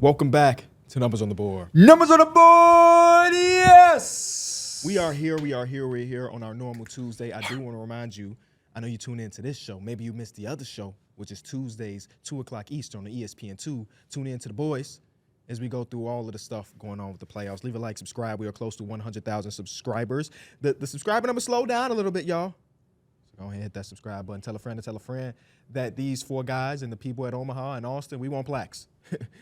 Welcome back to Numbers on the Board. Numbers on the board, yes! We're here on our normal Tuesday. I do want to remind you, I know you tune into this show. Maybe you missed the other show, which is Tuesdays, 2 o'clock Eastern on ESPN2. Tune in to the boys as we go through all of the stuff going on with the playoffs. Leave a like, subscribe. We are close to 100,000 subscribers. The subscriber number slowed down a little bit, y'all. So go ahead and hit that subscribe button. Tell a friend that these four guys and the people at Omaha and Austin, we want plaques.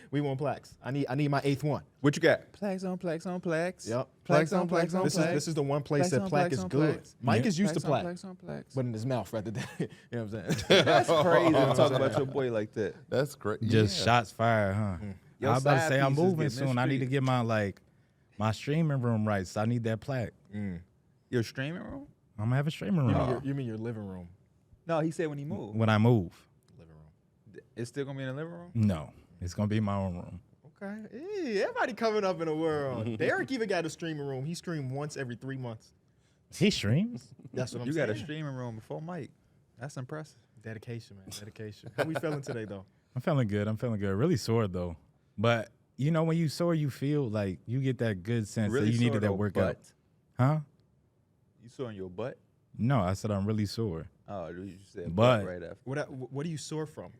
We want plaques. I need my 8th one. What you got? Plaques on plaques on plaques. Yep. Plaques on plaques on plaques. This is the one place that plaque is good. Mike is used to plaque, Plaques on plaques. but in his mouth rather than, you know what I'm saying? That's crazy to talk about your boy like that. That's great. Just shots fired, huh? Your I was about to side say I'm pieces moving getting soon. I need to mistreated. get my streaming room right. So I need that plaque. Your streaming room? I'm gonna have a streaming room You mean your living room? No, he said when he moved. when I move. Living room. It's still gonna be in the living room? No, it's gonna be my own room. Okay. Hey, everybody coming up in the world. Derek even got a streaming room. He streamed once every 3 months. He streams. That's what I'm You saying. got a streaming room before Mike. That's impressive. Dedication, man. Dedication. How we feeling today, though? I'm feeling good. Really sore though, but you know when you sore, you feel like you get that good sense that you needed that workout. Huh? You sore in your butt? No, I said I'm really sore. Oh, you said But- butt right after. What are you sore from?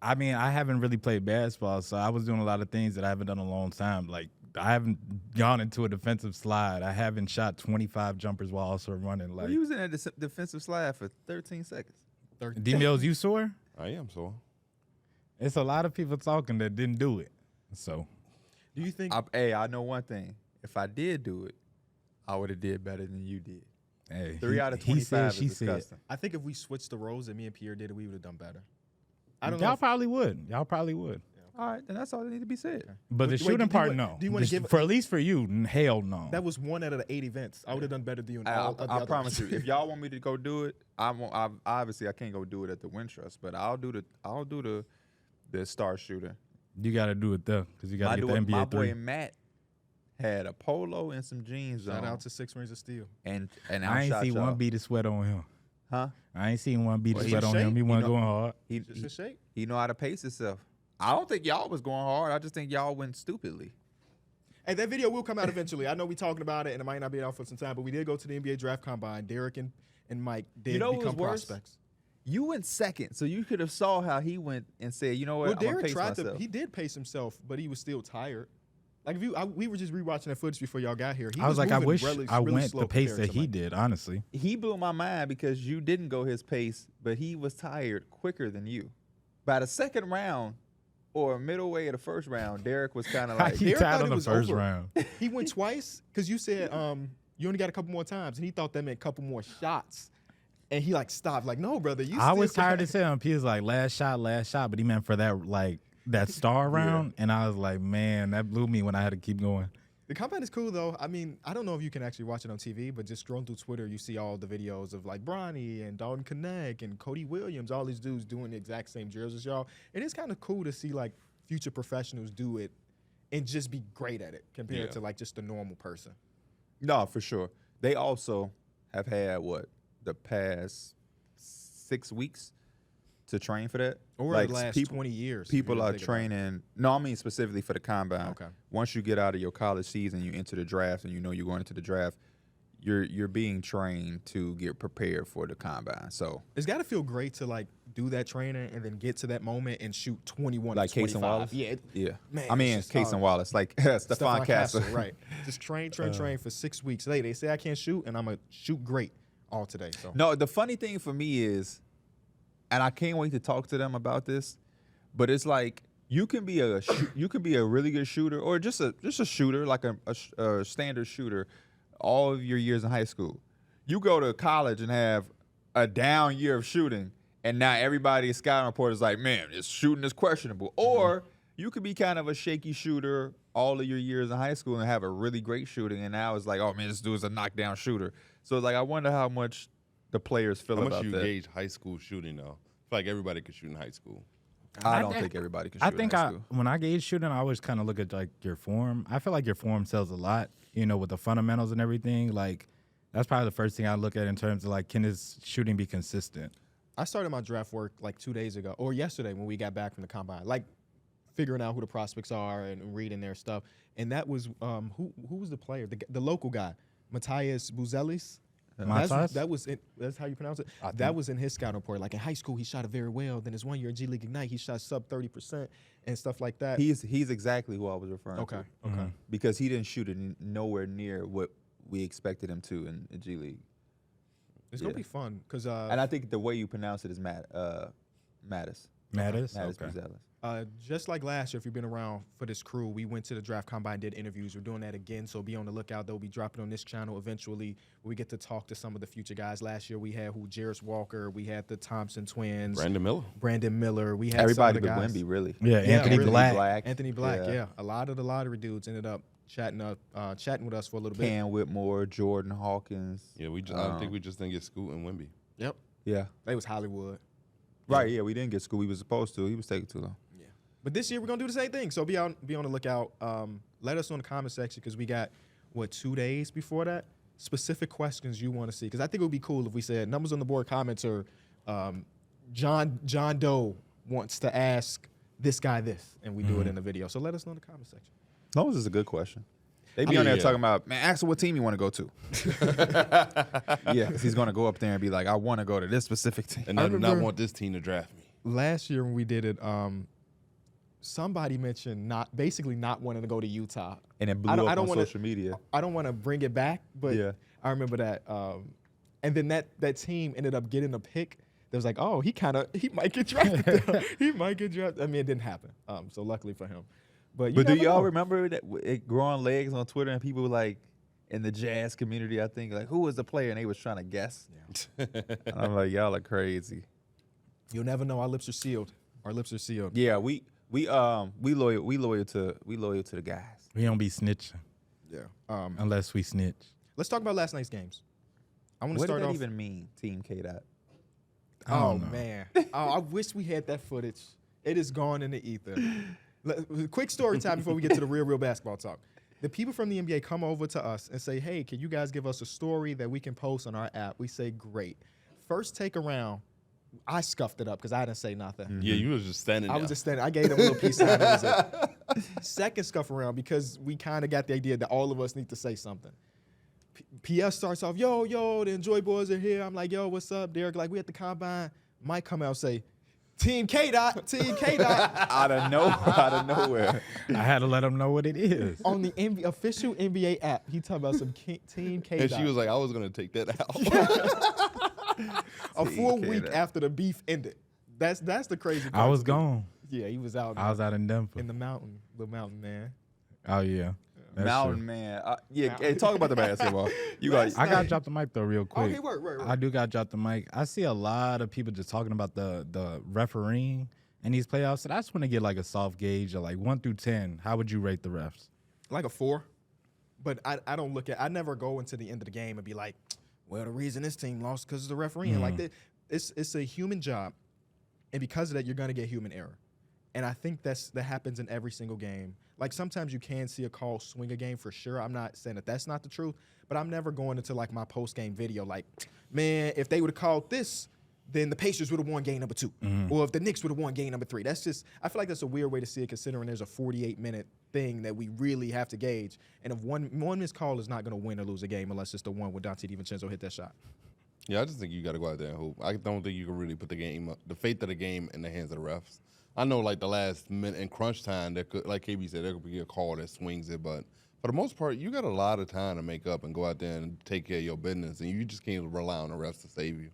I mean, I haven't really played basketball, so I was doing a lot of things that I haven't done in a long time. Like, I haven't gone into a defensive slide. I haven't shot 25 jumpers while also running. Like, You was in a defensive slide for 13 seconds. D-Mills, you sore? I am so. It's a lot of people talking that didn't do it. So, Do you think? I know one thing. If I did do it, I would have did better than you did. hey, 3 out of he 25 said, is she said. disgusting. I think if we switched the roles that me and Pierre did, we would have done better. I don't Y'all know. probably would. Y'all probably would. All right, then that's all that need to be said. But the Wait, shooting do you part, want- no. do you wanna Just give- for at least for you, hell no. That was 1 out of the 8 events. I would have done better than you in all of the I other promise you. ones. If y'all want me to go do it, obviously I can't go do it at the Wintrust, but I'll do the star shooter. You got to do it though, because you got to get the my NBA boy 3. Matt had a polo and some jeans Shout on, out to 6 Rings of Steel. and I ain't outshot seen y'all. one beat of sweat on him. Huh? I ain't seen one beat Well, of he sweat in on him. shape. He wasn't You know- going hard. Just a shake. He know how to pace himself. I don't think y'all was going hard. I just think y'all went stupidly. Hey, that video will come out eventually. I know we talking about it, and it might not be out for some time, but we did go to the NBA Draft Combine. Derek and Mike did You know what become was worse? prospects. You went second, so you could have saw how he went and said, you know what, Well, I'm gonna Derek pace tried myself. to. He did pace himself, but he was still tired. Like we were just rewatching that footage before y'all got here. He I was like, I moving wish really I went slow the pace compared that to he Mike. did, honestly. He blew my mind because you didn't go his pace, but he was tired quicker than you. By the second round or middle way of the first round, Derek was kind of like, He Derek tied thought on it the was first over. round. He went twice because you said you only got a couple more times, and he thought that meant a couple more shots, and he like stopped. Like, no, brother, you. I still was tired got- as hell. He was like, last shot, but he meant for that star round. And I was like, man, that blew me when I had to keep going. The combine is cool though. I mean, I don't know if you can actually watch it on TV, but just scrolling through Twitter, you see all the videos of like Bronny and Dalton Connect and Cody Williams, all these dudes doing the exact same drills as y'all. And it's kind of cool to see like future professionals do it and just be great at it compared to like just a normal person. no, for sure. They also have had, the past 6 weeks to train for that? Or Like, the last 20 years. if People you are think about it. training. No, I mean specifically for the combine. Okay. Once you get out of your college season, you enter the draft, and you know you're going into the draft. You're being trained to get prepared for the combine. So It's got to feel great to like do that training and then get to that moment and shoot 21 like to 25. Case and Wallace. Yeah. Man, it's I mean just Case hard. and Wallace, like Stephon Castle. right. Just train for 6 weeks. They say I can't shoot, and I'm going to shoot great all today. So No, the funny thing for me is, and I can't wait to talk to them about this, but it's like you can be a really good shooter or just a shooter, like a standard shooter, all of your years in high school. You go to college and have a down year of shooting, and now everybody's scouting report is like, man, this shooting is questionable. Or you could be kind of a shaky shooter all of your years in high school and have a really great shooting, and now it's like, oh man, this dude's a knockdown shooter. So it's like, I wonder how much the players feel How much about you that. gauge high school shooting though? I feel like everybody could shoot in high school. I don't think everybody can shoot I think in high school. when I gauge shooting, I always kind of look at like your form. I feel like your form sells a lot, with the fundamentals and everything. Like that's probably the first thing I look at in terms of like, can his shooting be consistent? I started my draft work like 2 days ago or yesterday when we got back from the combine. Like figuring out who the prospects are and reading their stuff. And that was who was the player? The local guy, Matthias Buzelis. That's how you pronounce it. That was in his scouting report. Like in high school, he shot it very well. Then his 1 year in G League Ignite, he shot sub 30% and stuff like that. He's exactly who I was referring to. Okay. Because he didn't shoot it nowhere near what we expected him to in G League. It's gonna be fun because and I think the way you pronounce it is Mattis. Mattis? Okay. Okay. Just like last year, if you've been around for this crew, we went to the draft combine, did interviews. We're doing that again, so be on the lookout. They'll be dropping on this channel eventually. We get to talk to some of the future guys. Last year, we had Jarris Walker. We had the Thompson twins. Brandon Miller. We had everybody some of but the guys. Wemby, really. Yeah, Anthony really. Black. Anthony Black, yeah. A lot of the lottery dudes ended up chatting with us for a little bit. Cam Whitmore, Jordan Hawkins. Yeah, I think we just didn't get Scoot and Wemby. Yep. Yeah. They was Hollywood. Right, yeah, we didn't get Scoot. We was supposed to. He was taking too long. Yeah. But this year, we're going to do the same thing. So be on the lookout. Let us know in the comment section because we got, 2 days before that? Specific questions you want to see. Because I think it would be cool if we said numbers on the board comments or John Doe wants to ask this guy this, and we do it in the video. So let us know in the comment section. Those is a good question. They be on there talking about, man, ask him what team you want to go to. Yeah, because he's going to go up there and be like, I want to go to this specific team. And I do not want this team to draft me. Last year when we did it, somebody mentioned not wanting to go to Utah. And it blew up on social media. I don't want to bring it back, but Yeah. I remember that. And then that team ended up getting a pick. That was like, oh, he might get drafted. He might get drafted. I mean, it didn't happen. So luckily for him. But do y'all remember that it growing legs on Twitter and people were like, in the Jazz community, I think, like, who was the player? And they was trying to guess. Yeah. And I'm like, y'all are crazy. You'll never know. Our lips are sealed. Yeah, we loyal to the guys. We don't be snitching Yeah. unless we snitch. Let's talk about last night's games. I want to What start does that off. even mean, Team K-Dot? Oh man, I wish we had that footage. It is gone in the ether. Quick story time before we get to the real basketball talk. The people from the NBA come over to us and say, hey, can you guys give us a story that we can post on our app? We say, great. First take around, I scuffed it up because I didn't say nothing. Yeah, you was just standing there. I was just standing. I gave them a little piece sign. That was it. Second scuff around because we kind of got the idea that all of us need to say something. PS starts off, yo, the Enjoy boys are here. I'm like, yo, what's up, Derek? Like, we at the combine. Mike come out and say, Team K-Dot. out of nowhere. I had to let them know what it is. On the official NBA app, he talking about some Team K-Dot. And she was like, I was going to take that out. A full week after the beef ended. That's the crazy part. I was gone. Yeah, he was out. I was out in Denver. In the mountain man. Oh, yeah. That's Mountain true. man. Hey, talk about the basketball. I got to drop the mic, though, real quick. Okay, work. I do got to drop the mic. I see a lot of people just talking about the refereeing in these playoffs. And I just want to get like a soft gauge of like 1 through 10. How would you rate the refs? Like a 4. But I don't I never go into the end of the game and be like, well, the reason this team lost because of the refereeing. Like, it's a human job. And because of that, you're going to get human error. And I think that happens in every single game. Like, sometimes you can see a call swing a game for sure. I'm not saying that that's not the truth, but I'm never going into, like, my post-game video like, man, if they would have called this, then the Pacers would have won game number 2. Or if the Knicks would have won game number 3. That's just – I feel like that's a weird way to see it considering there's a 48-minute thing that we really have to gauge. And if one missed call is not going to win or lose a game unless it's the one where Dante DiVincenzo hit that shot. Yeah, I just think you got to go out there and hoop. I don't think you can really put the fate of the game in the hands of the refs. I know, like, the last minute in crunch time, there could, like KB said, there could be a call that swings it. But for the most part, you got a lot of time to make up and go out there and take care of your business. And you just can't rely on the refs to save you.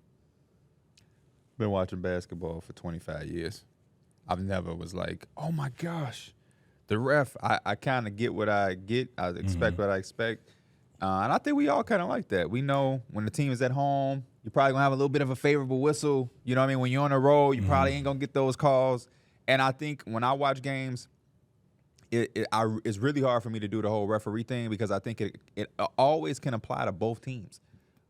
Been watching basketball for 25 years. I've never was like, oh, my gosh. The ref, I kind of get what I get. I expect what I expect. And I think we all kind of like that. We know when the team is at home, you're probably going to have a little bit of a favorable whistle. You know what I mean? When you're on the road, you probably ain't going to get those calls. And I think when I watch games, it's really hard for me to do the whole referee thing because I think it always can apply to both teams.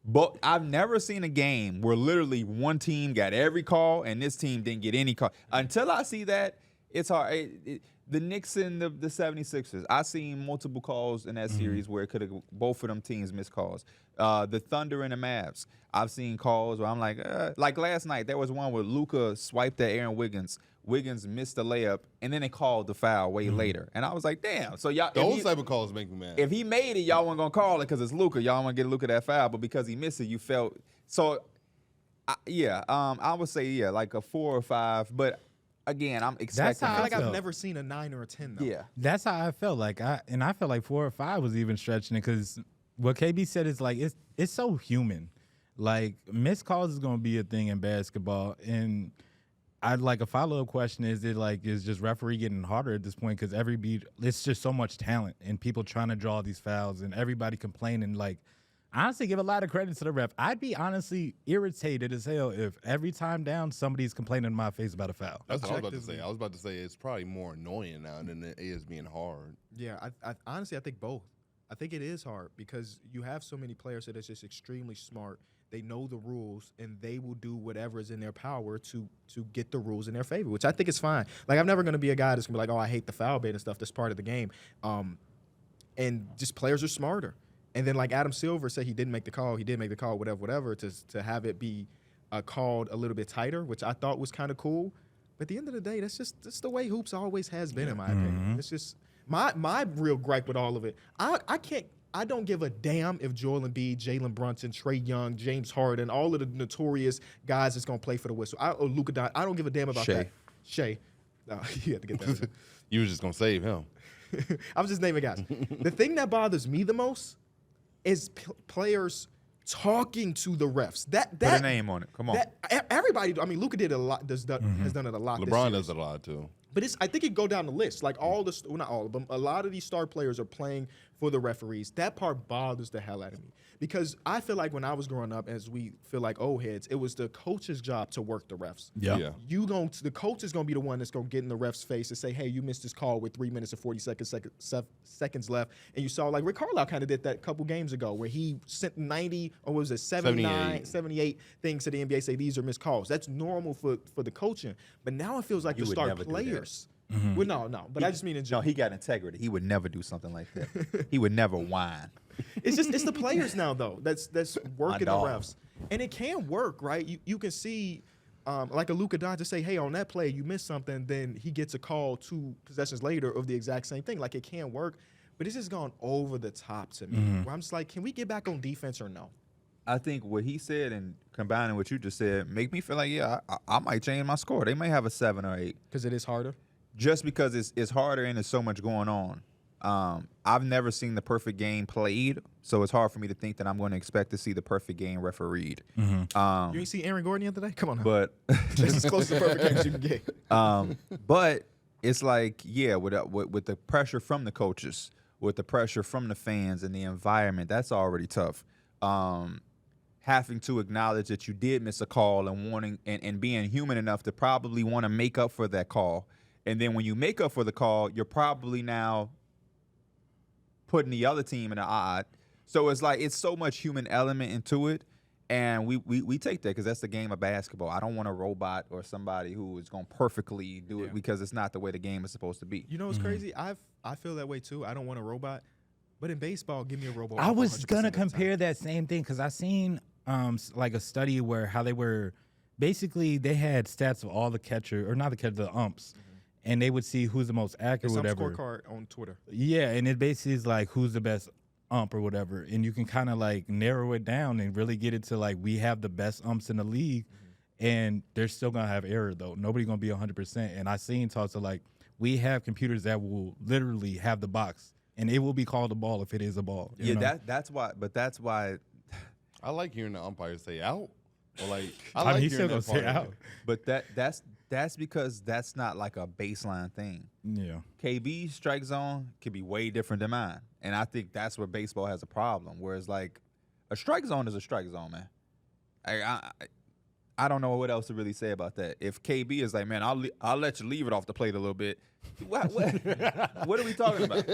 But I've never seen a game where literally one team got every call and this team didn't get any call. Until I see that, It's hard. The Knicks and the 76ers, I seen multiple calls in that series where it could have both of them teams missed calls. The Thunder and the Mavs, I've seen calls where I'm like last night, there was one where Luka swiped at Aaron Wiggins. Wiggins missed the layup, and then they called the foul way later. And I was like, damn. So y'all, Those type of calls make me mad. if he made it, y'all weren't going to call it because it's Luka. Y'all want to get Luka that foul, but because he missed it, you felt. So, I would say, like a 4 or 5. But again, I'm expecting. how I feel like I I've felt. never seen a 9 or a 10 though. Yeah. That's how I felt. Like I felt like 4 or 5 was even stretching it because what KB said is like it's so human. Like missed calls is gonna be a thing in basketball, and I'd like a follow up question: is just referee getting harder at this point because it's just so much talent and people trying to draw these fouls and everybody complaining. Like honestly, give a lot of credit to the ref. I'd be honestly irritated as hell if every time down somebody's complaining in my face about a foul. That's what I was about to say. I was about to say it's probably more annoying now than it is being hard. Yeah, I honestly I think both. I think it is hard because you have so many players that are just extremely smart. They know the rules, and they will do whatever is in their power to get the rules in their favor, which I think is fine. Like, I'm never going to be a guy that's going to be like, oh, I hate the foul bait and stuff. That's part of the game. And just players are smarter. And then, like Adam Silver said, he didn't make the call. He did make the call, whatever, to have it be called a little bit tighter, which I thought was kind of cool. But at the end of the day, that's the way hoops always has been, in my opinion. It's just my real gripe with all of it. I don't give a damn if Joel Embiid, Jalen Brunson, Trae Young, James Harden, all of the notorious guys that's going to play for the Whistle. Or Luka Doncic. I don't give a damn about that. Shai. No, you had to get that. You was just gonna save him. I was just naming guys. The thing that bothers me the most is players talking to the refs. Put a name on it. Come on. Everybody. I mean, Luka did a lot. Has done it a lot. LeBron this does it a lot too. But I think it go down the list. Like not all of them. A lot of these star players are playing for the referees. That part bothers the hell out of me because I feel like when I was growing up, as we feel like old heads, it was the coach's job to work the refs. Yeah. The coach is gonna be the one that's gonna get in the ref's face and say, "Hey, you missed this call with 3 minutes and 40 seconds left." And you saw like Rick Carlisle kind of did that a couple games ago, where he sent 90 or was it 78 things to the NBA say these are missed calls. That's normal for the coaching. But now it feels like You the would star never do that. players. Well, no. But I just mean in No, general. he got integrity. He would never do something like that. He would never whine. It's the players now though that's working the dog. refs, and it can work, right? You can see like a Luka Doncic say, hey, on that play you missed something, then he gets a call 2 possessions later of the exact same thing. Like it can work, but it's just gone over the top to me. Where I'm just like, can we get back on defense or no? I think what he said and combining what you just said make me feel like, I might change my score. They may have a 7 or 8. Because it is harder. Just because it's harder and there's so much going on. I've never seen the perfect game played, so it's hard for me to think that I'm going to expect to see the perfect game refereed. You ain't see Aaron Gordon the other day? Come on now. But That's as close to the perfect game as you can get. but it's like, with the pressure from the coaches, with the pressure from the fans and the environment, that's already tough. Having to acknowledge that you did miss a call and wanting and being human enough to probably want to make up for that call. And then when you make up for the call, you're probably now putting the other team in an odd. So it's like it's so much human element into it. And we take that because that's the game of basketball. I don't want a robot or somebody who is going to perfectly do it because it's not the way the game is supposed to be. You know what's crazy? I feel that way too. I don't want a robot. But in baseball, give me a robot. I was 100% gonna of the time. compare that same thing because I seen like a study where how they were basically they had stats of all the the umps, and they would see who's the most accurate, It's some whatever. scorecard on Twitter. Yeah, and it basically is like who's the best ump or whatever, and you can kind of like narrow it down and really get it to like we have the best umps in the league, and they're still gonna have error though. Nobody's gonna be 100%. And I seen talks of like we have computers that will literally have the box, and it will be called a ball if it is a ball. you know? That's why. But that's why. I like hearing the umpire say out. Or like I like mean, he's still hearing gonna that say part of out. But that's because that's not like a baseline thing. Yeah. KB's strike zone can be way different than mine, and I think that's where baseball has a problem. Whereas like a strike zone is a strike zone, man. I don't know what else to really say about that. If KB is like, man, I'll let you leave it off the plate a little bit. What are we talking about?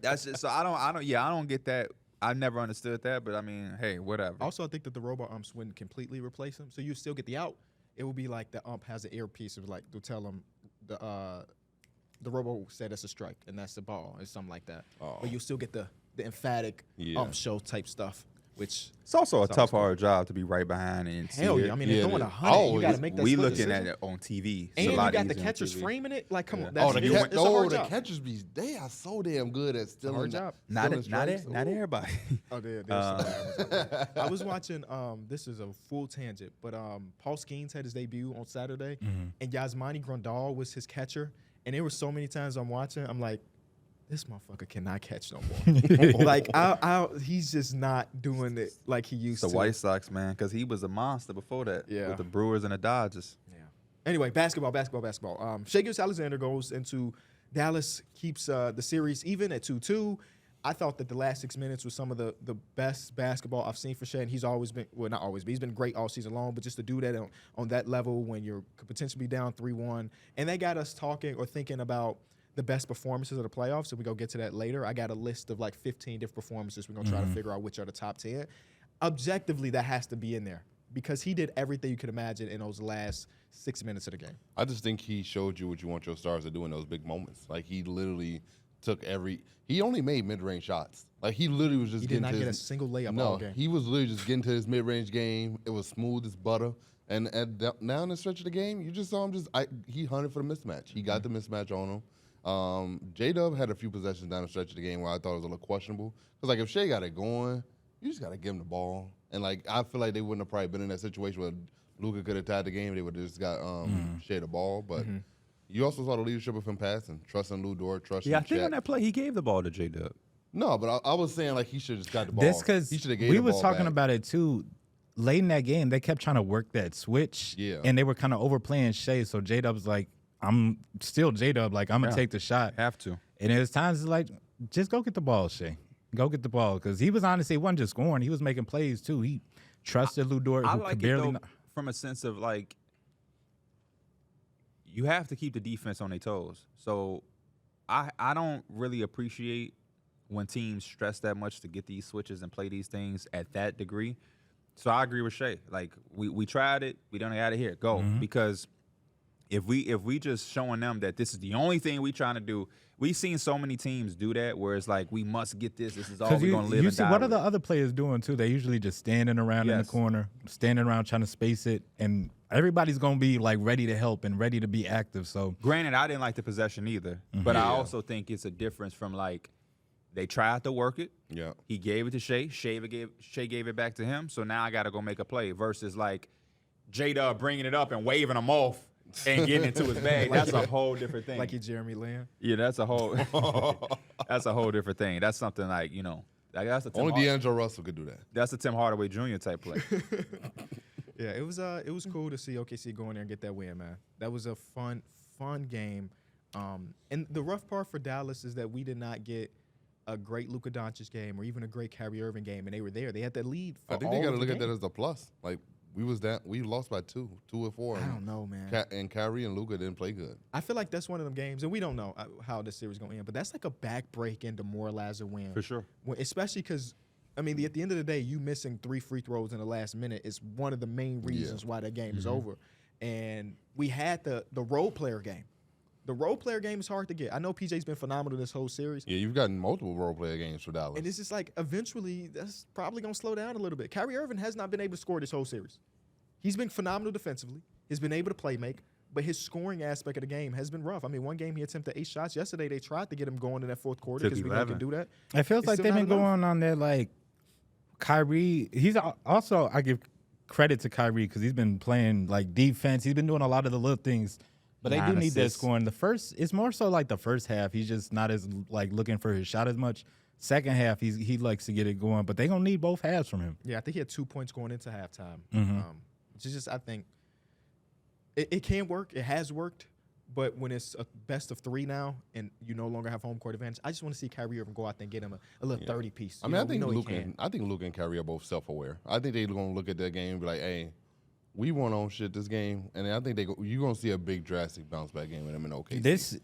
That's just so I don't get that. I've never understood that, but I mean, hey, whatever. Also, I think that the robot umps wouldn't completely replace him, so you still get the out. It would be like the ump has an earpiece of like to tell him the robo said it's a strike and that's the ball or something like that. Oh. But you'll still get the emphatic show type stuff, which It's also a sounds tough, cool. hard job to be right behind and see Hell it. yeah. I mean, Yeah, they're throwing it is. 100. You got to make that we split looking decision. at it on TV. It's And a you lot got the easier on catchers TV. framing it. Like, come on. Oh, That's, the, it's a hard the job. catchers be they are so damn good at stealing. hard job. Not strikes. not Ooh. everybody. Oh, I was watching. This is a full tangent, but Paul Skeens had his debut on Saturday, and Yasmani Grandal was his catcher. And there were so many times I'm watching, I'm like, this motherfucker cannot catch no more. Like, he's just not doing it like he used The to. White Sox, man, because he was a monster before that. Yeah. With the Brewers and the Dodgers. Yeah. Anyway, basketball. Shai Gilgeous-Alexander goes into Dallas, keeps the series even at 2-2. I thought that the last 6 minutes was some of the best basketball I've seen for Shai, and he's always been, well, not always, but he's been great all season long, but just to do that on that level when you're could potentially be down 3-1, and that got us talking or thinking about the best performances of the playoffs, so we're going to get to that later. I got a list of like 15 different performances. We're going to try to figure out which are the top 10. Objectively, that has to be in there because he did everything you could imagine in those last 6 minutes of the game. I just think he showed you what you want your stars to do in those big moments. Like he literally took he only made mid-range shots. Like he literally was just He getting did not to get a his, single layup no, all game. he was literally just getting to his mid-range game. It was smooth as butter. And now in the stretch of the game, you just saw him he hunted for the mismatch. He got the mismatch on him. J-Dub had a few possessions down the stretch of the game where I thought it was a little questionable. Because, like, if Shai got it going, you just got to give him the ball. And, like, I feel like they wouldn't have probably been in that situation where Luka could have tied the game. They would have just got Shai the ball. But you also saw the leadership of him passing, trusting Lou Dort, trusting Yeah, I think Shaq. on that play, he gave the ball to J-Dub. No, but I was saying, like, he should have just got the ball. That's because he should have gave we the was ball talking back. about it too. Late in that game, they kept trying to work that switch. Yeah. And they were kind of overplaying Shai. So J-Dub was like, I'm still J-Dub. Like, I'm going to take the shot. Have to. And there's times it's like, just go get the ball, Shai. Go get the ball. Because he was honestly, he wasn't just scoring. He was making plays too. He trusted Lou Dort, I who like could it, barely. though, from a sense of, like, you have to keep the defense on their toes. So I don't really appreciate when teams stress that much to get these switches and play these things at that degree. So I agree with Shai. Like, we tried it. We done got it here. Go. Because if we just showing them that this is the only thing we trying to do, we've seen so many teams do that where it's like, we must get this. This is all we're going to live you and see, die what are with. the other players doing too? They're usually just standing around in the Yes. corner, standing around trying to space it. And everybody's going to be like ready to help and ready to be active. So Granted, I didn't like the possession either, but I also think it's a difference from, like, they tried to work it. Yeah. He gave it to Shai. Shai gave it back to him. So now I got to go make a play versus, like, J-Dub bringing it up and waving him off and getting into his bag. That's a whole different thing. Like you Jeremy Lin. Yeah, that's a whole different thing. That's something like, like that's a Tim Only D'Angelo Russell could do that. that's a Tim Hardaway Jr. type play. Yeah, it was cool to see OKC go in there and get that win, man. That was a fun game. And the rough part for Dallas is that we did not get a great Luka Doncic game or even a great Kyrie Irving game, and they were there. They had that lead for I think all they got to of the look at game. that as a plus. Like, we lost by 2 or 4. I don't know, man. And Kyrie and Luka didn't play good. I feel like that's one of them games, and we don't know how this series going to end, but that's like a back-breaking demoralizer win. For sure. Especially because, I mean, at the end of the day, you missing 3 free throws in the last minute is one of the main reasons why that game is over. And we had the role player game. The role player game is hard to get. I know PJ's been phenomenal this whole series. Yeah, you've gotten multiple role player games for Dallas. And it's just like, eventually, that's probably going to slow down a little bit. Kyrie Irving has not been able to score this whole series. He's been phenomenal defensively. He's been able to play make, but his scoring aspect of the game has been rough. I mean, one game he attempted 8 shots. Yesterday, they tried to get him going in that fourth quarter Took because we know he 11. can do that. it feels It's like still they've not been enough. going on there like Kyrie. He's also, I give credit to Kyrie because he's been playing like defense. He's been doing a lot of the little things. But they 9 do need that assists. scoring. It's more so like the first half. He's just not as like looking for his shot as much. Second half, he likes to get it going. But they're going to need both halves from him. Yeah, I think he had 2 points going into halftime. Which is just, I think, it can work. It has worked. But when it's a best of 3 now and you no longer have home court advantage, I just want to see Kyrie Irving go out there and get him a little 30 piece. I mean, I think Luka and Kyrie are both self-aware. I think they're going to look at that game and be like, hey, we won on shit this game. And I think you're going to see a big, drastic bounce-back game with them in OKC.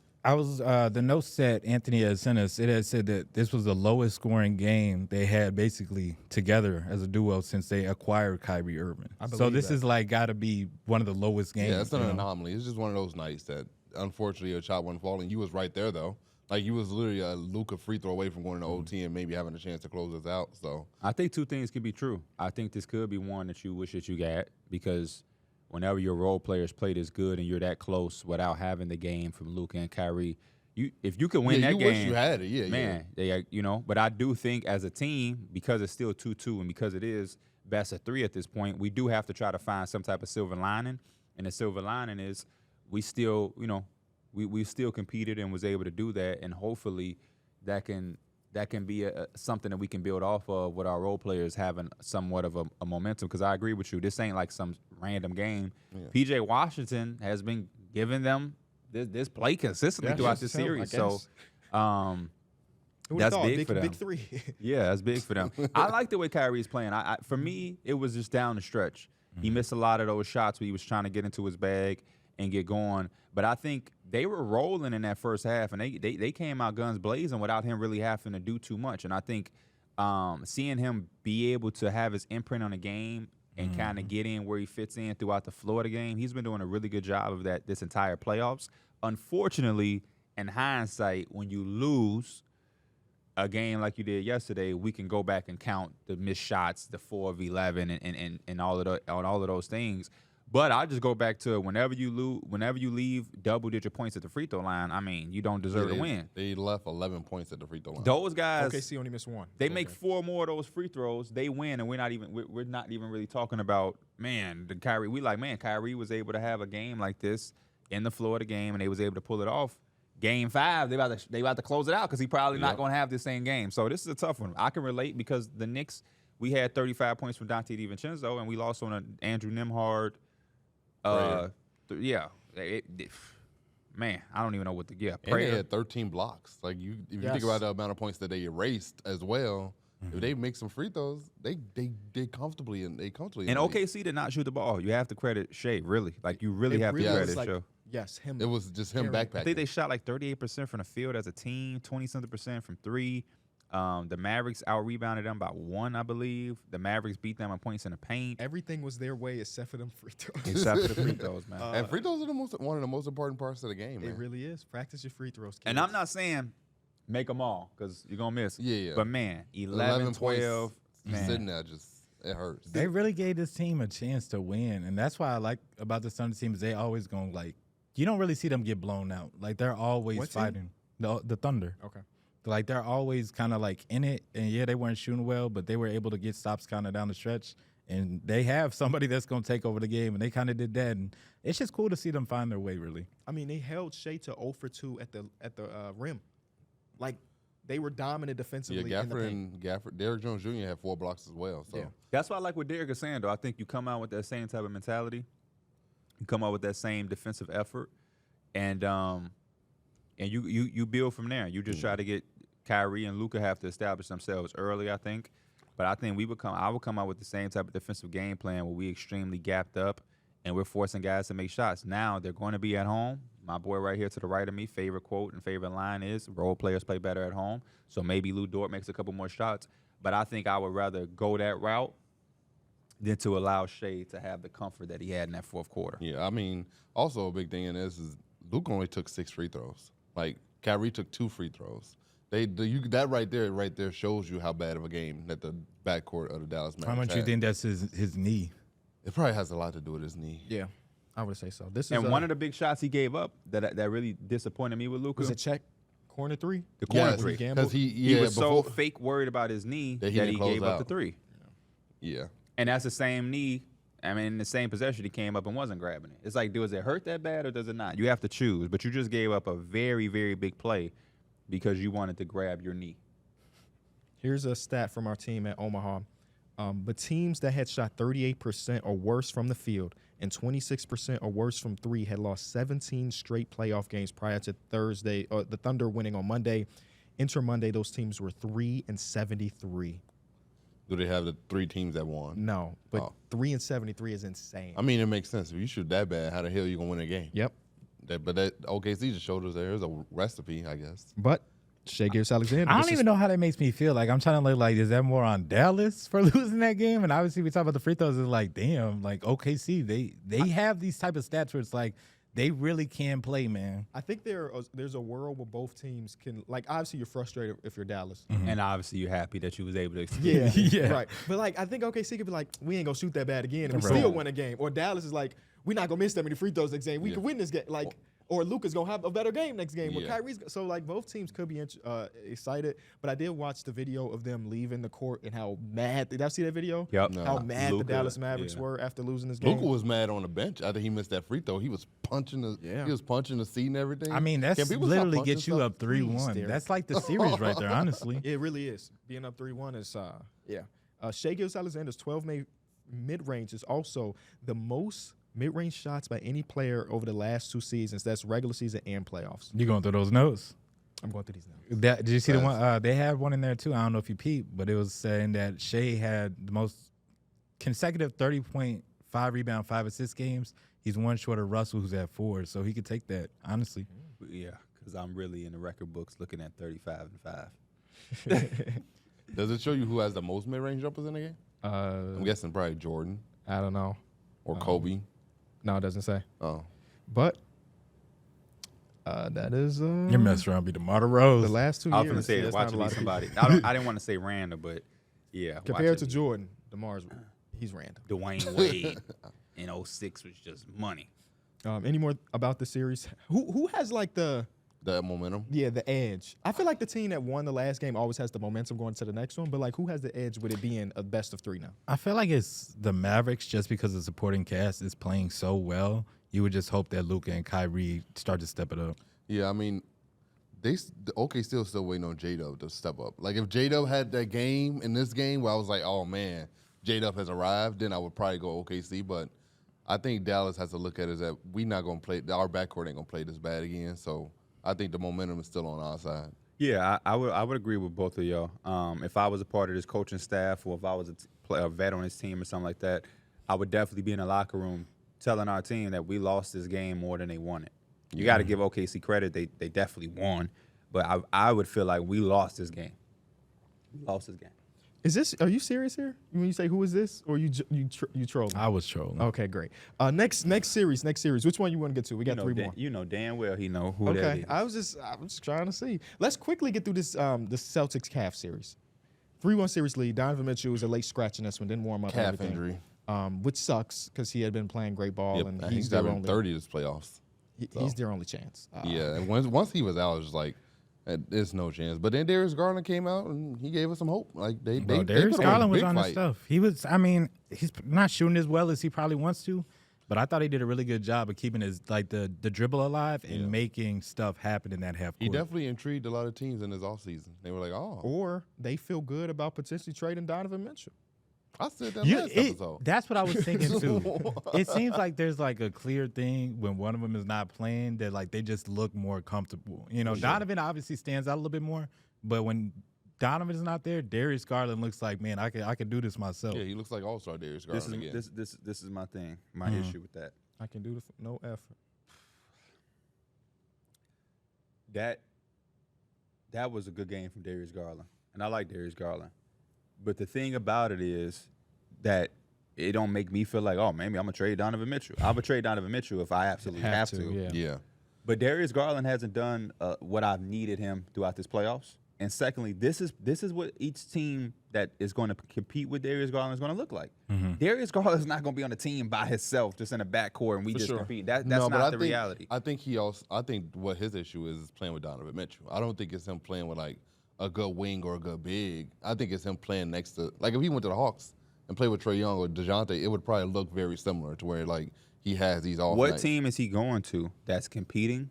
The notes that Anthony had sent us, it had said that this was the lowest scoring game they had basically together as a duo since they acquired Kyrie Irving. So this is like got to be one of the lowest games. Yeah, it's not an anomaly. It's just one of those nights that unfortunately your shot wasn't falling. You was right there though. Like you was literally a Luka free throw away from going to OT and maybe having a chance to close us out. So I think two things could be true. I think this could be one that you wish that you got, because whenever your role players play this good and you're that close without having the game from Luka and Kyrie, if you could win that you game, wish you had it. Yeah, man, But I do think as a team, because it's still 2-2 and because it is best of 3 at this point, we do have to try to find some type of silver lining. And the silver lining is we still, we still competed and was able to do that, and hopefully that can be something that we can build off of with our role players having somewhat of a momentum. Because I agree with you, this ain't like some random game. Yeah. PJ Washington has been giving them this play consistently throughout this series, so that's big for them. Big 3. Yeah, that's big for them. I like the way Kyrie's playing. For me, it was just down the stretch. He missed a lot of those shots where he was trying to get into his bag and get going. But I think they were rolling in that first half, and they came out guns blazing without him really having to do too much. And I think seeing him be able to have his imprint on the game and kind of get in where he fits in throughout the flow of the game, he's been doing a really good job of that this entire playoffs. Unfortunately, in hindsight, when you lose a game like you did yesterday, we can go back and count the missed shots, the 4 of 11, and all of those things. But I just go back to whenever you leave double-digit points at the free throw line, I mean, you don't deserve to win. They left 11 points at the free throw line. Those guys, OKC only missed 1. They make 4 more of those free throws, they win, and we're not even really talking about, man, the Kyrie. We like, man, Kyrie was able to have a game like this in the flow of the game, and they was able to pull it off. Game 5, they about to close it out because he probably not going to have the same game. So this is a tough one. I can relate because the Knicks, we had 35 points from Dante DiVincenzo, and we lost on an Andrew Nembhard. Man, I don't even know what to get. And they had 13 blocks. Like if you think about the amount of points that they erased as well, if they make some free throws, they comfortably and OKC did not shoot the ball. You have to credit Shai, really. Like you really have to credit Shai. Yes, him. It was just him backpacking. I think they shot like 38% from the field as a team, 20-something% from 3. The Mavericks out-rebounded them by 1, I believe. The Mavericks beat them on points in the paint. Everything was their way except for them free throws. Except for the free throws, man. And free throws are one of the most important parts of the game, man. It really is. Practice your free throws, kids. And I'm not saying make them all because you're going to miss. Yeah. But, man, 11 12, man. Sitting there it hurts. They really gave this team a chance to win, and that's why I like about the Thunder team is they always going you don't really see them get blown out. Like they're always fighting. The Thunder. Okay. Like they're always kind of like in it, and yeah, they weren't shooting well, but they were able to get stops kind of down the stretch, and they have somebody that's going to take over the game, and they kind of did that, and it's just cool to see them find their way, really. I mean, they held Shai to 0 for 2 at the rim. Like they were dominant defensively. Yeah, Gafford, Derrick Jones Jr. had 4 blocks as well. So that's why I like what Derrick is saying, though. I think you come out with that same type of mentality, you come out with that same defensive effort, and you build from there. You just try to get Kyrie and Luka have to establish themselves early, I think. But I think I would come out with the same type of defensive game plan where we extremely gapped up and we're forcing guys to make shots. Now they're going to be at home. My boy right here to the right of me, favorite quote and favorite line is, role players play better at home. So maybe Lou Dort makes a couple more shots. But I think I would rather go that route than to allow Shai to have the comfort that he had in that fourth quarter. Yeah, I mean, also a big thing in this is Luka only took 6 free throws. Like, Kyrie took 2 free throws. That right there shows you how bad of a game that the backcourt of the Dallas Mavericks How much had. you think that's his knee? It probably has a lot to do with his knee. Yeah, I would say so. And one of the big shots he gave up that really disappointed me with Luka was a check corner 3. The corner Yes, 3. because He was so fake worried about his knee that he gave up the 3. Yeah. And that's the same knee. I mean, in the same possession, he came up and wasn't grabbing it. It's like, does it hurt that bad or does it not? You have to choose. But you just gave up a very, very big play because you wanted to grab your knee. Here's a stat from our team at Omaha. But teams that had shot 38% or worse from the field and 26% or worse from 3 had lost 17 straight playoff games prior to Thursday, or the Thunder winning on Monday. Enter Monday, those teams were 3-73. Do they have the 3 teams that won? No, but 3-73 is insane. I mean, it makes sense. If you shoot that bad, how the hell are you going to win a game? Yep. But that OKC just showed us there's a recipe, I guess. But Shai Gilgeous-Alexander. I don't even know how that makes me feel. Like, I'm trying to look like, is that more on Dallas for losing that game? And obviously, we talk about the free throws. It's like, damn, like OKC, they have these type of stats where it's like they really can play, man. I think there's a world where both teams can, like, obviously you're frustrated if you're Dallas. And obviously you're happy that you was able to. Yeah, Yeah. right. But like, I think OKC could be like, we ain't gonna shoot that bad again, and we Right. still win a game. Or Dallas is like, we're not gonna miss that many free throws next game. We Yeah. can win this game. Like, or Luka's gonna have a better game next game. Or Yeah. Kyrie's. So like, both teams could be excited. But I did watch the video of them leaving the court and how mad. Did I see that video? Yep. No. How mad Luka, the Dallas Mavericks yeah. were after losing this game. Luka was mad on the bench after he missed that free throw. He was punching the seat and everything. I mean, that's Can people stop literally punching get you stuff? up 3-1. Please, That's like the series right there, honestly. It really is. Being up 3-1 is yeah. Shai Gilgeous-Alexander's 12 mid-range is also the most mid-range shots by any player over the last 2 seasons. That's regular season and playoffs. You going through those notes? I'm going through these now. Did you see the one? They had one in there too. I don't know if you peeped, but it was saying that Shai had the most consecutive 30.5 rebound, 5 assist games. He's one short of Russell, who's at 4, so he could take that, honestly. Yeah, because I'm really in the record books looking at 35 and 5. Does it show you who has the most mid-range jumpers in the game? I'm guessing probably Jordan I don't know. or Kobe. No, it doesn't say. Oh, But that is You're messing around, be DeMar Rose. the last 2 I was years. going to say, that's watch not a me lot of somebody. I didn't want to say random, but yeah. Compared to watch it. Jordan, DeMar's he's random. Dwayne Wade in 06 was just money. Any more about the series? Who has like the momentum. edge? I feel like the team that won the last game always has the momentum going to the next one. But like, who has the edge with it being a best of 3 now? I feel like it's the Mavericks just because the supporting cast is playing so well. You would just hope that Luka and Kyrie start to step it up. Yeah, I mean, the OKC still waiting on J-Dub to step up. Like if J-Dub had that game in this game where I was like, oh man, J-Dub has arrived, then I would probably go OKC. But I think Dallas has to look at it as that we not gonna play. Our backcourt ain't gonna play this bad again. So I think the momentum is still on our side. Yeah, I would agree with both of y'all. If I was a part of this coaching staff or if I was a vet on this team or something like that, I would definitely be in the locker room telling our team that we lost this game more than they won it. You got to give OKC credit. They definitely won. But I would feel like we lost this game. We lost this game. Are you serious here when you say who is this, or you trolling? I was trolling. Okay, great. Next series. Which one you want to get to? We got 3 more. You know damn well he know who that Okay, is. I was just trying to see. Let's quickly get through this the Celtics-Cavs series. 3-1 series lead. Donovan Mitchell was a late scratch in this one. Didn't warm up. Calf everything. injury. Which sucks because he had been playing great ball, Yep, and and he's he's their having only 30 this playoffs. He's their only chance. Yeah, and once he was out, it was just like, there's no chance. But then Darius Garland came out and he gave us some hope. Like they Darius put on a Garland was big on his fight. stuff. He was, I mean, he's not shooting as well as he probably wants to, but I thought he did a really good job of keeping his the dribble alive and making stuff happen in that half court. He definitely intrigued a lot of teams in his offseason. They were like, oh, Or they feel good about potentially trading Donovan Mitchell. I said that last episode. That's what I was thinking too. It seems like there's like a clear thing when one of them is not playing that like they just look more comfortable. You know, Donovan obviously stands out a little bit more, but when Donovan is not there, Darius Garland looks like, man, I could do this myself. Yeah, he looks like All-Star Darius Garland again. This is my thing. My issue with that. I can do no effort. That was a good game from Darius Garland, and I like Darius Garland. But the thing about it is that it don't make me feel like, oh, maybe I'm gonna trade Donovan Mitchell. I would trade Donovan Mitchell if I absolutely have to. Yeah. But Darius Garland hasn't done what I've needed him throughout this playoffs. And secondly, this is what each team that is going to compete with Darius Garland is going to look like. Darius Garland is not going to be on a team by himself, just in a backcourt, and we just compete. That's No, but not I the think- reality. I think what his issue is playing with Donovan Mitchell. I don't think it's him playing with like a good wing or a good big. I think it's him playing next to, like if he went to the Hawks and played with Trae Young or DeJounte, it would probably look very similar to where like he has these off What nights. team is he going to that's competing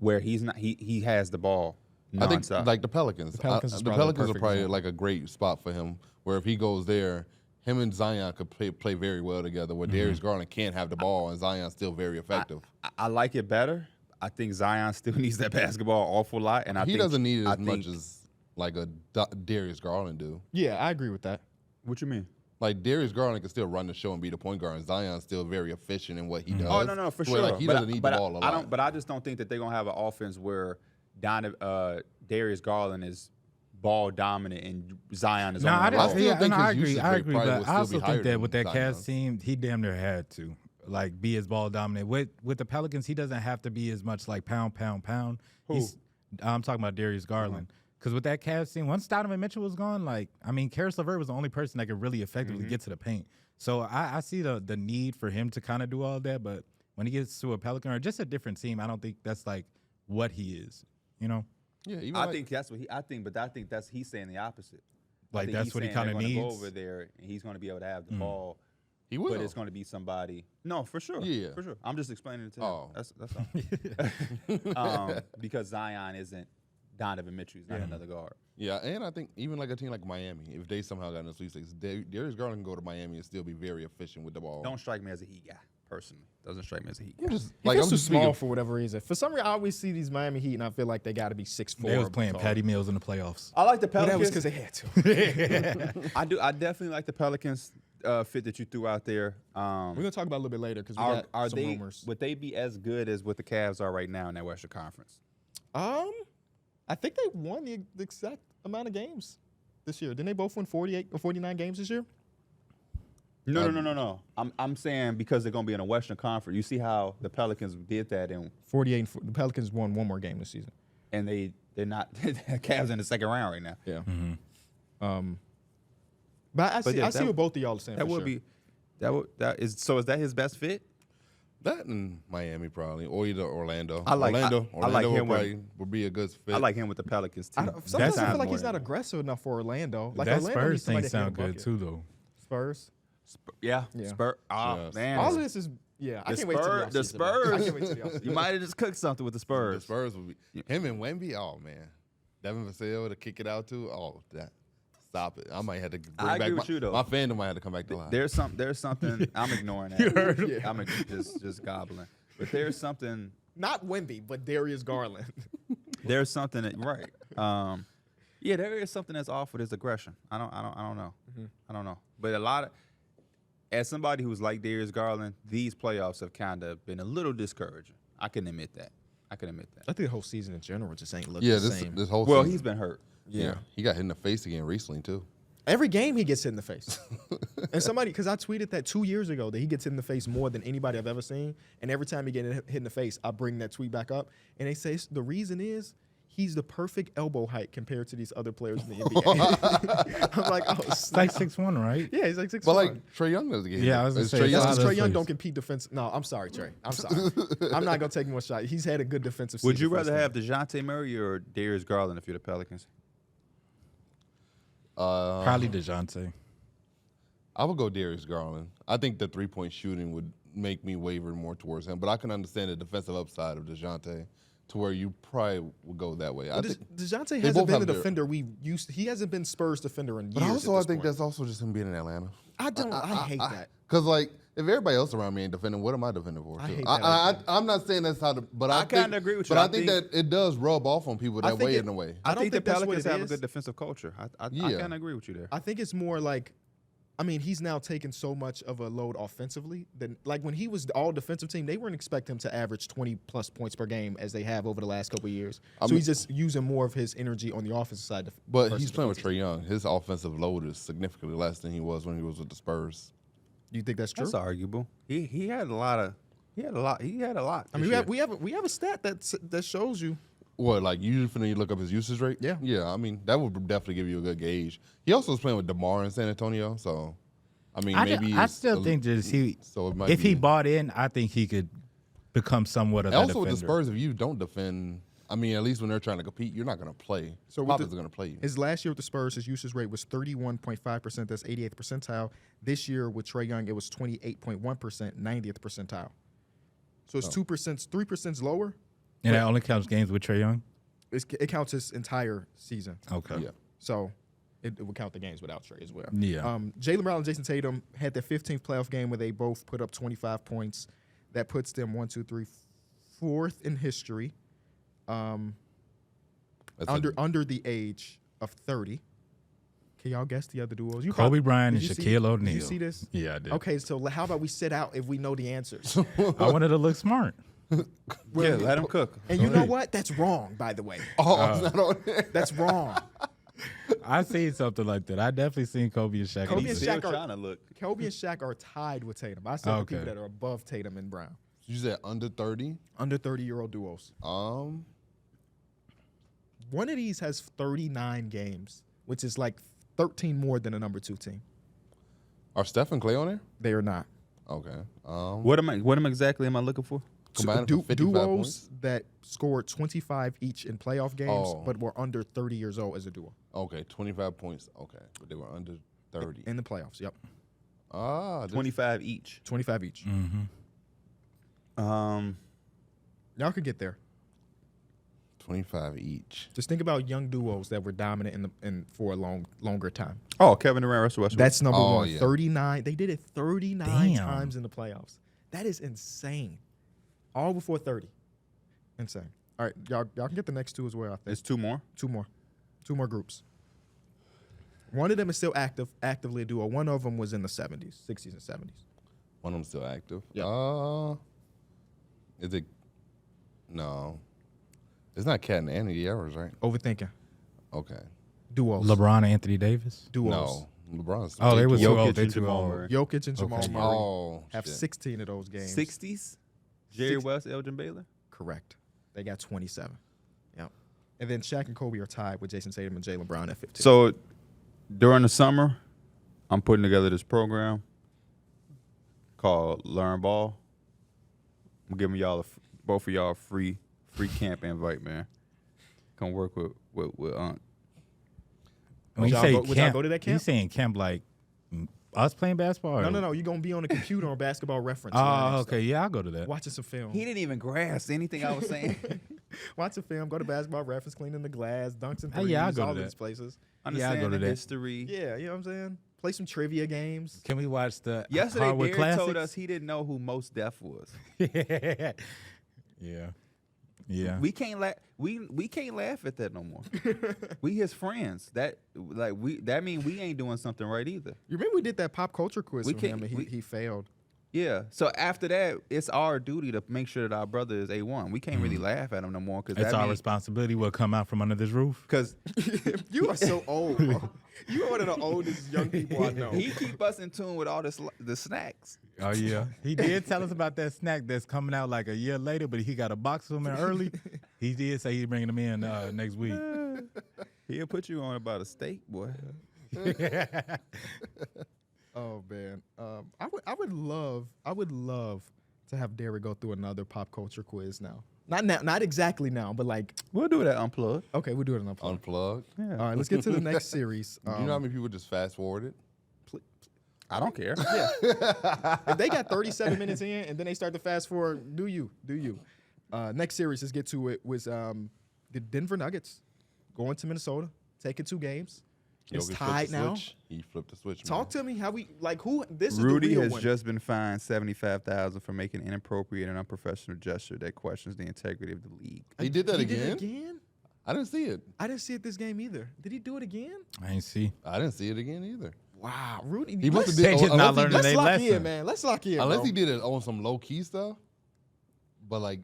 where he's not? He has the ball. I think nonstop? like the Pelicans. The Pelicans is the probably the Pelicans are perfect probably example. like a great spot for him. Where if he goes there, him and Zion could play very well together. Where Darius Garland can't have the ball and Zion's still very effective. I like it better. I think Zion still needs that basketball an awful lot, and He think, doesn't need it I as much think- as like a Darius Garland do. Yeah, I agree with that. What you mean? Like Darius Garland can still run the show and be the point guard, and Zion's still very efficient in what he does. Oh no, for Where, sure. Like he doesn't need the ball a lot. But I just don't think that they're gonna have an offense where Darius Garland is ball dominant and Zion is No, on I the don't. roll. still Yeah, think no, I his agree. usage I rate agree. probably But would I still also be higher think that than with that Zion's. Cavs team, he damn near had to. like be as ball dominant. With the Pelicans, he doesn't have to be as much like pound. Who? I'm talking about Darius Garland. Because with that Cavs team, once Donovan Mitchell was gone, Karis LeVert was the only person that could really effectively get to the paint. So I see the need for him to kind of do all that, but when he gets to a Pelican or just a different team, I don't think that's like what he is, you know? Yeah, even I think that's what he. I think that's he's saying the opposite. I Like think that's he's what he saying kind of they're gonna needs. Go over there, and he's going to be able to have the ball. he will. But it's going to be somebody. No, for sure. Yeah. For sure. I'm just explaining it to him. Oh. That's all. Because Zion isn't Donovan Mitchell. He's not another guard. Yeah, and I think even like a team like Miami, if they somehow got in the Sweet Six, Darius Garland can go to Miami and still be very efficient with the ball. Don't strike me as a Heat guy, personally. Doesn't strike me as a Heat guy. I'm just He like feels I'm too just small speaking. for whatever reason. For some reason, I always see these Miami Heat, and I feel like they got to be 6'4". They was playing tall. Patty Mills in the playoffs. I like the Well, that was Pelicans. because they had to. I definitely like the Pelicans fit that you threw out there. We're gonna talk about it a little bit later because we got Are some they? rumors. Would they be as good as what the Cavs are right now in that Western Conference? I think they won the exact amount of games this year. Didn't they both win 48 or 49 games this year? No. I'm saying because they're going to be in a Western Conference. You see how the Pelicans did that, 48. The Pelicans won one more game this season. and they're not. The Cavs in the second round right now. Yeah. Mm-hmm. But I see. yeah, I see that- what both of y'all are saying. That for would sure. be. Is that his best fit? That in Miami probably, or either Orlando. I like Orlando him would be a good fit. I like him with the Pelicans too. Sometimes I sounds feel like more he's not than- aggressive enough for Orlando. Like That Orlando Spurs needs thing somebody that can sound hit a good bucket. too, though. Spurs. Yeah. Yeah. Spurs. Oh Yes. man. All of this is I can't wait till The the Spurs. I can't wait till the offseason. You might have just cooked something with the Spurs. The Spurs would be him and Wemby. Oh man, Devin Vassell to kick it out to. Oh, that stop it! I might have to bring I back agree with you, though. my fandom. Might have to come back to life. There's something I'm ignoring that. You heard him. Yeah. I'm just gobbling. But there's something Not Wemby, but Darius Garland. There's something that right. Yeah, there is something that's off with his aggression. I don't know. I don't know. But as somebody who's like Darius Garland, these playoffs have kind of been a little discouraging. I can admit that. I think the whole season in general just ain't look Yeah, the this same. this whole Well, season. he's been hurt. yeah, he got hit in the face again recently too. Every game he gets hit in the face. And somebody, because I tweeted that 2 years ago that he gets hit in the face more than anybody I've ever seen. And every time he gets hit in the face, I bring that tweet back up. And they say the reason is he's the perfect elbow height compared to these other players in the NBA. I'm like, oh, It's like 6'1", right? yeah, he's like 6'1". But like Trae Young doesn't get hit. Yeah, I was gonna It's say, Trae that's Young. That's because other Trae Young place. don't compete defense. No, I'm sorry, Trey. I'm sorry. I'm not going to take more shots. He's had a good defensive season. Would you for his rather team. have DeJounte Murray or Darius Garland if you're the Pelicans? Probably DeJounte. I would go Darius Garland. I think the 3-point shooting would make me waver more towards him, but I can understand the defensive upside of DeJounte to where you probably would go that way. I think, DeJounte they hasn't both been have the their- defender we used. He hasn't been Spurs defender in years. but also at I this think point. that's also just him being in Atlanta. I hate that. Because like if everybody else around me ain't defending, what am I defending for? I too? hate that. I'm not saying that's how the, but I think- kinda agree with you. But I I think think- that it does rub off on people I that think way it- in a way. I I don't think the think that's what Pelicans it have a is. good defensive culture. I Yeah. kind of agree with you there. I think it's more like, I mean, he's now taken so much of a load offensively that, like, when he was the all defensive team, they weren't expecting him to average 20-plus points per game as they have over the last couple of years. I So mean- he's just using more of his energy on the offensive side. But versus he's playing with defensive. Trae Young. His offensive load is significantly less than he was when he was with the Spurs. Do you think that's true? That's arguable. He had a lot. He had a lot. I mean, we have a stat that shows you. What, like you finna look up his usage rate? Yeah. Yeah, I mean, that would definitely give you a good gauge. He also was playing with DeMar in San Antonio, so I mean maybe I it's still a- think just so it might if be, he bought in, I think he could become somewhat of and a also defender. with the Spurs, if you don't defend, I mean, at least when they're trying to compete, you're not gonna play. So So with Poppins the- are gonna play you. His last year with the Spurs, his usage rate was 31.5%. That's 88th percentile. This year with Trae Young, it was 28.1%, 90th percentile. So it's 2%, 3% lower. And that only counts games with Trae Young. It counts his entire season. Okay. Yeah. So it would count the games without Trae as well. Yeah. Jaylen Brown and Jason Tatum had their 15th playoff game where they both put up 25 points. That puts them 4th in history. That's Under the age of 30. Can y'all guess the other duos? Kobe Bryant and Did you see- Shaquille O'Neal. Did you see this? Yeah, I did. Okay, so how about we sit out if we know the answers? I wanted to look smart. Yeah, let him cook. And you know what? That's wrong, by the way. oh, it's not on there. That's wrong. I seen something like that. I definitely seen Kobe and Shaq. Kobe He's and still Shaq are- trying to look. Kobe and Shaq are tied with Tatum. I said the people Okay. that are above Tatum and Brown. You said under 30. Under 30-year-old duos. One of these has 39 games, which is like 13 more than a number 2 team. Are Steph and Clay on there? They are not. Okay. What am exactly am I looking for? Combined for 55 duos points? that scored 25 each in playoff games, Oh. but were under 30 years old as a duo Okay, 25 points. Okay, but they were under 30. in the playoffs. Yep, 25 each. 25 each. Um, Y'all could get there. 25 each. Just think about young duos that were dominant for a longer time. oh, Kevin Durant, Russell Westbrook. That's number Oh, one. yeah. 39. They did it 39 Damn. times in the playoffs. That is insane. All before 30. Insane. All right, y'all can get the next two as well. I think There's two more. two more groups. One of them is still actively a duo. One of them was in the 70s, 60s, and 70s. One of them still active. Yeah. Is it? No. It's not Cat and Anthony Edwards, right? Overthinking. Okay. Duos. LeBron and Anthony Davis. Duos. No. LeBron's. Oh, they was too Jokic old. They and too Jamal old. Murray. Jokic and Jamal Okay. Murray Oh, have shit. 16 of those games. 60s. Jerry West, Elgin Baylor. Correct. They got 27. Yep. And then Shaq and Kobe are tied with Jason Tatum and Jaylen Brown at 15. So during the summer, I'm putting together this program called Learn Ball. I'm giving both of y'all a free camp invite, man. Come work with Aunt. When you y'all say go- would y'all camp, go to that You camp? saying camp like us playing basketball? or- No. You're going to be on the computer on Basketball Reference. Oh, okay. Yeah, I'll go to that. Watching some film. He didn't even grasp anything I was saying. Watch a film, go to Basketball Reference, cleaning the glass, dunks and Oh, threes, yeah, I'll go to all of that. these places. Understand go to the that. history. Yeah, you know what I'm saying? Play some trivia games. Can we watch the Yesterday, Hardwood Derek Classics? told us he didn't know who Mos Def was. Yeah. Yeah. We can't laugh. We can't laugh at that no more. We his friends. That mean we ain't doing something right either. You remember we did that pop culture quiz We for can't- him and we- he failed. Yeah. So after that, it's our duty to make sure that our brother is A1. We can't really laugh at him no more because It's our responsibility what come out from under this roof. Because You are so old, bro. You are one of the oldest young people I know. he keep us in tune with all the snacks. Oh yeah, he did tell us about that snack that's coming out like a year later, but he got a box of them in early. He did say he's bringing them in next week. He'll put you on about a steak, boy. Oh man, I would love to have Derek go through another pop culture quiz now. Not now, not exactly now, but like We'll do that unplugged. okay, we'll do it in a Unplugged. Yeah. All right, let's get to the next series. Do you know how many people just fast forwarded? I don't care. If they got 37 minutes in and then they start to fast forward, do you? Next series, let's get to it, was the Denver Nuggets going to Minnesota, taking 2 games. It's Jokic tied flipped the now. switch. He flipped the switch. Talk to me how we like who this Rudy is the real has one. just been fined $75,000 for making inappropriate and unprofessional gesture that questions the integrity of the league. He did that He again? Did it again? I didn't see it. I didn't see it this game either. Did he do it again? I ain't see. I didn't see it again either. Wow, Rudy. He must have They did. just not unless he- learning Let's they lock lesson. in, man. Let's lock in. Unless bro. he did it on some low key stuff. But like,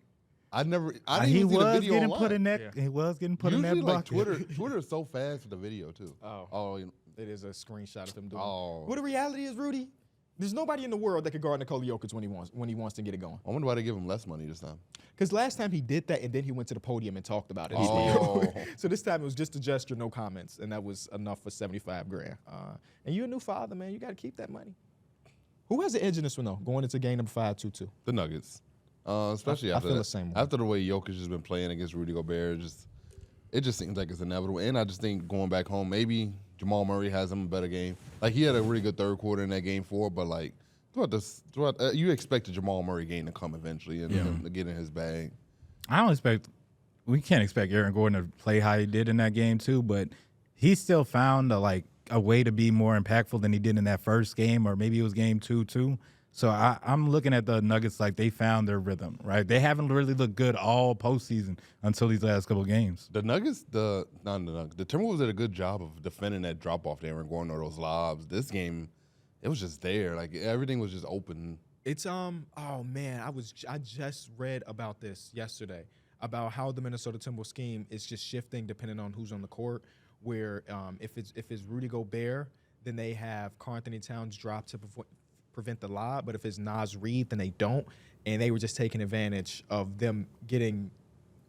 I didn't He even see the was video getting online. put in that. Yeah. He was getting put Usually, in that like bucket. Twitter is so fast with the video too. Oh. It is a screenshot of him doing. Oh. What the reality is, Rudy, there's nobody in the world that could guard Nikola Jokic when he wants to get it going. I wonder why they give him less money this time. Because last time he did that, and then he went to the podium and talked about it. Oh. So this time it was just a gesture, no comments, and that was enough for $75,000. And you're a new father, man. You got to keep that money. Who has the edge in this one though? Going into game number 5, 2-2. The Nuggets, especially I after feel that, the same way. after the way Jokic has been playing against Rudy Gobert, it just seems like it's inevitable. And I just think going back home, maybe Jamal Murray has him a better game. Like he had a really good third quarter in that game 4, but like you expected Jamal Murray game to come eventually and him to get in his bag. We can't expect Aaron Gordon to play how he did in that game too, but he still found a way to be more impactful than he did in that first game, or maybe it was game 2 too. So I'm looking at the Nuggets like they found their rhythm, right? They haven't really looked good all postseason until these last couple of games. The Nuggets, the Timberwolves did a good job of defending that drop off to Aaron Gordon or those lobs. This game, it was just there. Like everything was just open. It's oh man, I just read about this yesterday about how the Minnesota Timberwolves scheme is just shifting depending on who's on the court. where if it's Rudy Gobert, then they have Karl Anthony Towns drop to prevent the lob. But if it's Naz Reid, then they don't. And they were just taking advantage of them getting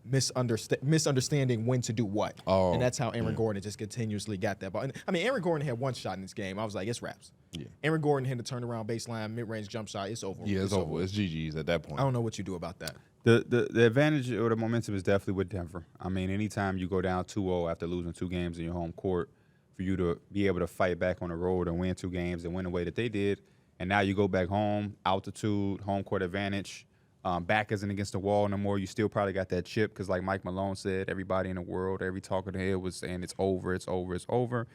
misunderstanding when to do what. Oh, and that's how Aaron Gordon just continuously got that ball. And, I mean, Aaron Gordon had one shot in this game. I was like, it's wraps. Yeah. Aaron Gordon hit a turnaround baseline, mid-range jump shot. It's over. Yeah, it's over. It's GG's at that point. I don't know what you do about that. The advantage or the momentum is definitely with Denver. I mean, anytime you go down 2-0 after losing 2 games in your home court, for you to be able to fight back on the road and win 2 games and win the way that they did, and now you go back home, altitude, home court advantage, back isn't against the wall no more. You still probably got that chip because, like Mike Malone said, everybody in the world, every talker there was saying it's over, it's over, it's over.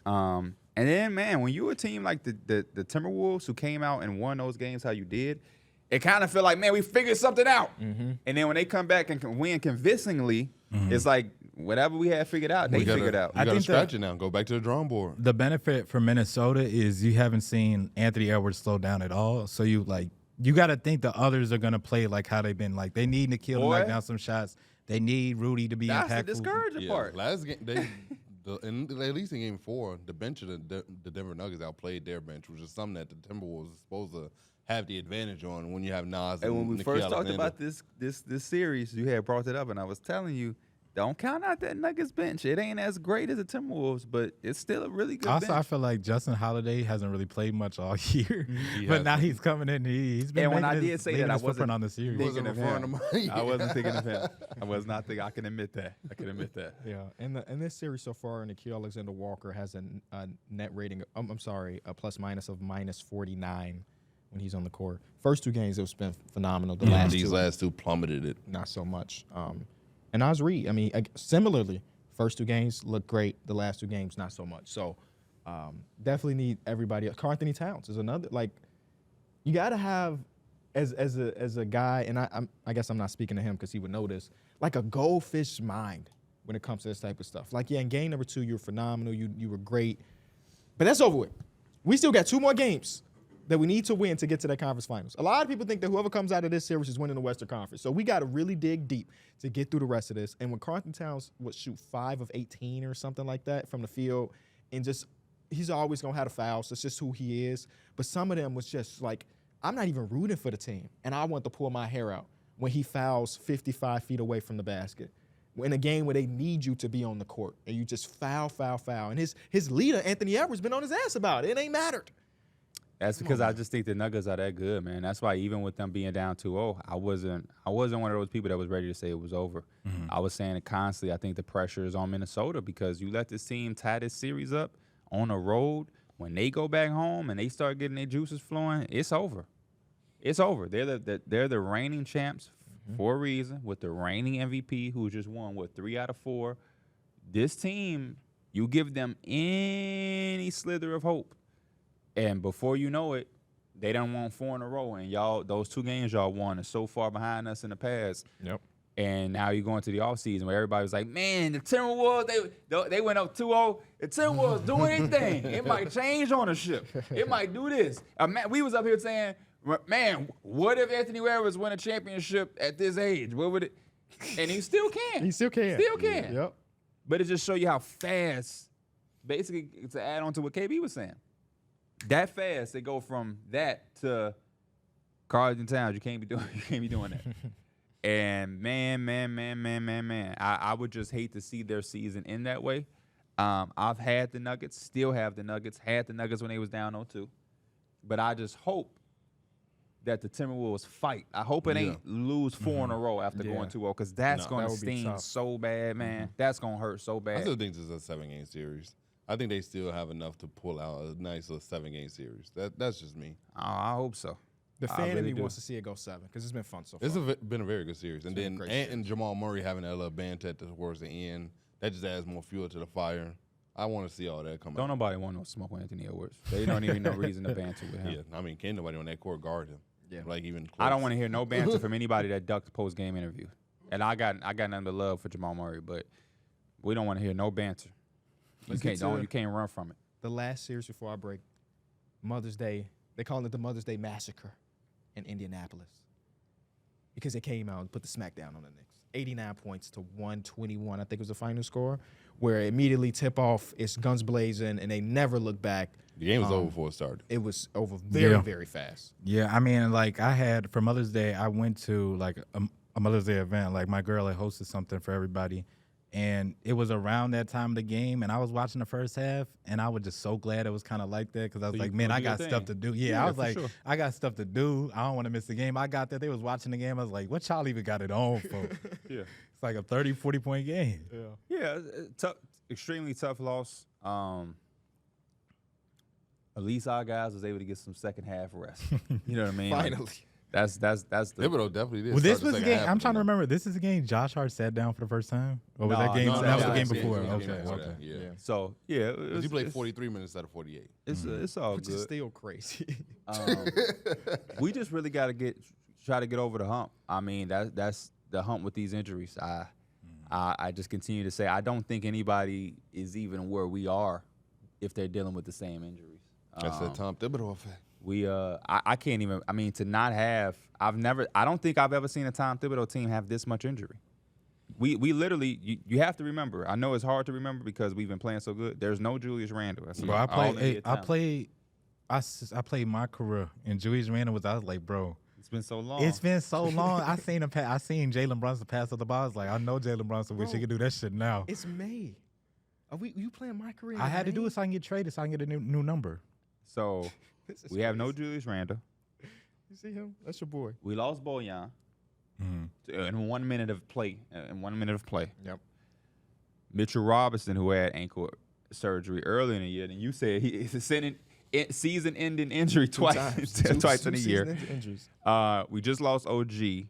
And then, man, when you're a team like the Timberwolves who came out and won those games how you did, it kind of feel like, man, we figured something out. Mm-hmm. And then when they come back and can win convincingly, it's like whatever we had figured out, they figured out. You got to scratch it now. Go back to the drawing board. The benefit for Minnesota is you haven't seen Anthony Edwards slow down at all. So you got to think the others are going to play like how they've been. Like they need Nikhil to knock down some shots. They need Rudy to be impactful. That's the discouraging part. Last game, at least in game 4, the bench of the Denver Nuggets outplayed their bench, which is something that the Timberwolves is supposed to have the advantage on when you have Nas And when we Nikhil first talked Alexander. about this series, you had brought it up, and I was telling you, don't count out that Nuggets bench. It ain't as great as the Timberwolves, but it's still a really good Also, bench. I feel like Justin Holiday hasn't really played much all year, He but now hasn't. he's coming in. He's been And when I making did his- say leaving that, I his footprint wasn't on the series. thinking of referring him. to him. I wasn't thinking of him. I was not thinking. I can admit that. Yeah, in this series so far, Nikhil Alexander Walker has a net rating. I'm sorry, a plus minus of minus 49 when he's on the court. First 2 games, it's been phenomenal. The last These 2, last 2 plummeted it. not so much. And Naz Reid, I mean, similarly, first 2 games look great. The last 2 games, not so much. So definitely need everybody. Karl Anthony Towns is another. Like, you got to have as a guy, and I guess I'm not speaking to him because he would know this, like a goldfish mind when it comes to this type of stuff. Like, yeah, in game number 2, you were phenomenal. You were great. But that's over with. We still got 2 more games that we need to win to get to that conference finals. A lot of people think that whoever comes out of this series is winning the Western Conference. So we got to really dig deep to get through the rest of this. And when Karl Anthony Towns would shoot 5 of 18 or something like that from the field, and just he's always going to have the fouls. That's just who he is. But some of them was just like, I'm not even rooting for the team, and I want to pull my hair out when he fouls 55 feet away from the basket. In a game where they need you to be on the court, and you just foul. And his leader, Anthony Edwards, been on his ass about it. It ain't mattered. That's because I just think the Nuggets are that good, man. That's why even with them being down 2-0, I wasn't one of those people that was ready to say it was over. Mm-hmm. I was saying it constantly. I think the pressure is on Minnesota because you let this team tie this series up on the road. When they go back home and they start getting their juices flowing, it's over. It's over. They're the reigning champs for a reason with the reigning MVP who just won, 3 out of 4. This team, you give them any slither of hope. And before you know it, they done won 4 in a row. And y'all, those 2 games y'all won are so far behind us in the past. Yep. And now you're going to the offseason where everybody was like, man, the Timberwolves, they went up 2-0. The Timberwolves do anything. It might change ownership. It might do this. We was up here saying, man, what if Anthony Edwards win a championship at this age? What would it? And he still can. He still can. Still can. Yep. But it just show you how fast, basically, to add on to what KB was saying, that fast they go from that to Karl Anthony Towns. You can't be doing that. And man, I would just hate to see their season end that way. I've had the Nuggets, still have the Nuggets, had the Nuggets when they was down 0-2. But I just hope that the Timberwolves fight. I hope it ain't lose 4 in a row after going 2-0 because that's going to sting so bad, man. That's going to hurt so bad. I still think this is a 7-game series. I think they still have enough to pull out a nice little 7-game series. That's just me. Oh, I hope so. The fan in me wants to see it go 7 because it's been fun so far. It's been a very good series. And then and Jamal Murray having that little banter towards the end, that just adds more fuel to the fire. I want to see all that come out. Don't nobody want no smoke with Anthony Edwards. They don't even know reason to banter with him. Yeah, I mean, can't nobody on that court guard him. Yeah. Like even close. I don't want to hear no banter from anybody that ducked the post-game interview. And I got nothing but love for Jamal Murray, but we don't want to hear no banter. You can't run from it. The last series before I break, Mother's Day. They call it the Mother's Day Massacre in Indianapolis. because they came out and put the smackdown on the Knicks. 89 points to 121, I think was the final score, where immediately tip off, it's guns blazing, and they never look back. The game was over before it started. It was over very, Yeah. very fast. Yeah, I mean, like I had for Mother's Day, I went to like a Mother's Day event. Like my girl had hosted something for everybody, and it was around that time of the game. And I was watching the first half, and I was just so glad it was kind of like that because I was So like, you man, go I do your got thing. stuff to do. Yeah, Yeah, I was for like, sure. I got stuff to do. I don't want to miss the game. I got that. They was watching the game. I was like, what y'all even got it on for? Yeah. It's like a 30, 40-point game. Yeah, tough, extremely tough loss. At least our guys was able to get some second half rest. You know what I mean? Like, Finally. that's the Thibodeau definitely did. Well, this start the was the second game. half I'm with trying to them. remember. This is the game Josh Hart sat down for the first time? Or was No, that game? no, that was no, the game no, before. it was the game Okay, before okay. that, yeah. So yeah, Because he played 43 minutes out of 48. It's all Which is good. still crazy. We just really got to try to get over the hump. I mean, that's the hump with these injuries. I just continue to say I don't think anybody is even where we are if they're dealing with the same injuries. That's that Tom Thibodeau effect. I can't even. I mean, to not have. I don't think I've ever seen a Tom Thibodeau team have this much injury. We literally. You have to remember. I know it's hard to remember because we've been playing so good. There's no Julius Randle. That's Bro, all I NBA talent. played my career, and Julius Randle was. I was like, bro, It's been so long. it's been so long. I seen Jalen Brunson pass up the ball. I was like, I know Jalen Brunson wish he Bro, could do that shit now. It's May. You playing my career? I had to do May? it so I can get traded, so I can get a new number. So This is we have no crazy. Julius Randle. You see him? That's your boy. We lost Bojan Mm-hmm. in 1 minute of play. Yep. Mitchell Robinson, who had ankle surgery early in the year, and you said he's a season-ending injury twice twice in a year. season-ending injuries. We just lost OG.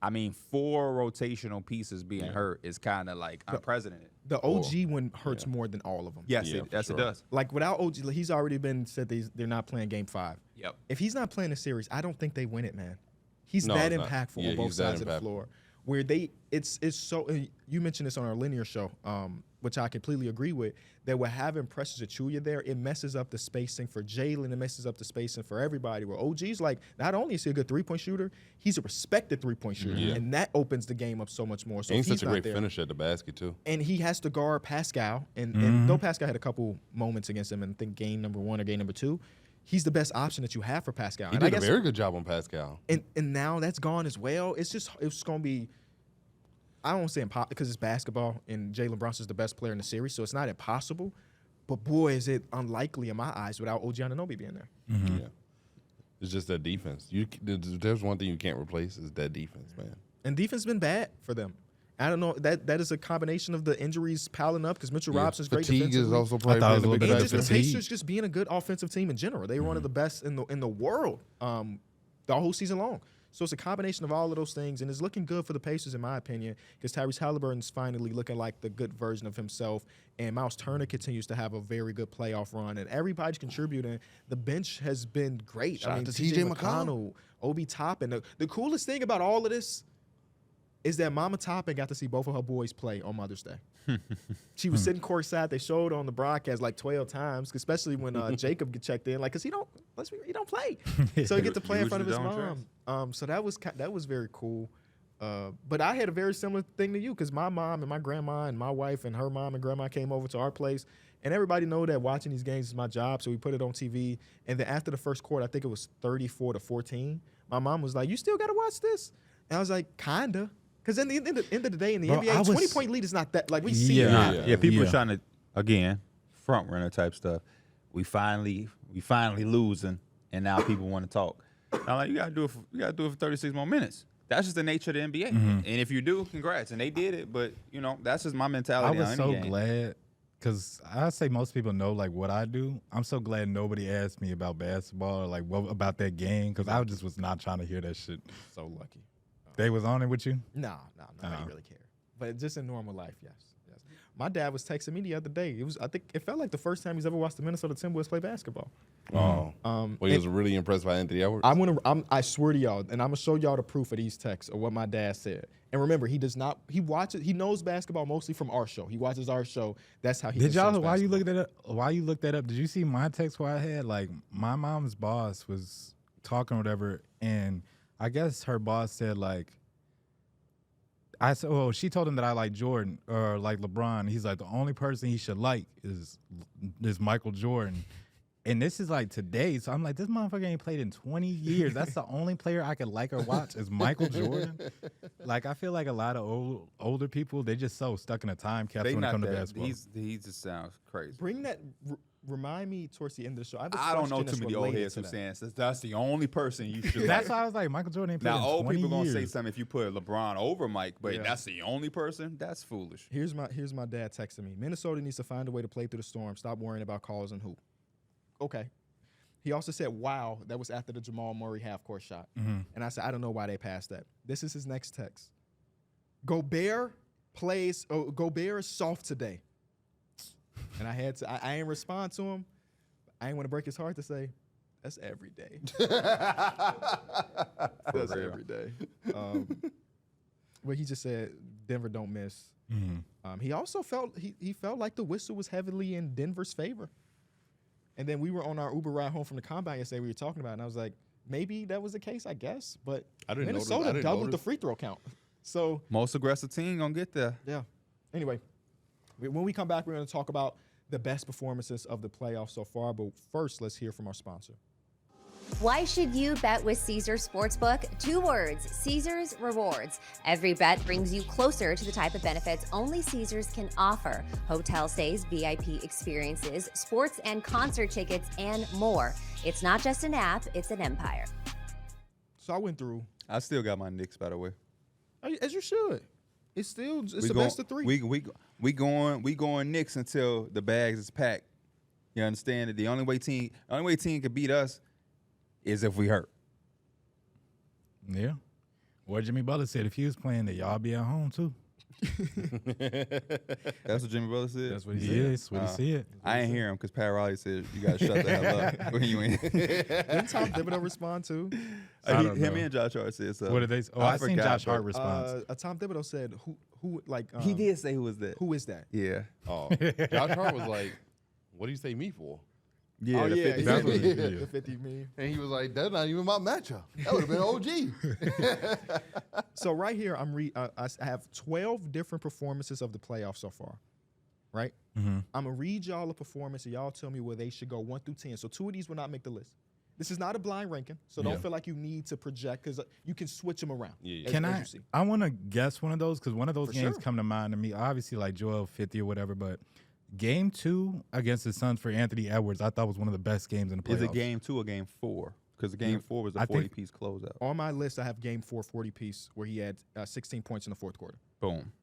I mean, 4 rotational pieces being hurt is kind of like unprecedented. The OG one hurts more than all of them. Yes, Yeah, it for sure. does. Like without OG, he's already been said they're not playing Game 5. Yep. If he's not playing the series, I don't think they win it, man. He's No, that it's not. impactful Yeah, on both he's that sides of the impactful. floor. Where it's so. You mentioned this on our linear show, which I completely agree with. That we're having Precious Achuya there, it messes up the spacing for Jalen. It messes up the spacing for everybody. Where OG's like, not only is he a good 3-point shooter, he's a respected 3-point shooter, Yeah. and that opens the game up so much more. So And if he's he's such a not great there, finisher at the basket, too. and he has to guard Pascal. And though Pascal had a couple moments against him, and I think game number 1 or game number 2, he's the best option that you have for Pascal. He And I did a guess, very good job on Pascal. and now that's gone as well. It's going to be, I don't want to say impossible because it's basketball, and Jalen Brunson's the best player in the series, so it's not impossible. But boy, is it unlikely in my eyes without OG Anunoby being there. Yeah. It's just that defense. There's one thing you can't replace is that defense, man. And defense has been bad for them. I don't know. That is a combination of the injuries piling up because Mitchell Robinson's great Fatigue defensively. is also I probably thought it was playing a a big little And bit just the factor. fatigue. Pacers just being a good offensive team in general. They were one of the best in the world the whole season long. So it's a combination of all of those things, and it's looking good for the Pacers, in my opinion, because Tyrese Halliburton's finally looking like the good version of himself, and Miles Turner continues to have a very good playoff run, and everybody's contributing. The bench has been great. Shout out to TJ TJ McConnell. Obi Toppin. The coolest thing about all of this is that Mama Toppin got to see both of her boys play on Mother's Day. She was sitting courtside. They showed on the broadcast like 12 times, especially when Jacob get checked in, like, because he don't play. So he get to play in front of his Usually mom. So that was very cool. But I had a very similar thing to you because my mom and my grandma and my wife and her mom and grandma came over to our place. And everybody know that watching these games is my job, so we put it on TV. And then after the first quarter, I think it was 34-14, my mom was like, "You still got to watch this?" And I was like, "Kinda." Because at the end of the day, in the Bro, NBA, I was- 20-point lead is not that. Like, we see it. Yeah. Yeah, people Yeah. are trying to, again, front runner type stuff. We finally losing, and now people want to talk. I'm like, you gotta do it for 36 more minutes. That's just the nature of the NBA. And if you do, congrats. And they did it, but that's just my I mentality. was on so any game. glad because I say most people know like what I do. I'm so glad nobody asked me about basketball or like what about that game because I just was not trying to hear that shit. So lucky. They was on it with you. No, I didn't really care. But just in normal life, yes. My dad was texting me the other day. I think it felt like the first time he's ever watched the Minnesota Timberwolves play basketball. Oh. Well, he was really impressed by Anthony Edwards. I swear to y'all, and I'm gonna show y'all the proof of these texts of what my dad said. And remember, he knows basketball mostly from our show. He watches our show. That's how he Did y'all consumes while you basketball. looked that up? Did you see my text where I had like my mom's boss was talking or whatever and I guess her boss said like, I said, oh, she told him that I like Jordan or like LeBron. He's like, the only person he should like is Michael Jordan. And this is like today. So I'm like, this motherfucker ain't played in 20 years. That's the only player I could like or watch is Michael Jordan. Like, I feel like a lot of older people, they just so stuck in a time capsule when it comes to basketball. He just sounds crazy. Bring that. Remind me towards the end of the show. I don't know too many old heads who saying that's the only person you should. That's why I was like, Michael Jordan ain't played in 20 Now, old people years. gonna say something if you put LeBron over Mike, but Yeah. that's the only person. That's foolish. Here's my dad texting me. Minnesota needs to find a way to play through the storm. Stop worrying about calls and hoop. Okay. He also said, "Wow, that was after the Jamal Murray half-court shot." Mm-hmm. And I said, "I don't know why they passed that." This is his next text. Gobert is soft today. And I had to. I ain't respond to him. I ain't want to break his heart to say, that's every day. That's real. every day. But he just said Denver don't miss. Mm-hmm. He also felt he felt like the whistle was heavily in Denver's favor. And then we were on our Uber ride home from the combine yesterday. We were talking about it, and I was like, maybe that was the case, I guess. But I didn't notice- Minnesota I didn't doubled the notice. free throw count. So Most aggressive team gonna get there. yeah. Anyway, when we come back, we're going to talk about the best performances of the playoffs so far. But first, let's hear from our sponsor. Why should you bet with Caesars Sportsbook? 2 words, Caesars Rewards. Every bet brings you closer to the type of benefits only Caesars can offer. Hotel stays, VIP experiences, sports and concert tickets, and more. It's not just an app, it's an empire. So I went through, I still got my Knicks, by the way. as you should. It's the We best of 3. We going Knicks until the bags is packed. You understand that the only way team can beat us is if we hurt. Yeah. What Jimmy Butler said, if he was playing, that y'all be at home too. That's what Jimmy Butler said. That's what he said. That's what he said. I ain't hear him because Pat Riley said you gotta shut the hell up when you ain't. Didn't Tom Thibodeau respond too? I don't Him know. and Josh Hart said so. What did they say? Oh, I seen forgot, Josh Hart but response. Tom Thibodeau said, who like, He did say who was that. who is that? Yeah. Oh, Josh Hart was like, "What do you say me for?" Yeah. Oh, the yeah. 50 That's what he The did. 50 meme. And he was like, "That's not even my matchup. That would have been OG." So right here, I have 12 different performances of the playoffs so far, right? Mm-hmm. I'm going to read y'all a performance, and y'all tell me where they should go 1 through 10. So 2 of these will not make the list. This is not a blind ranking, so don't Yeah. feel like you need to project because you can switch them around. Yeah. as- Can as I? you see. I want to guess one of those because one of those For games sure. come to mind to me. Obviously, like Joel 50 or whatever, but game 2 against the Suns for Anthony Edwards, I thought was one of the best games in the playoffs. Is it game 2 or game 4? Because game 4 was a I think- 40-piece closeout. On my list, I have game 4 40-piece where he had 16 points in the fourth quarter. Boom.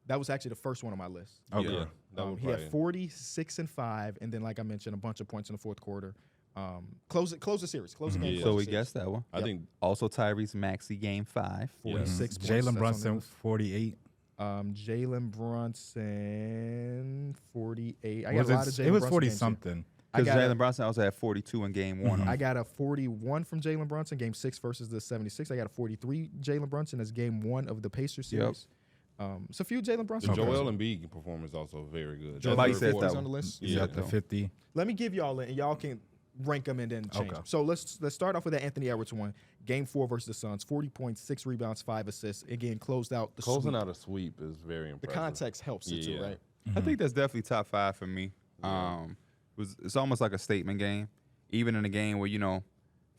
That was actually the first one on my list. Okay. Yeah, that would He had probably- 46 and 5, and then, like I mentioned, a bunch of points in the fourth quarter. Close the series. Close the game. Yeah. close So the we series. guessed that one. I Yep. think Also Tyrese Maxey game 5. 46 points. Jalen that's on the Brunson list. 48. Jalen Brunson 48. I got Was a lot of it, Jalen it was Brunson 40 games here. something. I Because got Jalen a- Brunson also had 42 in game 1. I got a 41 from Jalen Brunson, game 6 versus the 76. I got a 43 Jalen Brunson as game 1 of the Pacers Yep. series. It's a few Jalen the Brunson. Joel Embiid performance also very good. Joel Somebody Embiid said 40 that is one. on the list. Yeah. Yep, the 50. Let me give y'all it, and y'all can rank them and then change Okay. them. So let's start off with that Anthony Edwards one. Game 4 versus the Suns, 40 points, 6 rebounds, 5 assists. Again, closed out the Closing sweep. out a sweep is very The impressive. context helps it too, Yeah. right? I think that's definitely top 5 for me. It's almost like a statement game. Even in a game where,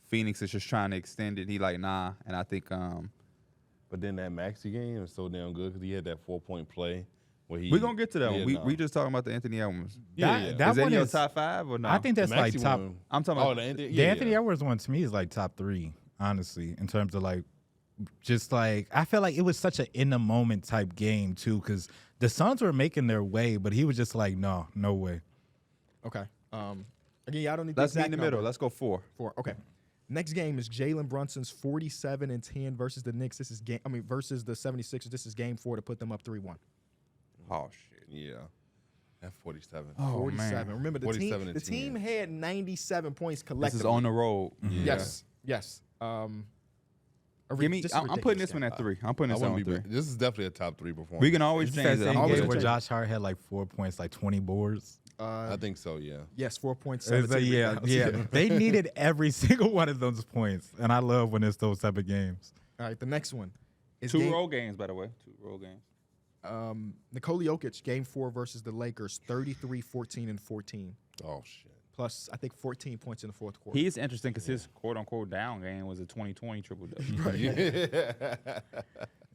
Phoenix is just trying to extend it, he like, nah. And I think But then that Maxey game is so damn good because he had that 4-point play where he. we're going to get to that Yeah, one. no. We just talking about the Anthony Edwards. Yeah, That- yeah. that is that one in your is- top 5 or no? I think The that's like Maxey top. one- I'm talking Oh, about the Anthony, The yeah, Anthony yeah. Edwards one to me is like top 3, honestly, in terms of like, just like I feel like it was such an in the moment type game too, because the Suns were making their way, but he was just like, no way. Okay. Again, y'all don't need Let's the meet exact in the middle. number. Let's go 4. 4. Okay. Next game is Jalen Brunson's 47 and 10 versus the Knicks. Versus the 76ers. This is game 4 to put them up 3-1. Oh, shit. Yeah. That 47. Oh, 47. man. Remember, the 47 and team 10. had 97 points This collectively. is on the road. Yeah. Yes. Give me. I'm putting this one at 3. I'm putting I this one wouldn't at be. 3. This is definitely a top 3 performance. We can always It's change that it. same I'm always game good. where change it. Josh Hart had like 4 points, like 20 boards. I think so. Yeah. Yes, 4.7. It's like, yeah. They needed every single one of those points, and I love when it's those type of games. All right, the next one is Two road games, by the way. 2 road games. Nikola Jokic, Game 4 versus the Lakers, 33, 14, and 14. Oh shit. Plus, I think 14 points in the fourth quarter. He's interesting because his quote-unquote down game was a 2020 triple-double.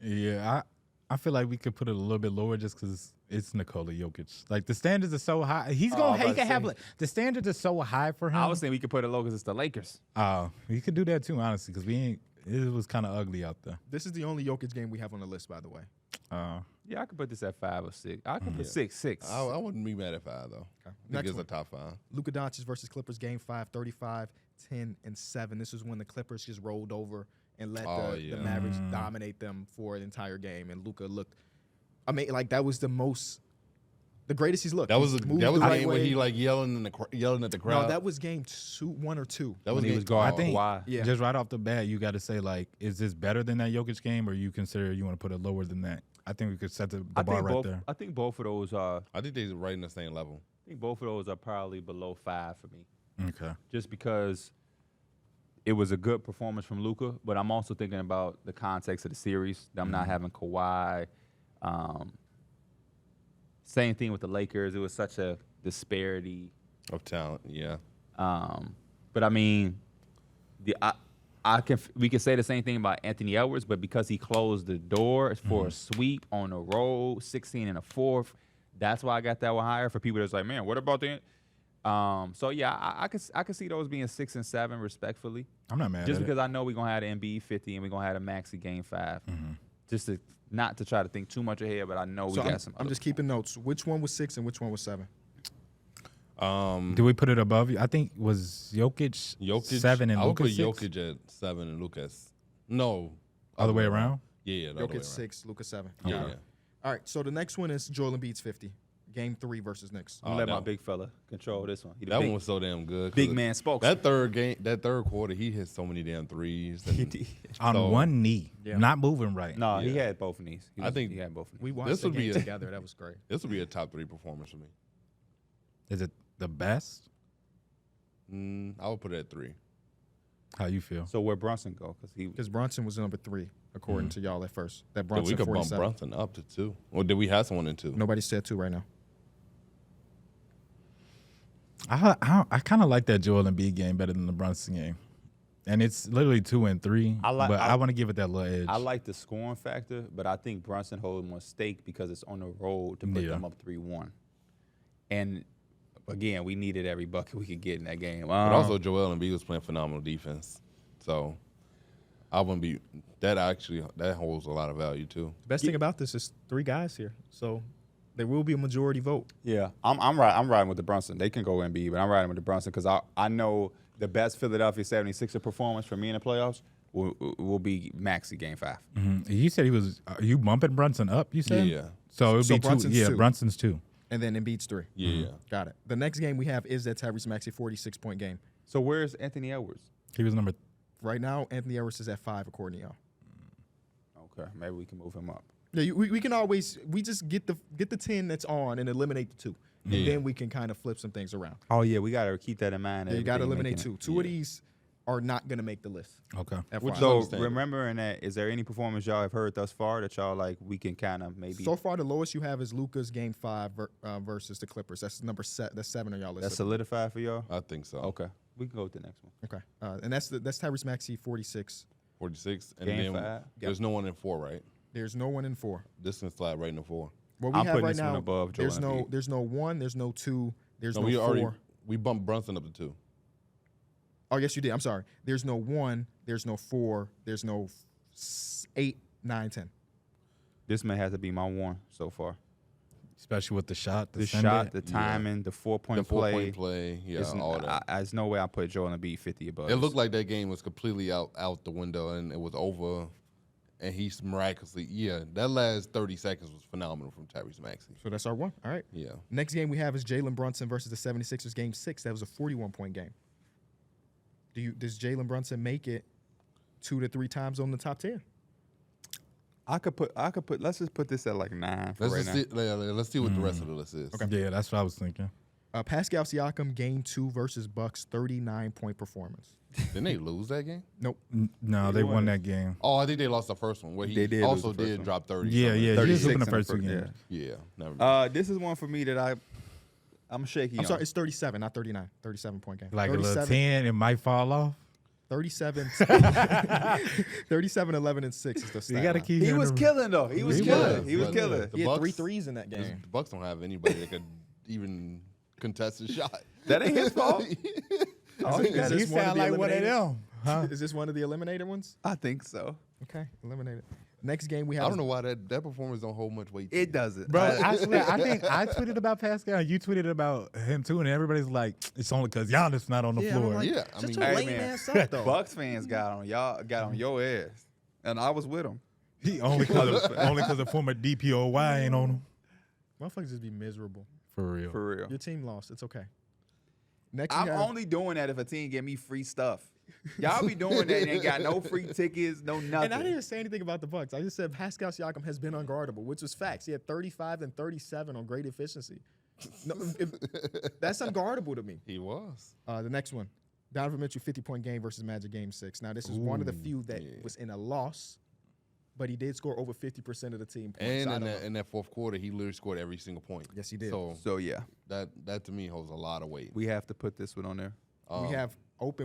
Yeah, I feel like we could put it a little bit lower just because it's Nikola Jokic. Like the standards are so high. He's gonna. He can have like, the standards are so high for him. I was saying we could put it low because it's the Lakers. Oh, we could do that too, honestly, because we ain't. It was kind of ugly out there. This is the only Jokic game we have on the list, by the way. Yeah, I could put this at 5 or 6. I could put 6. I wouldn't be mad at 5 though. Okay. I think Next it's one. a top 5. Luka Doncic versus Clippers, Game 5, 35, 10, and 7. This is when the Clippers just rolled over and let the Mavericks dominate them for an entire game. And Luka looked, I mean, like that was the greatest he's looked. That was He the moved the right game where way. he like yelling at the crowd. No, that was game 1 or 2. That was When he game was guarding I think Kawhi. Yeah. just right off the bat, you got to say like, is this better than that Jokic game, or you consider you want to put it lower than that? I think we could set the bar right there. I think both of those are. I think they're right in the same level. I think both of those are probably below 5 for me, Okay. just because it was a good performance from Luka. But I'm also thinking about the context of the series. Them not having Kawhi. Same thing with the Lakers. It was such a disparity. Of talent, yeah. But I mean, we can say the same thing about Anthony Edwards, but because he closed the door for a sweep on the road, 16 and a fourth, that's why I got that one higher for people that's like, man, what about the? So yeah, I could see those being 6 and 7 respectfully, I'm not mad just at because I know we're gonna have the Embiid 50 and we're gonna have a Maxey game 5, just to not to try to think too much ahead, but I know So we got some. I'm just keeping notes. Which one was 6 and which one was 7? Do we put it above you? I think was Jokic 7 and I would Luka put 6? Jokic at 7 and Lucas. No. Other way around? Yeah, the other way Jokic around. 6, Luka 7. Yeah. Okay. All right, so the next one is Joel Embiid's 50. Game 3 versus Knicks. I'm gonna let my that- big fella control this one. He the That big, one was so damn good. 'cause big man spokesman. That third quarter, he hit so many damn threes. and On so one knee, not moving right. No, he Yeah. had both knees. I think he had both knees. We watched This the would be game a- together. That was great. This would be a top 3 performance for me. Is it the best? I would put it at 3. How you feel? So where Brunson go? Because Brunson was number 3, according to y'all at first. That But Brunson we could bump 47. Brunson up to 2. Or did we have someone in 2? Nobody said 2 right now. I kind of like that Joel Embiid game better than the Brunson game, and it's literally 2 and 3. I like- but I- I want to give it that little edge. I like the scoring factor, but I think Brunson holds more stake because it's on the road to put Yeah. them up 3-1. And again, we needed every bucket we could get in that game. But also, Joel Embiid was playing phenomenal defense. So I wouldn't be that holds a lot of value too. The best thing about this is 3 guys here. So there will be a majority vote. yeah, I'm riding with the Brunson. They can go Embiid, but I'm riding with the Brunson because I know the best Philadelphia 76er performance for me in the playoffs will be Maxey game 5. You said he was. Are you bumping Brunson up? You said. Yeah. So it would So be 2. Brunson's Yeah, 2. Brunson's 2. And then Embiid's 3. Yeah. Got it. The next game we have is that Tyrese Maxey 46-point game. So where's Anthony Edwards? He was number. Right now, Anthony Edwards is at 5, according to y'all. Okay, maybe we can move him up. Yeah, we can always just get the 10 that's on and eliminate the 2, and Yeah. then we can kind of flip some things around. Oh yeah, we gotta keep that in mind. Yeah, you got to everything eliminate making 2. it. 2 of these are not going to make the list. Okay. FYI. So understandable. remembering that, is there any performance y'all have heard thus far that y'all like we can kind of maybe? So far, the lowest you have is Luka's game 5 versus the Clippers. That's number that's 7 on y'all list. that's solidified for y'all. I think so. Okay, we can go with the next one. Okay, and that's Tyrese Maxey 46. 46. And Game then 5. there's no one in 4, right? There's no one in 4. This can slide right into 4. What we I'm have putting right this one now, above Joel there's no Embiid. there's no 1, there's no 2, there's No, no we 4. we bumped Brunson up to 2. Oh, yes, you did. I'm sorry. There's no 1, there's no 4, there's no 8, 9, 10. This may have to be my one so far. Especially with the shot. The send shot, it. the timing, the 4-point The play. 4-point play, yeah, It's- all that. There's no way I put Joel Embiid 50 above. It looked like that game was completely out the window and it was over. And he's miraculously, that last 30 seconds was phenomenal from Tyrese Maxey. So that's our 1. All right. Yeah. Next game we have is Jalen Brunson versus the 76ers, game 6. That was a 41-point game. Does Jalen Brunson make it 2 to 3 times on the top 10? I could put. Let's just put this at like 9 for Let's right just now. see, let's see what the rest of the list is. Okay. Yeah, that's what I was thinking. Pascal Siakam, game 2 versus Bucks, 39-point performance. Didn't they lose that game? Nope. No, they won that game. Oh, I think they lost the first one. Where he They did lose also the first did one. drop 30. Yeah, something. yeah. He was 36 in the in first two yeah. games. Yeah, never mind. This is one for me that I'm shaky I'm on. sorry, it's 37, not 39. 37-point game. Like a little 10, it might fall off. 37, 37, 11, and 6 is the stat You got to line. keep He him was in the- killing though. He was killing. He was But killing. He had Bucks- 3 threes in that Because game. the Bucks don't have anybody that could even contest a shot. That ain't his fault. Oh, he got Is it. this one of the eliminated- them. Huh? Is this one of the eliminated ones? I think so. Okay, eliminated. Next game we have. I don't know why that performance don't hold much weight. to It me. doesn't. Bro, I swear, I think I tweeted about Pascal, you tweeted about him too, and everybody's like, it's only because Giannis not on the Yeah, I'm floor. like, Yeah, I such mean- a Hey, lame man. ass up though. Bucks fans got on your ass, and I was with them. He only because of former DPOY ain't on him. Motherfuckers just be miserable. For real. For real. Your team lost. It's okay. Next we I'm have, only doing that if a team get me free stuff. Y'all be doing that and ain't got no free tickets, no nothing. and I didn't even say anything about the Bucks. I just said Pascal Siakam has been unguardable, which was facts. He had 35 and 37 on great efficiency. No, that's unguardable to me. He was. The next one, Donovan Mitchell 50-point game versus Magic game 6. Now this is one of the few that was in a loss, but he did score over 50% of the team points. And I in don't know. that fourth quarter, he literally scored every single point. Yes, he did. So yeah, that to me holds a lot of weight. we have to put this one on there.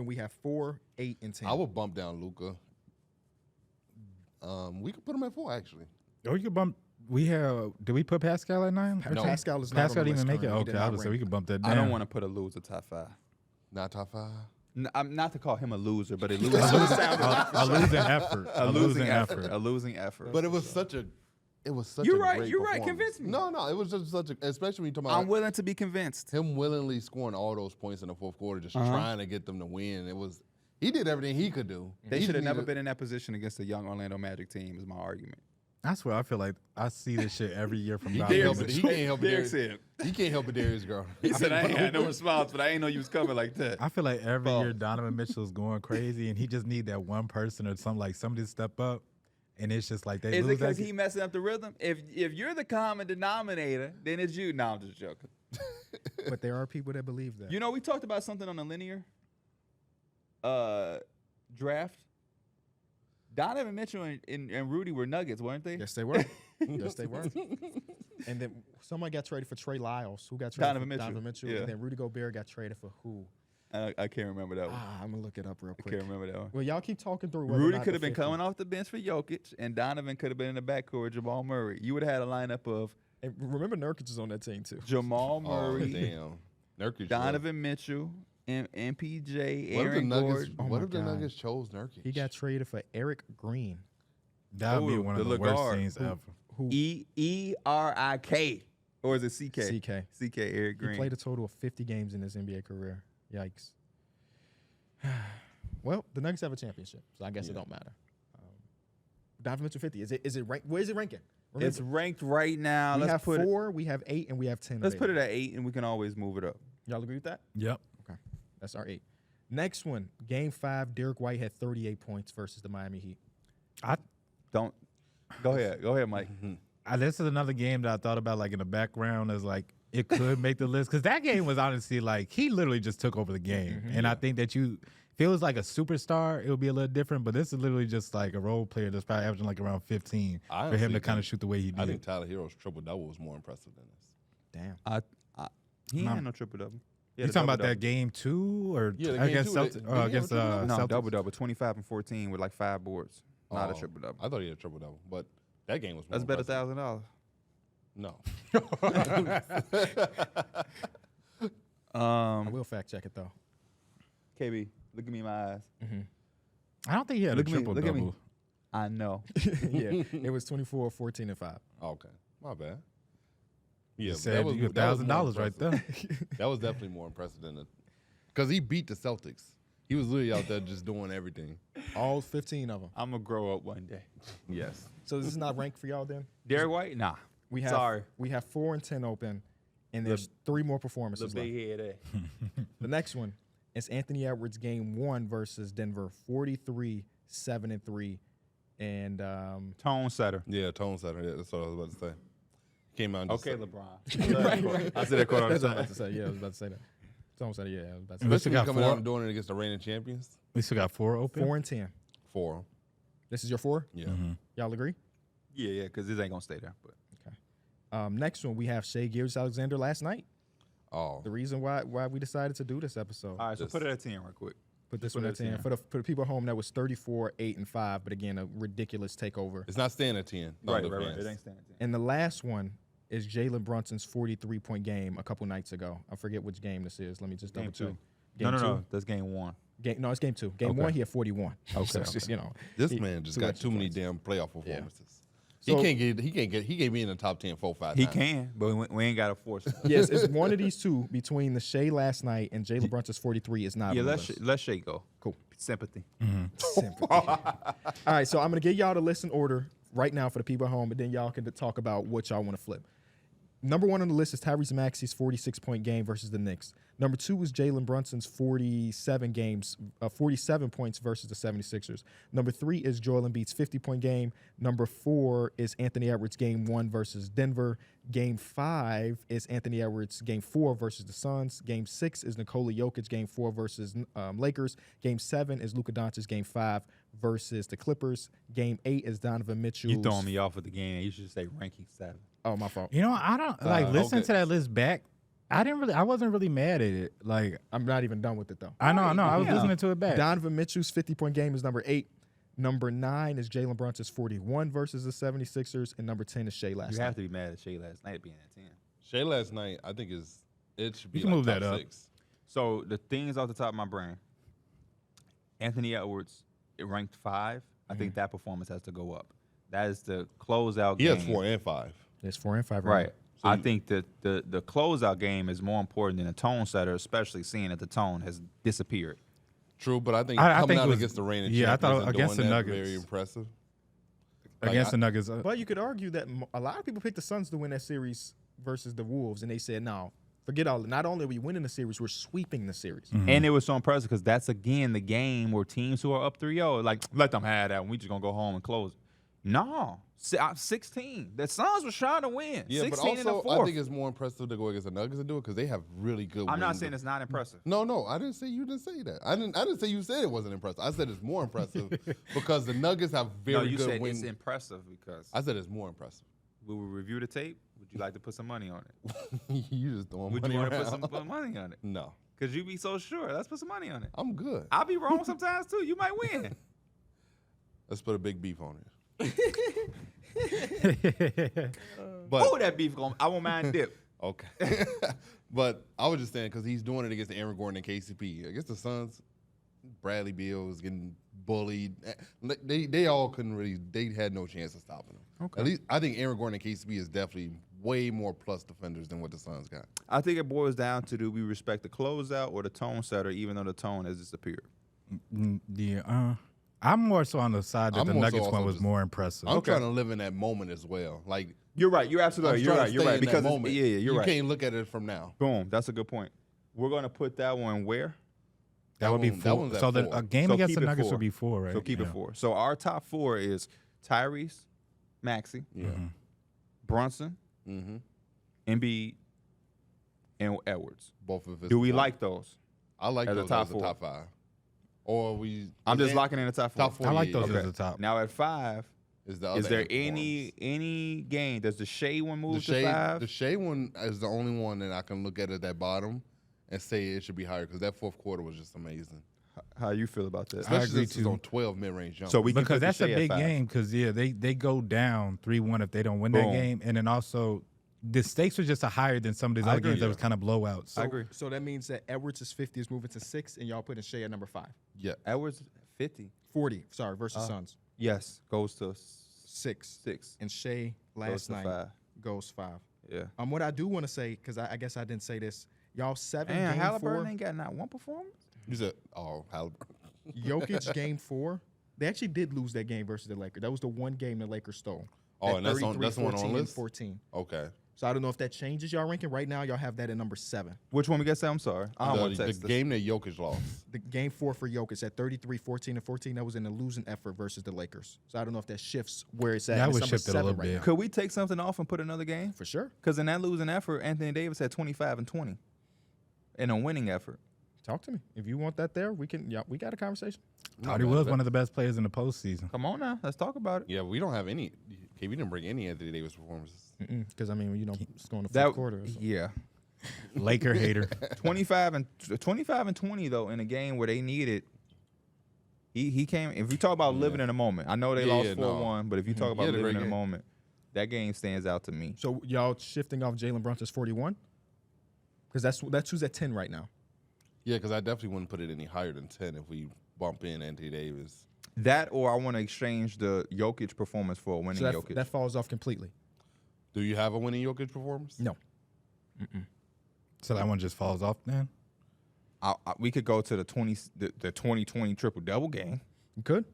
We have 4, 8, and 10. I would bump down Luka. We could put him at 4 actually. Or you could bump. Did we put Pascal at 9? No. Pascal is not Pascal on the didn't even list make it. currently. He Okay, did I not was say rank. we could bump that down. I don't want to put a loser top 5. Not top 5. I'm not to call him a loser, but a loser. a losing effort. A losing effort. A losing effort. But it was such a You're a right, great you're right, performance. convince me. No, it was just such a, especially when you talk I'm about willing to be convinced. him willingly scoring all those points in the fourth quarter, just trying to get them to win. He did everything he could do. They He should have just never needed- been in that position against the young Orlando Magic team. Is my argument. I swear, I feel like I see this shit every year from He Donovan can't help it. Mitchell. He can't help it. Derek Darius- said. He can't help it. Darius girl. He said, I ain't had no response, but I ain't know you was coming like that. I feel like every Oh. year Donovan Mitchell's going crazy, and he just need that one person or something like somebody to step up, and it's just like they Is it lose because that. he messing up the rhythm? If you're the common denominator, then it's you. No, I'm just joking. But there are people that believe that. You know, we talked about something on the linear draft. Donovan Mitchell and Rudy were Nuggets, weren't they? Yes, they were. Yes, they were. And then someone got traded for Trey Lyles. Who got traded Donovan for Mitchell. Donovan Mitchell? Yeah. And then Rudy Gobert got traded for who? I can't remember that one. I'm going to look it up real I quick. can't remember that one. Well, y'all keep talking through whether or Rudy not could the have been 50 coming off the bench for Jokic, and Donovan could have been in the backcourt with Jamal Murray. You would have had a lineup of And remember, Nurkic is on that team, too. Jamal Oh Murray, damn. Nurkic. Donovan Mitchell, MPJ, What if the Aaron Nuggets? Gordon. Oh What my if the God. Nuggets chose Nurkic? He got traded for Eric Green, That would be Ooh, one the of the worst Lagarde. things ever. who ERIK. Or is it CK? CK. CK, Eric Green. He played a total of 50 games in his NBA career. Yikes. Well, the Nuggets have a championship, so I guess it don't matter. Donovan Mitchell 50. Is it rank? Where is it ranking? It's ranked right now. we Let's have put it. 4, we have 8, and we have 10. Let's put it available. at 8, and we can always move it up. Y'all agree with that? Yep. Okay, that's our 8. Next one, Game 5. Derek White had 38 points versus the Miami Heat. Don't. Go ahead, Mike. This is another game that I thought about, like in the background, as like it could make the list because that game was honestly like he literally just took over the game, and I think that if it was like a superstar, it would be a little different. But this is literally just like a role player that's probably averaging like around 15 I for him honestly to kind of think- shoot the way he I did. think Tyler Hero's triple double was more impressive than this. Damn. He ain't No. had no triple double. You talking about that game 2 or Yeah, the game against 2, Celtics? did he have a Against triple double? No, Celtics? double, 25 and 14 with like 5 boards. Not a triple double. I thought he had a triple double, but that game was more That's bet impressive. $1,000. No. I will fact check it though. KB, look at me in my eyes. I don't think he had Look a at me, triple look at me. double. I know. Yeah, it was 24, 14, and 5. Okay. My bad. You Yeah, said you that was more $1,000 right impressive. there. That was definitely more impressive than it. Because he beat the Celtics. He was literally out there just doing everything. All 15 of them. I'm going to grow up one day. Yes. So this is not ranked for y'all then? Derek White? Nah. We have Sorry. we have 4 and 10 open, and there's 3 more The performances left. big head, The next one is Anthony Edwards game 1 versus Denver, 43, 7 and 3, and Tone setter. Yeah, tone setter. Yeah, that's what I was about to say. Came out and just Okay, said- LeBron. I said that quote all the That's what I was time. about to say. Yeah, I was about to say that. Someone said, yeah, I was about to say We that. still Especially got coming out 4. and doing it against the reigning champions. We still got 4 open. 4-10. 4. This is your 4? Yeah. Y'all agree? Yeah, because this ain't gonna stay there. But Next one, we have Shai Gilgeous-Alexander last night. Oh. The reason why we decided to do this episode. all right, so Just- put it at 10 real quick. Put this put one it at at 10. 10. For the people at home, that was 34, 8, and 5. But again, a ridiculous takeover. It's not staying at 10. Right. Thunder It fans. ain't staying at 10. And the last one is Jalen Brunson's 43-point game a couple nights ago. I forget which game this is. Let me just Game double check. 2. Game two? No. That's game 1. No, it's game 2. Game Okay. 1, he had 41. Okay, So it's just, okay. you know, This he- man just 2 got extra too many points. damn playoff performances. So- he can't be in the top 10 4-5 He times. can, but we ain't got to force it. Yes, it's one of these two between the Shea last night and Jalen Brunson's 43 is not. Yeah, on the let's list. let Shay go. Cool. Sympathy. Sympathy. All right, so I'm gonna get y'all to list in order right now for the people at home, and then y'all can talk about what y'all want to flip. Number 1 on the list is Tyrese Maxey's 46-point game versus the Knicks. Number 2 is Jalen Brunson's 47 points versus the 76ers. Number 3 is Joel Embiid's 50-point game. Number 4 is Anthony Edwards' game 1 versus Denver. Game 5 is Anthony Edwards' game 4 versus the Suns. Game 6 is Nikola Jokic game 4 versus Lakers. Game 7 is Luka Doncic game 5 versus the Clippers. Game 8 is Donovan Mitchell. You throwing me off with the game. You should say ranking 7. Oh, my fault. You know, I don't like listening okay. to that list back. I wasn't really mad at it. Like I'm not even done with it, though. I know. I was Yeah. listening to it back. Donovan Mitchell's 50-point game is number 8. Number 9 is Jalen Brunson's 41 versus the 76ers. And number 10 is Shea last You night. have to be mad at Shay last night being at 10. Shea last night, I think it should be You can like move top that up. 6. So the things off the top of my brain, Anthony Edwards, it ranked 5. I think that performance has to go up. That is the closeout He game. has 4 and 5. It's 4 and 5 Right. So I you- think that the closeout game is more important than a tone setter, especially seeing that the tone has disappeared. True, but I think I coming think it out was- against the reigning yeah, I thought champions and against doing the that, Nuggets. very impressive. Against the Nuggets. But you could argue that a lot of people picked the Suns to win that series versus the Wolves. And they said, no, forget all. Not only are we winning the series, we're sweeping the series. And it was so impressive because that's, again, the game where teams who are up 3-0, like, let them have that one. We just going to go home and close it. No. 16. The Suns were trying to win. Yeah, but 16 in the also fourth. I think it's more impressive to go against the Nuggets and do it because they have really good. I'm not wing saying it's not impressive. No, I didn't say you didn't say that. I didn't say you said it wasn't impressive. I said it's more impressive because the Nuggets have very No, you good said wing. it's impressive because I said it's more impressive. we will review the tape. Would you like to put some money on it? You just throwing Would money you want to around. put money on it? No, Because you be so sure. Let's put some money on it. I'm good. I'll be wrong sometimes, too. You might win. Let's put a big beef on it. Oh, But that beef going. I won't mind dip. okay, but I was just saying because he's doing it against Aaron Gordon and KCP. Against the Suns, Bradley Beal was getting bullied. They all couldn't really. They had no chance of stopping him. Okay. At least I think Aaron Gordon and KCP is definitely way more plus defenders than what the Suns got. I think it boils down to do we respect the closeout or the tone setter, even though the tone has disappeared. Yeah. I'm more so on the side that I'm the more so Nuggets also one was just- more impressive. I'm trying to live in that moment as well. Like You're right. You're absolutely I'm right. You're trying right. to You're stay right. in Because that it's- moment. yeah, you're you right. can't look at it from now. Boom. That's a good point. We're gonna put that one where? That would be one- that 4. one's at So the 4. a game So against keep the it Nuggets 4. would be 4, right? So keep it Yeah. 4. So our top 4 is Tyrese, Maxey, Yeah. Brunson, Mm-hmm. Embiid, and Edwards. Both of us. Do we like those? I like as a those top as the four? top 5. Or we. I'm just and- locking in the top 4. Top 4. I like yeah, those yeah. as the top. Now at 5, Is the other is there end any game? Does the Shea one performance. move to 5? The Shea one is the only one that I can look at that bottom and say it should be higher because that fourth quarter was just amazing. How you feel about that? Especially agree since it's too. on 12 mid-range jump. So we can Because put the that's a Shea at big 5. game. Because they go down 3-1 if they don't win that Boom. game, and then also the stakes are just higher than some of these I other agree, games that yeah. was kind of blowouts. I agree. So that means that Edwards' 50 is moving to 6, and y'all putting Shea at number 5. yeah. Edwards 50. 40, sorry, versus Suns. Yes, goes to 6. 6. And Shea Goes last to night 5. goes 5. Yeah. What I do want to say, because I guess I didn't say this, y'all 7 And game Halliburton 4. ain't got not one performance. You said, oh, Halliburton. Jokic game 4. They actually did lose that game versus the Lakers. That was the one game the Lakers stole. Oh, That and that's the one 33, on 14, list? 14. Okay. So I don't know if that changes y'all ranking. Right now, y'all have that at number 7. Which one we got? I'm sorry. I don't want to The text this. game that Jokic lost. The game 4 for Jokic at 33, 14, and 14. That was in a losing effort versus the Lakers. So I don't know if that shifts where it's at. That It's would number shift it a 7 little right bit. now. Could we take something off and put another game? For sure. Because in that losing effort, Anthony Davis had 25 and 20 in a winning effort. Talk to me. If you want that there, we can. Yeah, we got a conversation. Thought he was one of the best players in the postseason. Come on now. Let's talk about it. Yeah, we don't have any. KB didn't bring any Anthony Davis performances. Because I mean, it's going to That fourth quarter. So. Yeah. Laker hater. 25 and 20 though in a game where they needed. He came. If you talk about living in a moment, I know they lost 4-1, but if you talk about had a living great in a game. moment, that game stands out to me. So y'all shifting off Jalen Brunson's 41? Because that's who's at 10 right now. Yeah, because I definitely wouldn't put it any higher than 10 if we bump in Anthony Davis. That or I want to exchange the Jokic performance for a winning So Jokic. that falls off completely. Do you have a winning Jokic performance? No. So that one just falls off then? We could go to the 2020 triple double game. You could?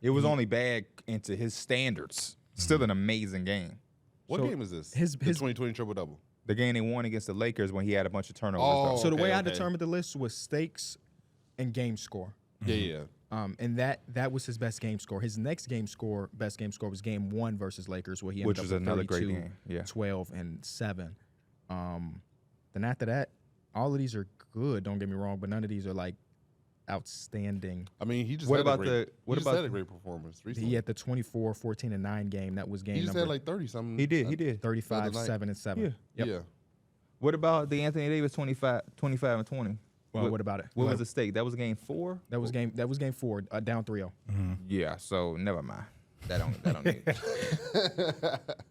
It was only bad into his standards. Still an amazing game. What So game is this? his- the 2020 triple double. The game they won against the Lakers when he had a bunch of turnovers. Oh. though. So the way I okay. determined the list was stakes and game score. Yeah. And that was his best game score. His next best game score was game 1 versus Lakers, where he ended Which up was with another great 32, game. Yeah. 12, and 7. Then after that, all of these are good, don't get me wrong, but none of these are like outstanding. I mean, he just What had about a great, the- what he just about had a the- great performance recently. He had the 24, 14, and 9 game. That was game He just number had like 30 something. He did. 35, the other night. 7, and 7. Yeah. Yep. Yeah. What about the Anthony Davis 25 and 20? Well, what about it? What was the stake? That was game 4? That was game 4, down 3-0. Yeah, so never mind. That don't need it.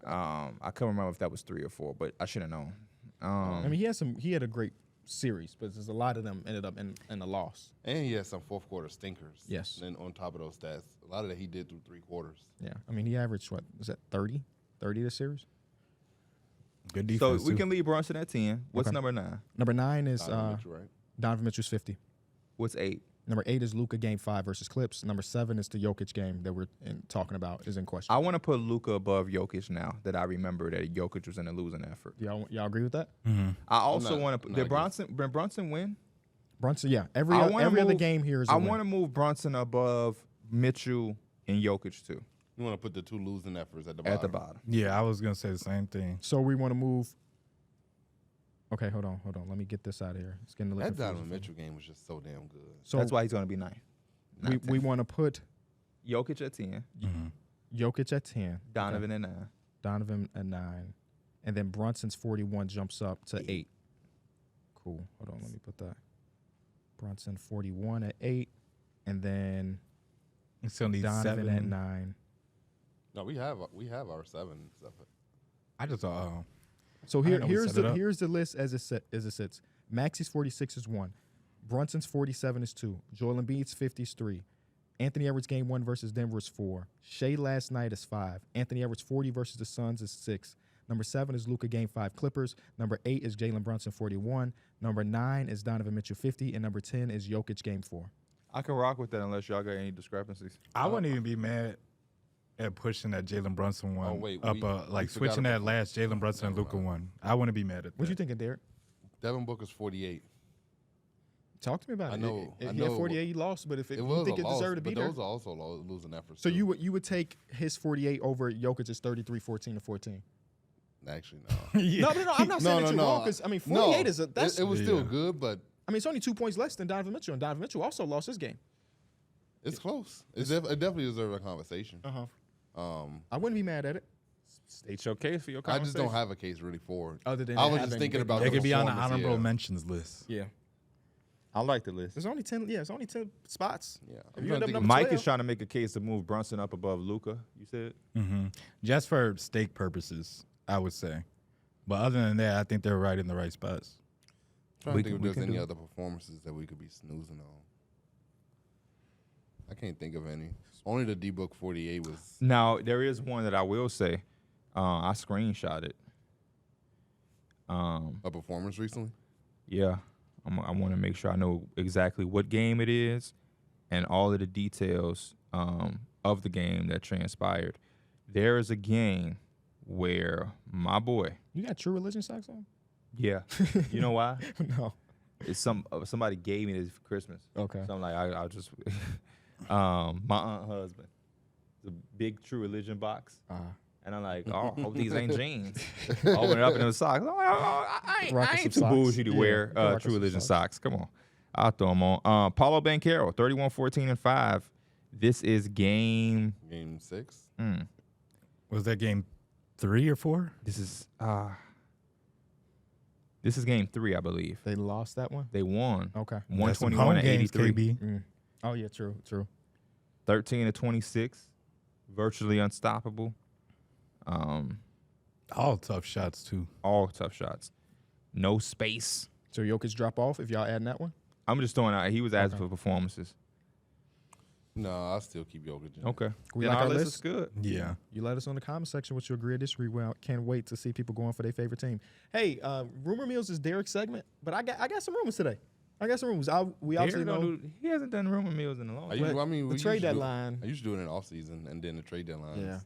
I can't remember if that was 3 or 4, but I should have known. I mean, he had a great series, but there's a lot of them ended up in a loss. And he had some fourth quarter stinkers. Yes. And on top of those stats, a lot of that he did through 3 quarters. Yeah. I mean, he averaged, what, was that 30? 30 this series? Good So defense. we too. can leave Brunson at 10. What's Okay. number 9? Number 9 is Donovan Mitchell, right? Donovan Mitchell's 50. What's 8? Number 8 is Luka game 5 versus Clips. Number 7 is the Jokic game that we're talking about is in question. I want to put Luka above Jokic now that I remember that Jokic was in a losing effort. Y'all agree with that? I also not- want to. I'm Did not Brunson win? Brunson, yeah. Every I wanna other move- game here is a I win. want to move Brunson above Mitchell and Jokic too You want to put the 2 losing efforts at the bottom. at the bottom. Yeah, I was going to say the same thing. So we want to move. Okay, hold on. Let me get this out of here. It's getting a little That confusing Donovan for me. Mitchell game was just so damn good. So That's why he's going to be 9. we want to put Jokic at 10, Jokic at 10, Donovan at 9. Donovan at 9, and then Brunson's 41 jumps up to 8. Cool. Hold on, let me put that. Brunson 41 at 8, and then We still need Donovan 7 at 9. No, we have our 7 stuff. I just thought, So I didn't know we here's set it up. here's the list as it sits. Maxi's 46 is 1. Brunson's 47 is 2. Joel Embiid's 50 is 3. Anthony Edwards game 1 versus Denver is 4. Shai last night is 5. Anthony Edwards 40 versus the Suns is 6. Number 7 is Luka game 5 Clippers. Number 8 is Jalen Brunson 41. Number 9 is Donovan Mitchell 50. And number 10 is Jokic game 4. I can rock with that unless y'all got any discrepancies. I wouldn't even be mad at pushing that Jalen Brunson one wait, up, we like forgot switching about that the- last Jalen Brunson and Luka one. I wouldn't be mad at that. What you thinking, Derek? Devin Booker's 48. Talk to me about I it. know- If I he had know 48, he lost. But if It you was think a it loss, deserved to but be there, those are also losing efforts. so too. you would take his 48 over Jokic's 33, 14 to 14. Actually no. Yeah. No, I'm not saying that you're wrong because I mean 48 is a that's it was still Yeah. good, but I mean it's only 2 points less than Donovan Mitchell, and Donovan Mitchell also lost his game. it's close. It definitely deserves a conversation. I wouldn't be mad at it. State your case for your I conversation. just don't have a case really for it. Other than I was having just thinking big about They the could be on the performance, honorable yeah. mentions list. Yeah, I like the list. there's only 10. Yeah, it's only 10 spots. Yeah, If I'm you trying end to up think number of- Mike 12. is trying to make a case to move Brunson up above Luka. You said Just for stake purposes, I would say. But other than that, I think they're right in the right spots. trying We to think can- if we there's can any do- other performances that we could be snoozing on. I can't think of any. Only the D-Book 48 was. now. There is one that I will say. I screenshot it. A performance recently? Yeah, I want to make sure I know exactly what game it is and all of the details of the game that transpired. There is a game where my boy, You got True Religion socks on? yeah, you know why? No. It's somebody gave me this for Christmas. Okay. So I'm like, I'll just, my aunt husband, the big True Religion box. And I'm like, oh, hope these ain't jeans. Open it up and it was socks. I'm like, I ain't too bougie to wear True Religion socks. Come on. I'll throw them on. Paulo Banchero, 31-14-5. This is game 6. Was that game 3 or 4? This is game 3, I believe. They lost that one? They won. Okay. 121-83. KB. Oh, yeah, true. 13-26. Virtually unstoppable. All tough shots, too. All tough shots. No space. So Jokic drop off if y'all adding that one? I'm just throwing out. He was asking for performances. No, I'll still keep Jokic. Okay. We Then like our list list? is good. Yeah. You let us know in the comment section what you agree or disagree with. Can't wait to see people going for their favorite team. Hey, Rumor Mills is Derek's segment, but I got some rumors today. We obviously know He hasn't done rumor mills in a long I time. mean, the trade deadline. I used to do it in the offseason and then the trade deadline. Yeah.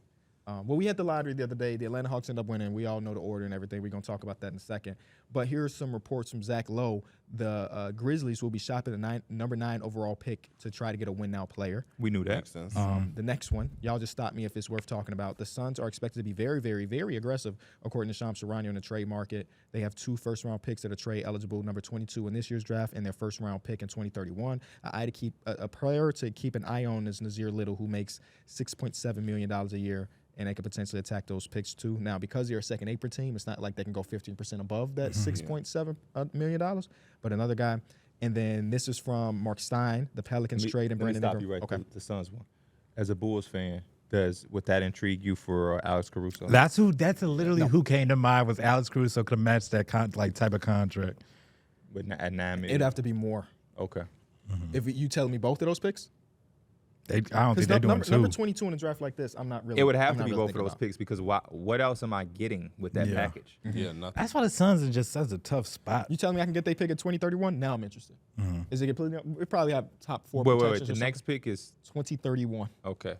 Well, we had the lottery the other day. The Atlanta Hawks ended up winning. We all know the order and everything. We're going to talk about that in a second. But here's some reports from Zach Lowe. The Grizzlies will be shopping the number 9 overall pick to try to get a win-now player. We knew that. Makes sense. The next one, y'all just stop me if it's worth talking about. The Suns are expected to be very, very, very aggressive, according to Shams Charania in the trade market. They have 2 first-round picks that are trade eligible, number 22 in this year's draft, and their first-round pick in 2031. A player to keep an eye on is Nazir Little, who makes $6.7 million a year. And they could potentially attack those picks too. Now, because they're a second April team, it's not like they can go 15% above that $6.7 million. But another guy, and then this is from Mark Stein, the Pelicans trade, and Brandon Ingram. You right there, the Suns one. As a Bulls fan, would that intrigue you for Alex Caruso? That's literally who came to mind was Alex Caruso could match that type of contract. But at $9 million. It'd have to be more. Okay. If you tell me both of those picks, I don't think they're doing 2. number 22 in a draft like this, I'm not really. It would have I'm to not be really both of thinking those about. picks because what else am I getting with that package? Yeah, nothing. That's why the Suns are just such a tough spot. You telling me I can get their pick at 2031? Now I'm interested. Is it completely? We probably have top 4 Wait. protections The or next pick is 2031. okay.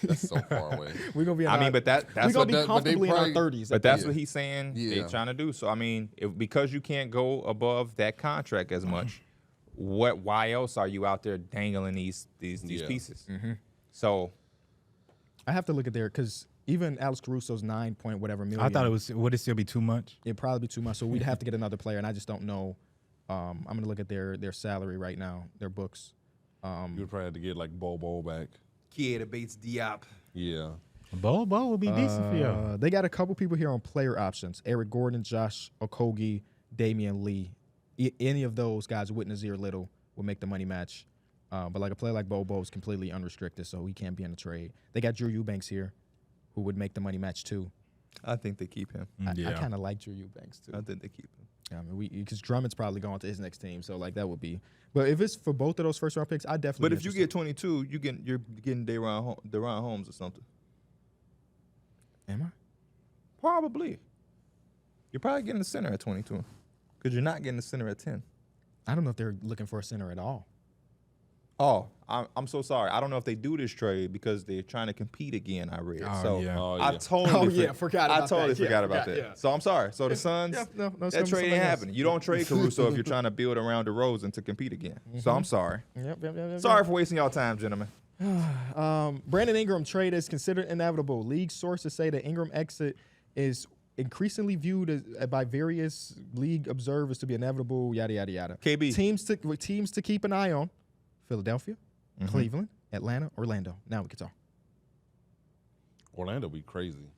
That's so far away. We're gonna be. In I our, mean, but that's we're gonna what be but they comfortably in our probably- 30s. But that's what he's saying Yeah. they're trying to do. So I mean, because you can't go above that contract as much, why else are you out there dangling these pieces? So I have to look at there because even Alex Caruso's 9 point whatever million. I thought would it still be too much? It'd probably be too much. So we'd have to get another player, and I just don't know. I'm gonna look at their salary right now, their books. You would probably have to get like Bobo back. Kieda Bates Diop. Yeah. Bo would be decent for you. They got a couple people here on player options: Eric Gordon, Josh Okogie, Damian Lee. Any of those guys with Nazir Little would make the money match. But like a player like Bobo is completely unrestricted, so he can't be in the trade. They got Drew Eubanks here, who would make the money match too. I think they keep him. I kind of like Drew Eubanks too. I think they keep him. I mean, because Drummond's probably going to his next team, so like that would be. But if it's for both of those first round picks, I definitely. But if you get 22, you're getting Deron Holmes or something. am I? Probably. You're probably getting the center at 22, because you're not getting the center at 10. I don't know if they're looking for a center at all. Oh, I'm so sorry. I don't know if they do this trade because they're trying to compete again. I read. Oh, so yeah. Oh, I yeah. totally forgot I about totally that. Yeah, forgot about forgot, that. yeah. So I'm sorry. So the Suns, No, it's gonna that be trade ain't somebody else. happening. You don't trade Caruso if you're trying to build around DeRozan to compete again. So I'm sorry. Yep. Sorry for wasting y'all time, gentlemen. Brandon Ingram trade is considered inevitable. League sources say the Ingram exit is increasingly viewed as, by various league observers to be inevitable. Yada yada yada. KB. Teams to keep an eye on: Philadelphia, Cleveland, Atlanta, Orlando. Now we can talk. Orlando be crazy.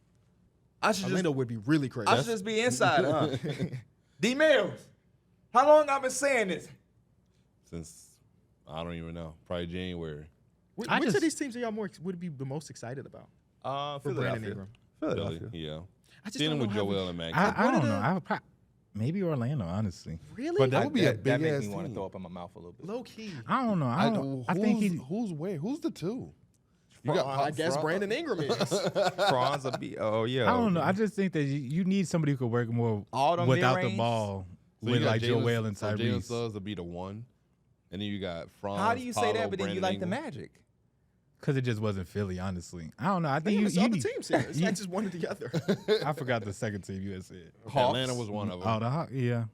Orlando would be really crazy. I should just be inside, huh? D Mills, how long I been saying this? Since I don't even know. Probably January. Which I of just- these teams are y'all would be the most excited about? For Brandon Ingram. Philadelphia. Yeah. I just Dealing don't with know how Joel and Max. I don't know. I would maybe Orlando, honestly. Really? But that would be a that big makes ass me want to team. throw up in my mouth a little bit. Low key. I don't know. I think he. Who's where? Who's the 2? You got I guess Brandon Ingram is. Franz will be. Oh yeah. I don't know. I just think that you need somebody who could work more All them without the mid-range? ball So you with got like Jalen- Joel and so Jalen Tyrese. Suggs will be the 1. And then you got Franz, How do you say Paolo, that, but then you Brandon like the Ingram. Magic? because it just wasn't Philly, honestly. I don't know. I think It's you other need- teams here. It's not just one or the other. I forgot the second team you had said. Atlanta was one of them. Oh, the Hawks. Yeah.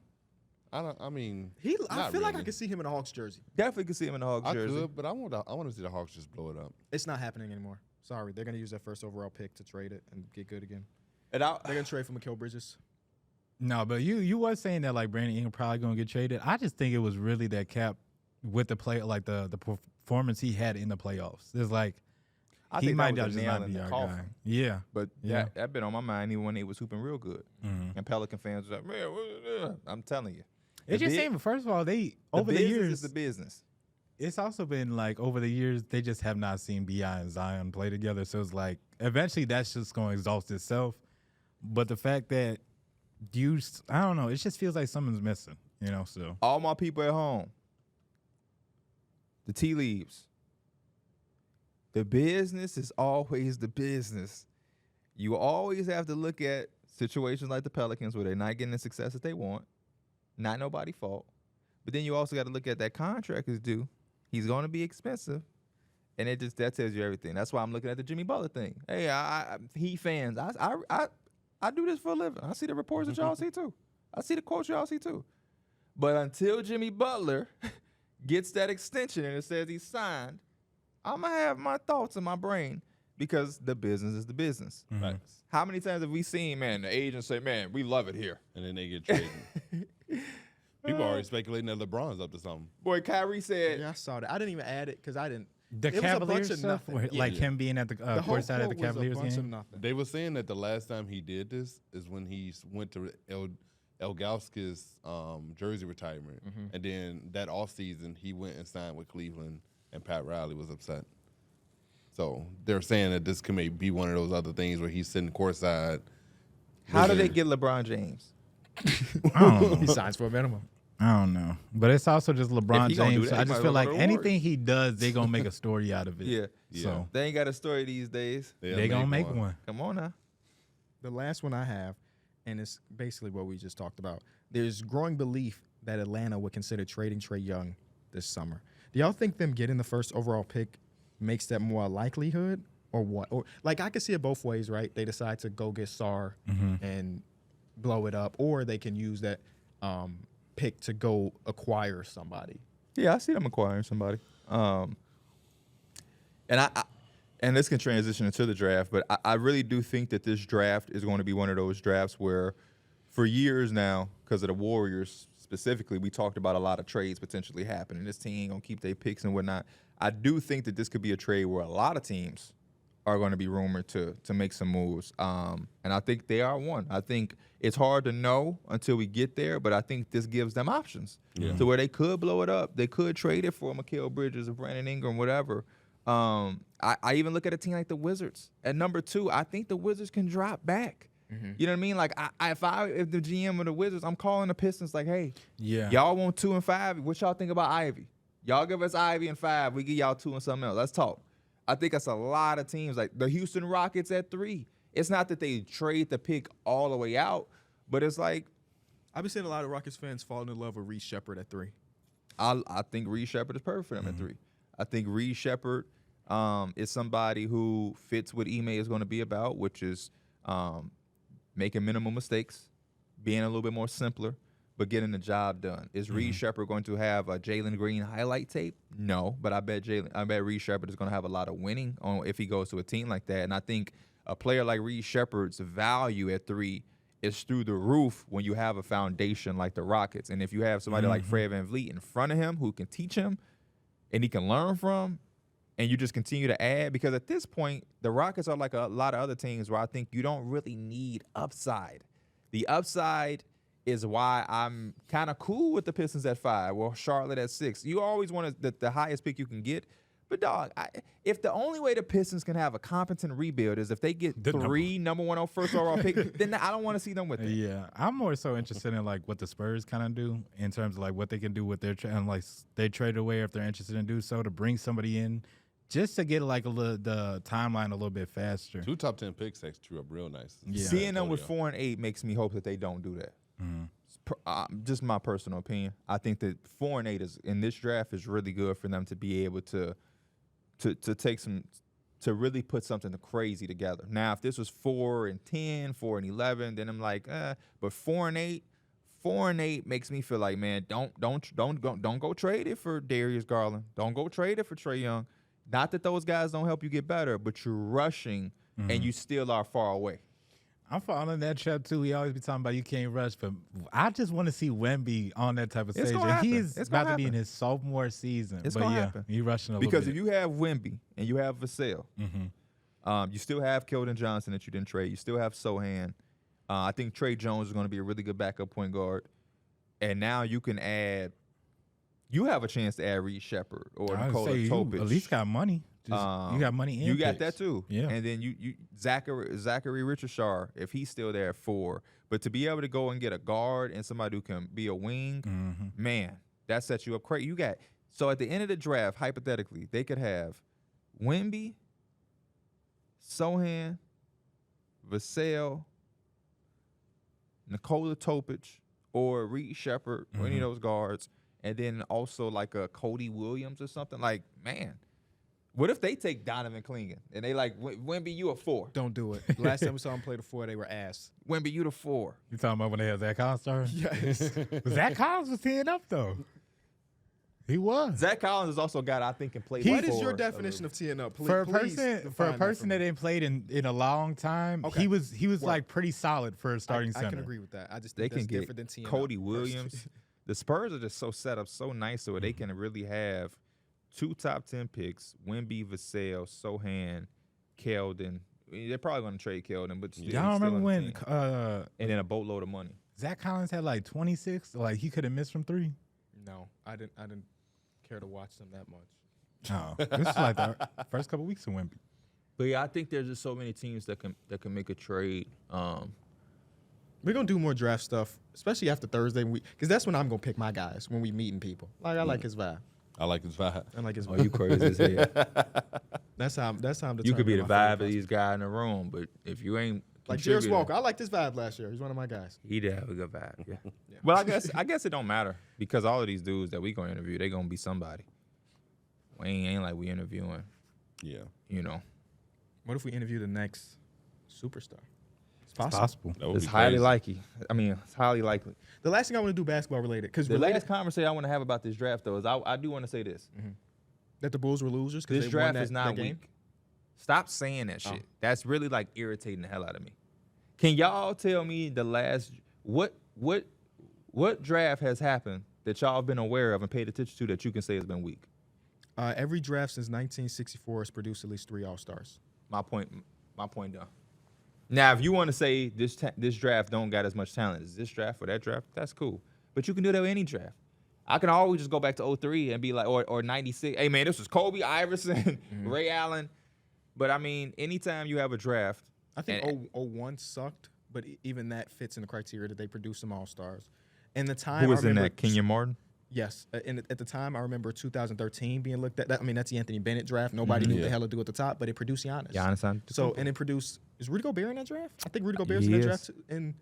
I mean, I not feel like I really. could see him in a Hawks jersey. Definitely could see him in the Hawks I jersey. could, but I want to see the Hawks just blow it up. It's not happening anymore. Sorry, they're gonna use their first overall pick to trade it and get good again. And I, They're gonna trade for Mikal Bridges. No, but you was saying that like Brandon Ingram probably gonna get traded. I just think it was really that Cap with the play, like the performance he had in the playoffs. It's like I he think might that was just a nail not in be the our coffin. guy. Yeah, But Yeah. that been on my mind even when they was hooping real good. Mhm. And Pelican fans was like, man, I'm telling you. It's just big- saying. First of all, they The over the business years is the business. it's also been like over the years they just have not seen Bi and Zion play together. So it's like eventually that's just going to exhaust itself. But the fact that I don't know, it just feels like something's missing. You know, so All my people at home, the tea leaves. The business is always the business. You always have to look at situations like the Pelicans where they're not getting the success that they want. Not nobody's fault. But then you also got to look at that contract is due. He's going to be expensive. And that tells you everything. That's why I'm looking at the Jimmy Butler thing. Hey, Heat fans, I do this for a living. I see the reports that y'all see too. I see the quotes y'all see too. But until Jimmy Butler gets that extension and it says he's signed, I'm going to have my thoughts in my brain because the business is the business. Mhm. How many times have we seen, man, the agents say, man, we love it here. And then they get traded. People are already speculating that LeBron's up to something. Boy, Kyrie said, Yeah, I saw that. I didn't even add it because I didn't. the It was a bunch Cavaliers of stuff, nothing. where, Yeah. like him being at the The whole courtside at the quote was Cavaliers a bunch of game. nothing. They were saying that the last time he did this is when he went to Elgauskas' jersey retirement. And then that offseason, he went and signed with Cleveland, and Pat Riley was upset. So they're saying that this could maybe be one of those other things where he's sitting courtside. how did they looking- get LeBron James? I don't know. He signs for a minimum. I don't know, but it's also just LeBron he gonna do James. that, So he I might just as feel well like go to the anything Warriors. he does, they gonna make a story out of it. Yeah. So They ain't got a story these days. they gonna make one. Come on now. The last one I have, and it's basically what we just talked about. There's growing belief that Atlanta would consider trading Trae Young this summer. Do y'all think them getting the first overall pick makes that more a likelihood, or what? Or like I could see it both ways, right? They decide to go get Sarr and blow it up, or they can use that pick to go acquire somebody. Yeah, I see them acquiring somebody. And and this can transition into the draft, but I really do think that this draft is going to be one of those drafts where for years now, because of the Warriors specifically, we talked about a lot of trades potentially happening. This team ain't going to keep their picks and whatnot. I do think that this could be a trade where a lot of teams are going to be rumored to make some moves. And I think they are one. I think it's hard to know until we get there, but I think this gives them options to where they could blow it up. They could trade it for Mikal Bridges or Brandon Ingram, whatever. I even look at a team like the Wizards. At number 2, I think the Wizards can drop back. You know what I mean? Like, if the GM of the Wizards, I'm calling the Pistons like, hey, Yeah. y'all want 2 and 5? What y'all think about Ivy? Y'all give us Ivy and 5. We give y'all 2 and something else. Let's talk. I think that's a lot of teams. Like the Houston Rockets at 3. It's not that they trade the pick all the way out, but it's like I've been seeing a lot of Rockets fans falling in love with Reece Shepard at 3. I think Reed Shepard is perfect for them at 3. I think Reed Shepard is somebody who fits what Ime is going to be about, which is making minimal mistakes, being a little bit more simpler, but getting the job done. Is Reed Shepard going to have a Jalen Green highlight tape? No, but I bet Reed Shepard is going to have a lot of winning if he goes to a team like that. And I think a player like Reed Shepard's value at 3 is through the roof when you have a foundation like the Rockets. And if you have somebody like Fred VanVleet in front of him who can teach him and he can learn from, and you just continue to add, because at this point, the Rockets are like a lot of other teams where I think you don't really need upside. The upside is why I'm kind of cool with the Pistons at 5 or Charlotte at 6. You always want the highest pick you can get. But, dog, if the only way the Pistons can have a competent rebuild is if they get 3 number 1 first overall pick, then I don't want to see them with it. Yeah, I'm more so interested in like what the Spurs kind of do in terms of like what they can do with their and like they trade away if they're interested in do so to bring somebody in just to get like the timeline a little bit faster. 2 top 10 picks sets you up real nice. Yeah. Seeing them with 4 and 8 makes me hope that they don't do that. Just my personal opinion. I think that 4 and 8 is in this draft is really good for them to be able to to take some to really put something crazy together. Now, if this was 4-10, 4-11, then I'm like, but 4-8 makes me feel like, man, don't go trade it for Darius Garland. Don't go trade it for Trae Young. Not that those guys don't help you get better, but you're rushing and you still are far away. I'm following that trap too. We always be talking about you can't rush, but I just want to see Wemby on that type of It's stage. gonna And happen. he's It's about gonna to be in happen. his sophomore season. It's but gonna yeah, happen. he rushing a Because little if bit. you have Wemby and you have Vassell, you still have Keldon Johnson that you didn't trade. You still have Sohan. I think Trae Jones is going to be a really good backup point guard. And now you can add. You have a chance to add Reed Shepard or I would Nikola say you Jokic. at least got money. You got money in You got picks. that too. Yeah. And then you Zachary Richardson, if he's still there at 4. But to be able to go and get a guard and somebody who can be a wing, man, that sets you up great. You got so at the end of the draft, hypothetically, they could have Wemby, Sohan, Vassell, Nikola Jokic, or Reed Shepard, or any of those guards, and then also like a Cody Williams or something. Like, man, what if they take Donovan Clingan and they like Wemby, you a 4? Don't do it. Last time we saw him play the 4, they were ass. Wemby, you the 4. You talking about when they had Zach Collins starting? Yes. Zach Collins was teeing up though. He was. Zach Collins is also a guy that I think can play. What is your definition of teeing up? For a person that ain't played in a long time, Okay. he was Work. like pretty solid for a starting I center. can agree with that. I just They think can that's get different than teeing Cody up. Williams. The Spurs are just so set up so nice so they can really have 2 top 10 picks: Wemby, Vassell, Sohan, Keldon. They're probably going to trade Keldon, but still, Y'all he's still remember on the when team. And then a boatload of money. Zach Collins had like 26? Like he could have missed from 3. No, I didn't care to watch them that much. Oh, this is like the first couple weeks of Wemby. But yeah, I think there's just so many teams that can make a trade. We're gonna do more draft stuff, especially after Thursday, because that's when I'm gonna pick my guys when we meeting people. Like I like his vibe. I like his vibe. I like his Oh, vibe. you crazy as hell. That's how I'm You could be the determining my vibe favorite of these guys in the room, but if you ain't Like Jarris contributing- Walker, I liked his vibe last year. He's one of my guys. He did have a good vibe. Yeah. Well, I guess it don't matter because all of these dudes that we gonna interview, they gonna be somebody. We ain't like we interviewing. Yeah. You know, What if we interview the next superstar? It's It's possible. possible. That would it's be highly crazy. likely. I mean, it's highly likely. The last thing I want to do basketball related, because The last conversation I want to have about this draft though is I do want to say this. that the Bulls were losers because This they won draft is that not game. weak. Stop saying that shit. Oh. That's really like irritating the hell out of me. Can y'all tell me the last what draft has happened that y'all have been aware of and paid attention to that you can say has been weak? Every draft since 1964 has produced at least 3 All-Stars. My point done. Now, if you want to say this draft don't got as much talent as this draft or that draft, that's cool. But you can do that with any draft. I can always just go back to 03 and be like, or 96. Hey, man, this was Kobe, Iverson, Ray Allen. But, I mean, anytime you have a draft. I think and- 01 sucked, but even that fits in the criteria that they produced some All-Stars. And the time Who was I in remember, that? Kenyon Martin? Yes. And at the time, I remember 2013 being looked at. I mean, that's the Anthony Bennett draft. Nobody knew what the hell to do at the top, but it produced Giannis. Giannis. And it produced – is Rudy Gobert in that draft? I think Rudy Gobert's in that Yes. draft. Too. And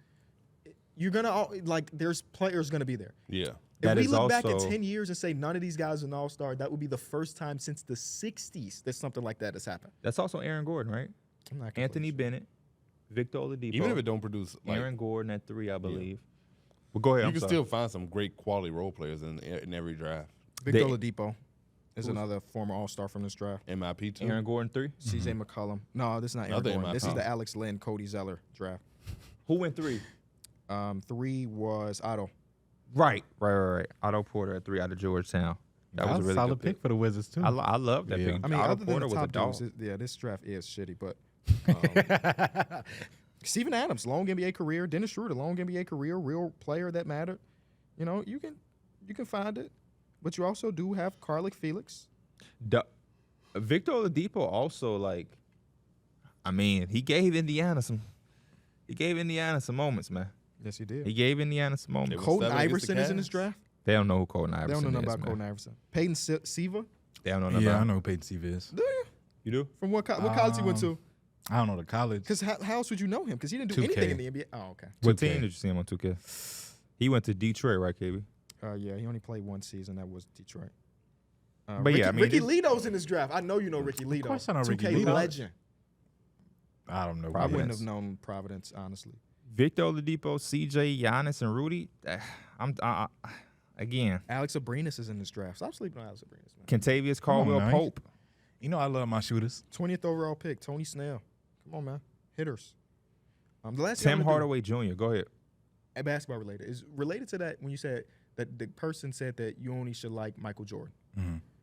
you're going to – like, there's players going to be there. Yeah. That If we is look back at also- 10 years and say none of these guys are an All-Star, that would be the first time since the 60s that something like that has happened. That's also Aaron Gordon, right? I'm not completely Anthony sure. Bennett, Victor Oladipo. Even if it don't produce, like, Aaron Gordon at 3, I believe. Well, go ahead. you can still find some great quality role players in every draft. Victor They- Oladipo is another former All-Star from this draft. MIP too. Aaron Gordon 3. C.J. McCollum. No, this is not Aaron Another Gordon. This is MIP. the Alex Len, Cody Zeller draft. Who went 3? 3 was Otto. Right. Otto Porter at 3 out of Georgetown. That was a really solid good pick. for the Wizards too. I love that Yeah. pick. I mean, Otto other than Porter the was a top dog. dudes, this draft is shitty, but Steven Adams, long NBA career. Dennis Schroeder, long NBA career, real player that mattered. You know, you can find it, but you also do have Carlick Felix. Victor Oladipo also, like, I mean, he gave Indiana some moments, man. Yes, he did. He gave Indiana some moments. It was Colton 7 against Iverson the is in this Cavs. draft. They don't know who Colton They Iverson don't know nothing is, about man. Colton Iverson. Peyton Siva. They don't know nothing Yeah, I about know who Peyton Siva is. Do you? You do? From what college he went to? I don't know the college. Because how else would you know him? Because he didn't do 2K. anything in the NBA. Oh, okay. What 2K. team did you see him on 2K? He went to Detroit, right, KB? Yeah, he only played one season. That was Detroit. But Ricky, yeah, I mean, Ricky this- Lito's in this draft. I know you know Ricky Lito. course I know Ricky 2K Lito. legend. I don't know. I wouldn't Providence. have known Providence, honestly. Victor Oladipo, CJ, Giannis, and Rudy. Again, Alex Abrinas is in this draft. Stop sleeping on Alex Abrinas, man. Contavious Caldwell man. Pope. You know I love my shooters. 20th overall pick, Tony Snell. Come on, man. Hitters. The last thing I'm Tim gonna do- Hardaway Jr. Go ahead. basketball related is related to that when you said that the person said that you only should like Michael Jordan.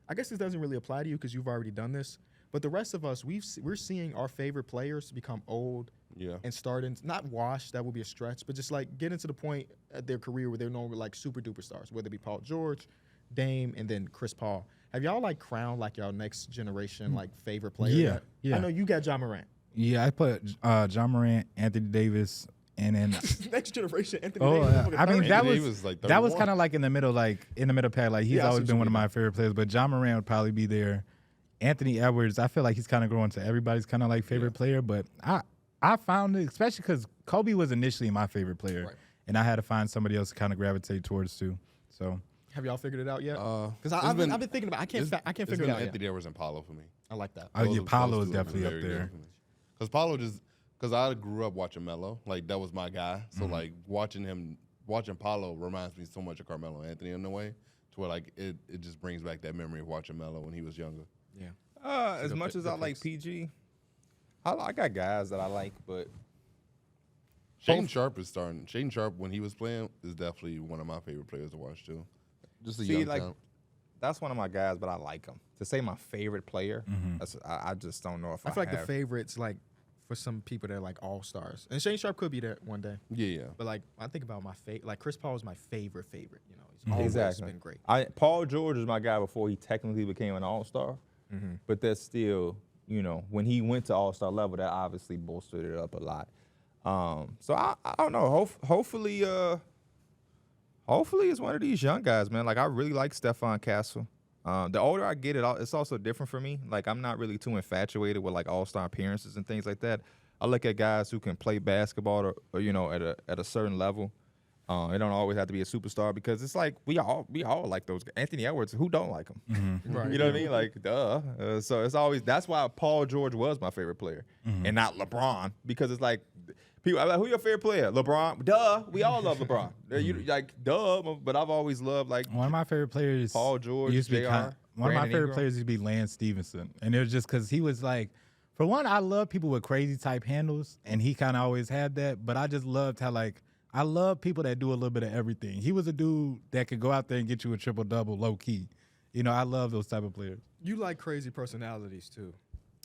I guess this doesn't really apply to you because you've already done this, but the rest of us we're seeing our favorite players become old Yeah. and starting not washed, that would be a stretch, but just like getting to the point at their career where they're known with like super duper stars, whether it be Paul George, Dame, and then Chris Paul. Have y'all like crowned like y'all next generation like favorite player? Yeah, yet? yeah. I know you got John Morant. Yeah, I put John Morant, Anthony Davis, and then Next generation, Anthony Oh, Davis. I mean that Anthony was Davis, like, that was 31. kind of like in the middle pack. Like he's Yeah, I see always what been you one of mean. my favorite players. But John Morant would probably be there. Anthony Edwards, I feel like he's kind of growing to everybody's kind of like favorite player. But I found it, especially because Kobe was initially my favorite player, Right. and I had to find somebody else to kind of gravitate towards too. So Have y'all figured it out yet? Because It's I've been thinking about. I can't it's figure it been out yet. Anthony Edwards and Paulo for me. I like that. yeah, Paulo Those is two have been definitely up very good there. for me. Because Paulo because I grew up watching Melo, like that was my guy. So like watching Paulo reminds me so much of Carmelo Anthony in a way, to where like it just brings back that memory of watching Melo when he was younger. Yeah. As good much pick- as I good like picks. PG, I got guys that I like, but Shaden Sharp is starting. Shaden Sharp, when he was playing, is definitely one of my favorite players to watch too. Just a See, young like, talent. that's one of my guys, but I like him. To say my favorite player, I just don't know if I feel like the have. favorites, like for some people, they're like all stars, and Shane Sharp could be that one day. Yeah. But like I think about my like Chris Paul is my favorite. You know, he's always Exactly. been great. Paul George was my guy before he technically became an All-Star, but that's still, when he went to All-Star level, that obviously bolstered it up a lot. So I don't know. Hopefully it's one of these young guys, man. Like I really like Stephon Castle. The older I get, it's also different for me. Like I'm not really too infatuated with like All-Star appearances and things like that. I look at guys who can play basketball or at a certain level. It don't always have to be a superstar because it's like we all like those. Anthony Edwards, who don't like him? Right. You know what I mean? Like, duh. So it's always that's why Paul George was my favorite player and not LeBron, because it's like people I'm like, who your favorite player? LeBron. Duh. We all love LeBron. You like duh, but I've always loved like one of my favorite players, Paul George, used to be JR, one of my Brandon favorite Ingram. players used to be Lance Stevenson, and it was just because he was like, for one, I love people with crazy type handles, and he kind of always had that. But I just loved how like I love people that do a little bit of everything. He was a dude that could go out there and get you a triple double low key. I love those type of players. You like crazy personalities too.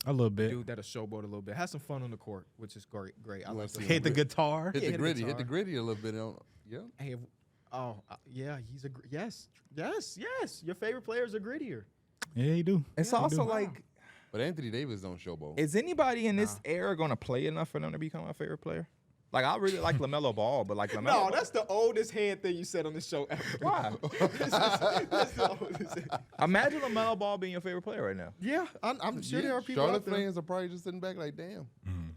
A little bit. Dude, that'll showboat a little bit. Have some fun on the court, which is great. I like see those. Hit the guitar. Hit hit the the gritty. guitar. Hit the gritty a little bit. Yeah. Hey, yeah, he's a yes. Your favorite players are grittier. Yeah, you do. It's Yeah, you also do. like, But Anthony Davis don't showboat. is anybody in this era gonna play enough for them to become my favorite player? Like I really like LaMelo Ball, but like LaMelo. No, Ball, that's the oldest head thing you said on this show ever. why? That's the oldest head. Imagine LaMelo Ball being your favorite player right now. Yeah, I'm sure there are people Charlotte out there. fans are probably just sitting back like, damn.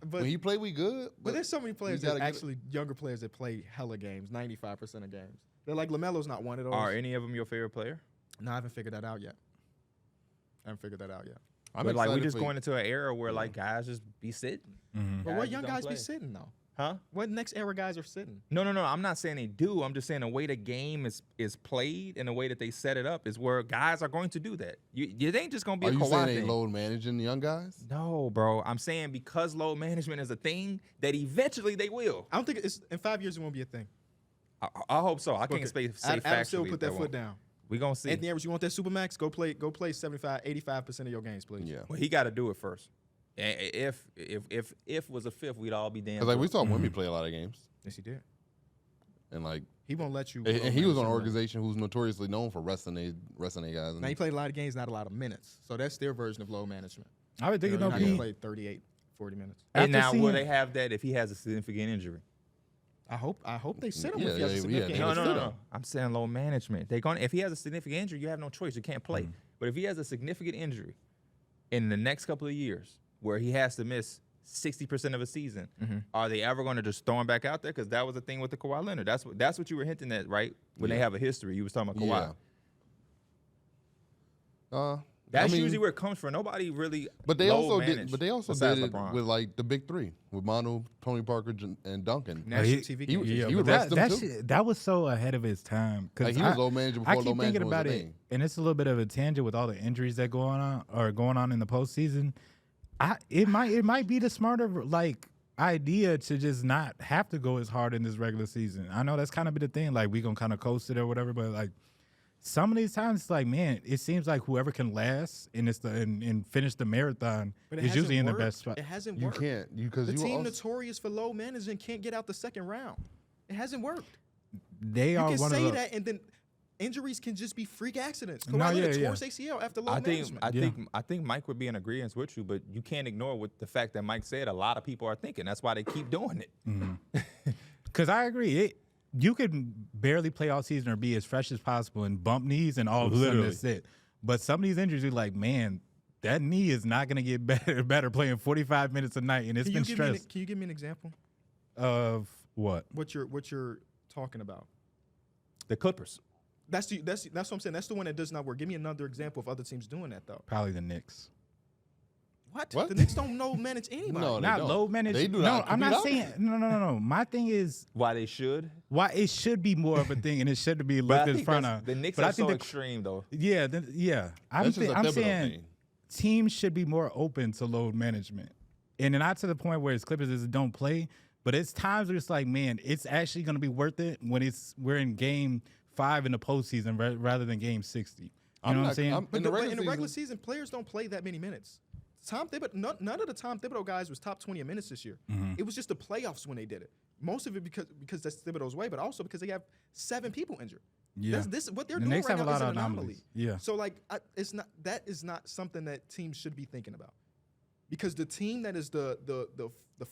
But, When he play, we good. but there's so many players gotta that get actually younger players that play hella games, 95% of games. They're like LaMelo's not one of those. Are any of them your favorite player? No, I haven't figured that out yet. I'm But like excited we just for going into an era where like guys just be sitting. But Guys what just young don't guys play. be sitting though? Huh? What next era guys are sitting? No. I'm not saying they do. I'm just saying the way the game is played and the way that they set it up is where guys are going to do that. You ain't just gonna be Are a you Kawhi saying they thing. load managing the young guys? No, bro. I'm saying because load management is a thing that eventually they will. I don't think it's in 5 years it won't be a thing. I hope so. I can't say Adam factually. still put that won't. foot down. We gonna see. Anthony Edwards, you want that Supermax? Go play 75, 85% of your games, please. Yeah. Well, he got to do it first. And if was a fifth, we'd all be damn. Because like we good. saw Wemby play a lot of games, Yes, he did. and like He won't let you. and he was on an organization. organization who's notoriously known for resting they guys. Now he played a lot of games, not a lot of minutes. So that's their version of load management. I would think You know, it you're don't not be. gonna play 38, 40 minutes. And After now will seeing- they have that if he has a significant injury? I hope they sit him Yeah, if he has a yeah, significant yeah. injury. No. I'm saying load management. If he has a significant injury, you have no choice. You can't play. But if he has a significant injury in the next couple of years where he has to miss 60% of a season, are they ever going to just throw him back out there? Because that was the thing with the Kawhi Leonard. That's what you were hinting at, right? When they have a history, you was talking about Kawhi. Yeah. That's I mean, usually where it comes from. Nobody really. But they load also managed did. But they also besides did it LeBron. with like the big three with Manu, Tony Parker, and Duncan. National TV he- game. he but would rest them too. that was so ahead of his time. Like he was low manager before I low keep thinking management was about a it, thing. and it's a little bit of a tangent with all the injuries that going on in the postseason. It might be the smarter idea to just not have to go as hard in this regular season. I know that's kind of been the thing. Like we gonna kind of coast it or whatever, but like some of these times, it's like, man, it seems like whoever can last and finish the marathon But it is hasn't usually in the worked. best spot. It hasn't You worked. can't because The you team also, notorious for low managing can't get out the second round. It hasn't worked. They You are can one say of the. that, and then injuries can just be freak accidents. No, Kawhi Leonard yeah. tore his ACL after low I management. think Mike would be in agreement with you, but you can't ignore what the fact that Mike said. A lot of people are thinking. That's why they keep doing it. Because I agree. You could barely play all season or be as fresh as possible and bump knees, and all of a sudden Literally. that's it. But some of these injuries, you're like, man, that knee is not going to get better playing 45 minutes a night, and it's been stressed. Can you give me an example? Of what? What you're talking about? The Clippers. That's what I'm saying. That's the one that does not work. Give me another example of other teams doing that though. Probably the Knicks. What? What? The Knicks don't low manage anybody. No, they Not don't. low managed. They do no, not I'm not compete saying. No. My thing is Why they should? why it should be more of a thing, and it should be But I looked in think front that's- of. the Knicks but are I think so the- extreme, though. Yeah, I'm That's just a Thibodeau saying thing. teams should be more open to load management, and not to the point where it's Clippers is don't play, but it's times where it's like, man, it's actually going to be worth it when we're in game 5 in the postseason rather than game 60. You know what I'm saying? But In the regular season, season, players don't play that many minutes. Tom Thibodeau, none of the Tom Thibodeau guys was top 20 in minutes this year. Mm-hmm. It was just the playoffs when they did it. Most of it because that's Thibodeau's way, but also because they have 7 people injured. Yeah. This what they're The doing Knicks right have a now lot is of an anomaly. anomalies. Yeah. So that is not something that teams should be thinking about. Because the team that is the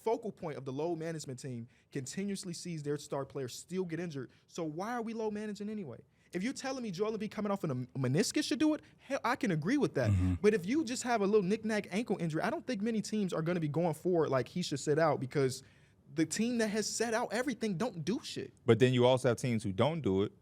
focal point of the low management team continuously sees their star players still get injured. So why are we low managing anyway? If you're telling me Joel Embiid coming off a meniscus should do it, hell, I can agree with that. But if you just have a little knick-knack ankle injury, I don't think many teams are going to be going forward like he should sit out because the team that has set out everything don't do shit. But then you also have teams who don't do it,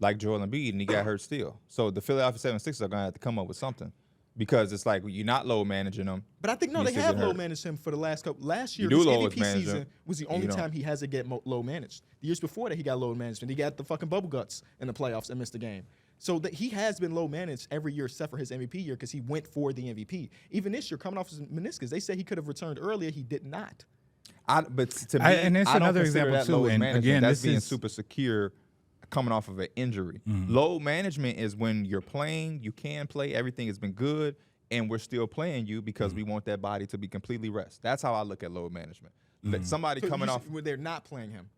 like Joel Embiid, and he got hurt still. So the Philadelphia 76ers are going to have to come up with something because it's like you're not low managing them. But I think, no, He they still have get low hurt. managed him for the last couple. Last year, You this do low MVP manage season him. was the You only don't. time he hasn't get low managed. The years before that, he got low management. He got the fucking bubble guts in the playoffs and missed the game. So that he has been low managed every year except for his MVP year because he went for the MVP. Even this year, coming off his meniscus, they said he could have returned earlier. He did not. But to me, And it's I don't another consider example, that too, load and management. again, That's this being is- super secure coming off of an injury. Load management is when you're playing, you can play, everything has been good, and we're still playing you because we want that body to be completely rest. That's how I look at load management. Let somebody So coming you off. where they're not playing him.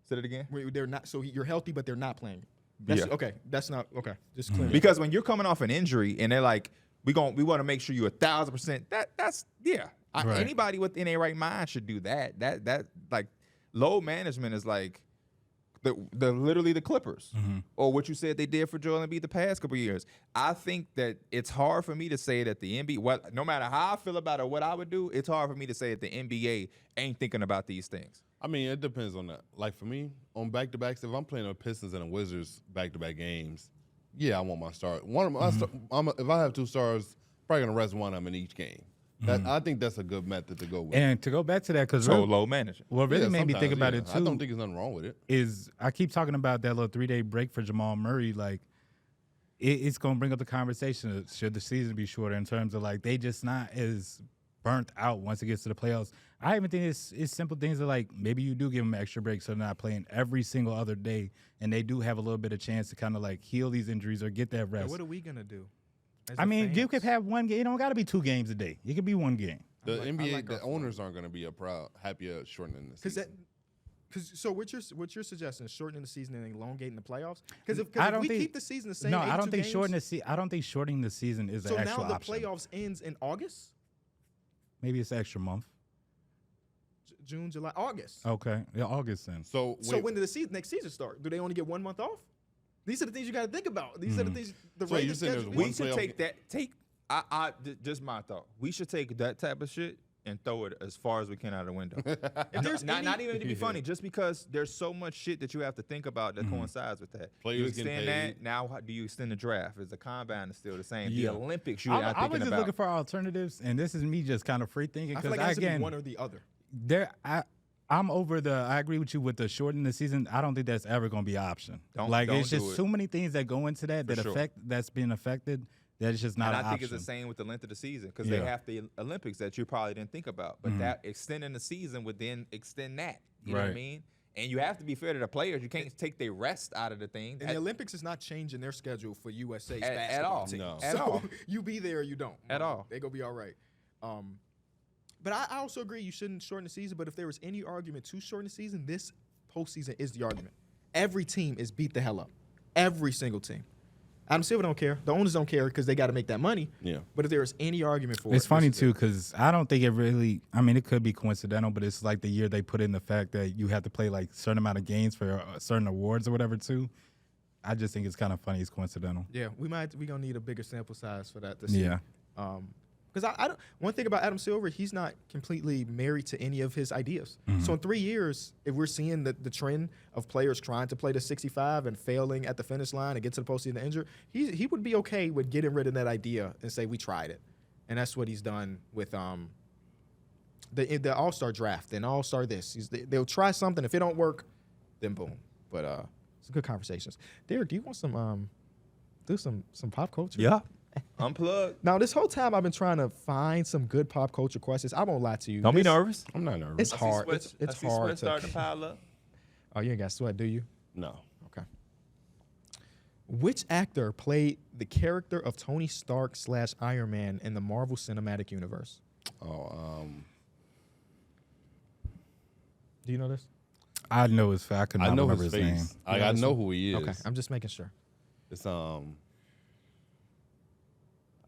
Say it again. Where they're not. So you're healthy, but they're not playing him. That's, Yeah. Okay, that's not okay. Just clear. Because when you're coming off an injury and they're like, we want to make sure you're 1,000%. That's yeah. Right. Anybody within their right mind should do that. That like load management is like the literally the Clippers or what you said they did for Joel Embiid the past couple of years. I think that it's hard for me to say that the NBA, no matter how I feel about it or what I would do, it's hard for me to say that the NBA ain't thinking about these things. I mean, it depends on that. Like for me, on back-to-backs, if I'm playing the Pistons and the Wizards back-to-back games, yeah, I want my start. One of my, if I have 2 stars, probably gonna rest one of them in each game. I think that's a good method to go with. And to go back to that, because So low management. what really Yeah, made me think sometimes, about yeah. it too I don't think there's nothing wrong with it. is I keep talking about that little 3-day break for Jamal Murray. Like, it's going to bring up the conversation of should the season be shorter in terms of like they just not as burnt out once it gets to the playoffs. I even think it's simple things that like maybe you do give them extra breaks so they're not playing every single other day and they do have a little bit of chance to kind of like heal these injuries or get that So rest. what are we gonna do? as I the mean, you could fans? have one game. It don't got to be 2 games a day. It could be 1 game. The I NBA, like our the owners aren't going to be happy at shortening the Because season. so what you're suggesting is shortening the season and elongating the playoffs? Because if I don't we think- keep the season the same, No, I don't 82 think games, I don't think shortening the season is So the now actual the option. playoffs ends in August, Maybe it's an extra month. June, July, August. Okay, yeah, August then. So When do the next season start? Do they only get 1 month off? These are the things you got to think about. These are the things. The So rate you're of saying schedule. there's We one should playoff take that. Just my thought. We should take that type of shit and throw it as far as we can out of the window. If there's not even to be funny, just because there's so much shit that you have to think about that coincides with that. Players you getting extend paid. that. Now, do you extend the draft? Is the combine still the same? Yeah. The Olympics, you I are was thinking just about. looking for alternatives, and this is me just kind of free thinking I feel because like it has to be again, one or the other. I'm over the. I agree with you with the shortening the season. I don't think that's ever going to be an option. Don't it's do just it. so many things that go into that For sure. that's being affected. That is just not And an I think option. it's the same with the length of the season because they Yeah. have the Olympics that you probably didn't think about. But that extending the season would then extend that. You know what I Right. mean? And you have to be fair to the players. You can't take their rest out of the thing. And the Olympics is not changing their schedule for USA's At basketball all. team. No. At So all. you be there or you don't. At all. They gonna be all right. But I also agree you shouldn't shorten the season. But if there was any argument to shorten the season, this postseason is the argument. Every team is beat the hell up. Every single team. Adam Silver don't care. The owners don't care because they got to make that money. Yeah. But if there is any argument for It's it, funny this is too it. because I don't think it really. I mean, it could be coincidental, but it's like the year they put in the fact that you have to play like a certain amount of games for certain awards or whatever too. I just think it's kind of funny. It's coincidental. Yeah, we gonna need a bigger sample size for that. To see. Yeah. Because I don't. One thing about Adam Silver, he's not completely married to any of his ideas. So in 3 years, if we're seeing the trend of players trying to play to 65 and failing at the finish line and get to the postseason and injured, he would be okay with getting rid of that idea and say we tried it, and that's what he's done with the All-Star draft and All-Star this. They'll try something. If it don't work, then boom. But it's good conversations. Derek, do you want some do some pop culture? Yeah. Unplug. Now, this whole time I've been trying to find some good pop culture questions. I won't lie to you. Don't be This- nervous. I'm not nervous. It's hard. It's hard Sweat starting to pile up. Oh, you ain't got sweat, do you? No. Okay. Which actor played the character of Tony Stark / Iron Man in the Marvel Cinematic Universe? Oh, Do you know this? I know his. I could not I know remember his his name. face. I know who he is. Okay, I'm just making sure. It's I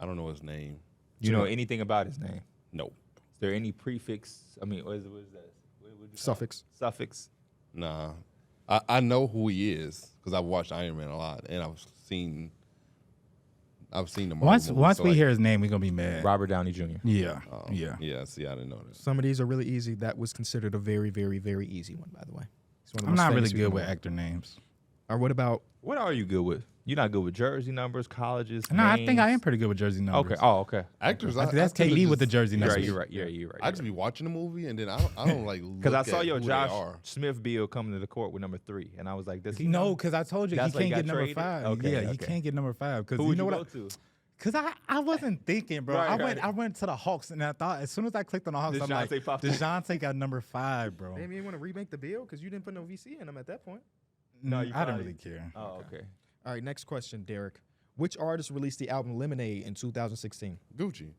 don't know his name. You know anything about his name? Nope. Is there any prefix? I mean, what is that? What would you call it? Suffix. Suffix. Nah. I know who he is because I've watched Iron Man a lot and I've seen the Marvel Once movies, so we like- hear his name, we're gonna be mad. Robert Downey Jr. Yeah. Oh, Yeah. Yeah, see, I didn't know that. Some of these are really easy. That was considered a very, very, very easy one, by the way. It's one of the I'm most not really famous good people with in the world. actor names. Or what about What are you good with? You're not good with jersey numbers, colleges. No, I think I am names? pretty good with jersey numbers. Okay. Oh, okay. Actors, That's I tend to KD with the just- jersey You're numbers. right. You're right. Yeah, you're right. I just be watching the movie and then I don't like Because I look saw at your who they Josh are. Smith bill coming to the court with number 3, and I was like, does he No, know? because I told you he That's why he can't get got number traded? 5. Okay, Yeah, he okay. can't get number 5 because Who you would know you what? go to? Because I wasn't thinking, bro. Right, I went to the Hawks and I thought as soon as I clicked on the Hawks, I'm like, DeJounte popped up. DeJounte got number 5, bro. maybe you want to remake the bill because you didn't put no VC in them at that point. No, you I don't probably- really care. Oh, okay. All right, next question, Derek. Which artist released the album Lemonade in 2016? Gucci.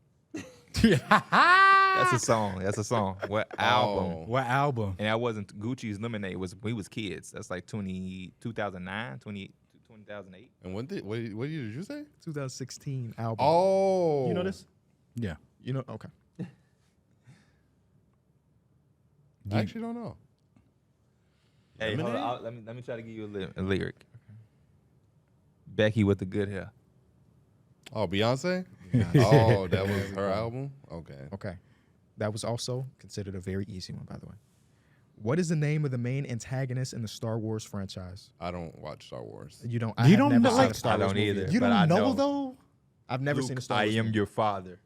That's a song. That's a song. What album? Oh. What album? And that wasn't Gucci's Lemonade. It was we was kids. That's like 2009, 2008. And what year did you say? 2016 album. Oh. You know this? Yeah. You know? Okay. I actually don't know. Hey, hold on. Let me try to give you a lyric. Becky with the good hair. Oh, Beyonce? Oh, that was her album? Okay. Okay. That was also considered a very easy one, by the way. What is the name of the main antagonist in the Star Wars franchise? I don't watch Star Wars. You don't. You have don't never know, seen like- a Star I Wars don't movie. either. You But don't I know know. though? I've never Luke, seen a Star I Wars am movie. your father.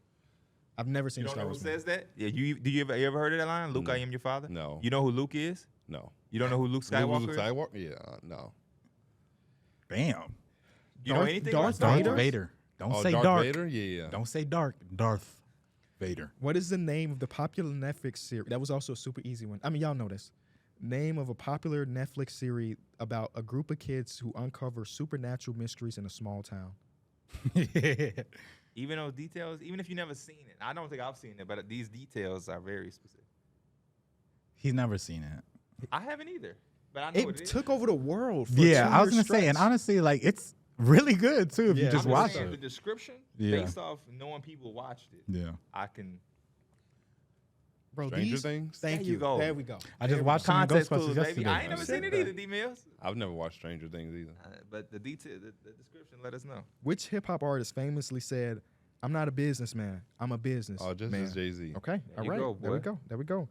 I've never seen You a don't Star know who Wars movie. says that? Yeah, you ever heard of that line? Luke, I am your father? No. You know who Luke is? No. You don't know who Luke Skywalker Luke is? Skywalker? Yeah, no. Damn. You know anything about Darth Star Darth Wars? Vader. Don't Oh, say Darth dark. Vader? Yeah. Don't say dark. Darth Vader. What is the name of the popular Netflix series? That was also a super easy one. I mean, y'all know this. Name of a popular Netflix series about a group of kids who uncover supernatural mysteries in a small town. Even those details, even if you never seen it. I don't think I've seen it, but these details are very specific. He's never seen it. I haven't either, but I know what It it is. took over the world. For Yeah, a I was 2-year gonna say, and stretch. honestly, like it's really good too if Yeah, you just I'm watch saying The it. description, Yeah. based off knowing people watched it, Yeah. I can. Bro, Stranger these- Things? Thank There you. you go. There we go. I just watched some Context Ghostbusters clues, baby. yesterday. I ain't never seen it either, D Mills. I've never watched Stranger Things either. But the detail, the description, let us know. Which hip hop artist famously said, I'm not a businessman. I'm a business. Oh, just man. as Jay-Z. Okay. All you right. go, There we boy. go. There we go.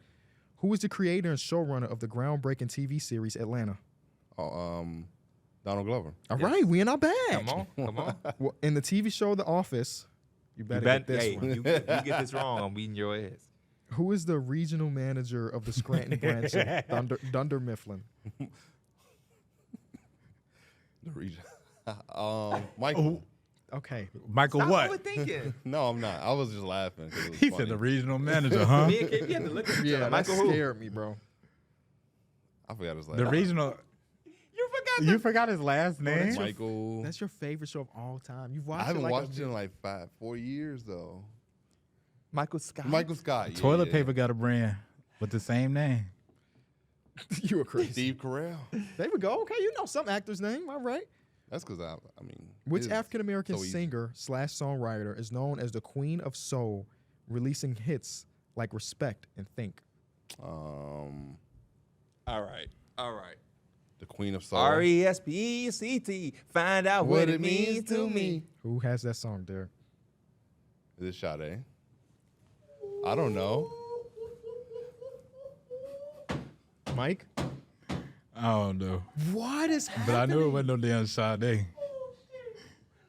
Who is the creator and showrunner of the groundbreaking TV series Atlanta? Oh, Donald Glover. All right, we in our bag. Come on, come on. Well, in the TV show The Office, you better get this hey, one. you get this wrong, I'm beating your ass. Who is the regional manager of the Scranton branch of Dunder Mifflin? The region. Michael. Okay. Michael Stop what? overthinking. No, I'm not. I was just laughing. 'cause it was He funny. said the regional manager, huh? Me and KB had to look at each other. That Michael who? scared me, bro. I forgot his last The name. regional. You forgot You forgot his last name? that's your- Michael. That's your favorite show of all time. You've I watched haven't it like watched it in like 4 years though. Michael Scott. Michael Scott. Yeah, Toilet yeah. paper got a brand with the same name. You were crazy. Steve Carell. There we go. Okay, you know some actor's name. All right. That's because I mean. Which it's African American so easy. singer / songwriter is known as the Queen of Soul, releasing hits like Respect and Think? All right. The Queen of Soul. RESPECT. Find out what it means to me. Who has that song, Derek? Is it Sade? I don't know. Mike? I don't know. What is But happening? I knew it wasn't no damn Sade.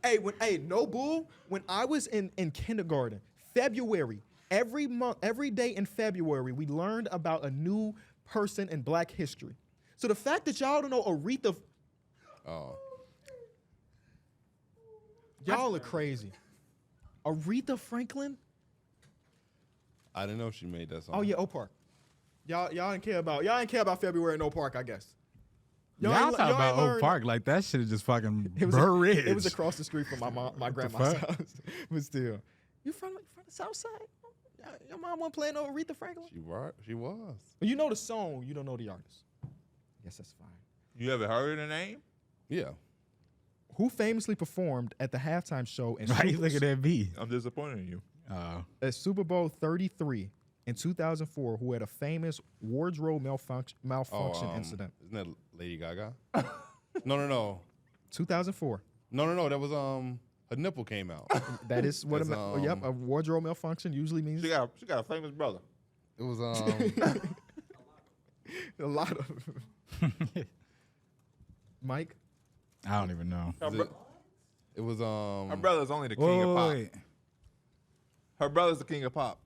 Hey, no bull. When I was in kindergarten, February, every month, every day in February, we learned about a new person in Black history. So the fact that y'all don't know Aretha, Oh. y'all are crazy. Aretha Franklin? I didn't know she made that song. Oh yeah, Oak Park. Y'all didn't care about February in Oak Park, I guess. Y'all ain't- talk about ain't Oak learned- Park like that shit is just fucking It was, Burr Ridge. it was across the street from my grandma's fuck? house. But still, you from the South Side? Your mom wasn't playing no Aretha Franklin? She was. You know the song, you don't know the artist. Yes, that's fine. You ever heard the name? Yeah. Who famously performed at the halftime show in Why you looking at me? I'm disappointed in you. at Super Bowl 33 in 2004? Who had a famous wardrobe malfunction incident? Isn't that Lady Gaga? No. 2004. No. That was her nipple came out. That is what That's, yep, a wardrobe malfunction usually means. She got a famous brother. It was A lot of. Mike? I don't even know. it was Her brother's only the king of pop. Wait. Her brother's the king of pop.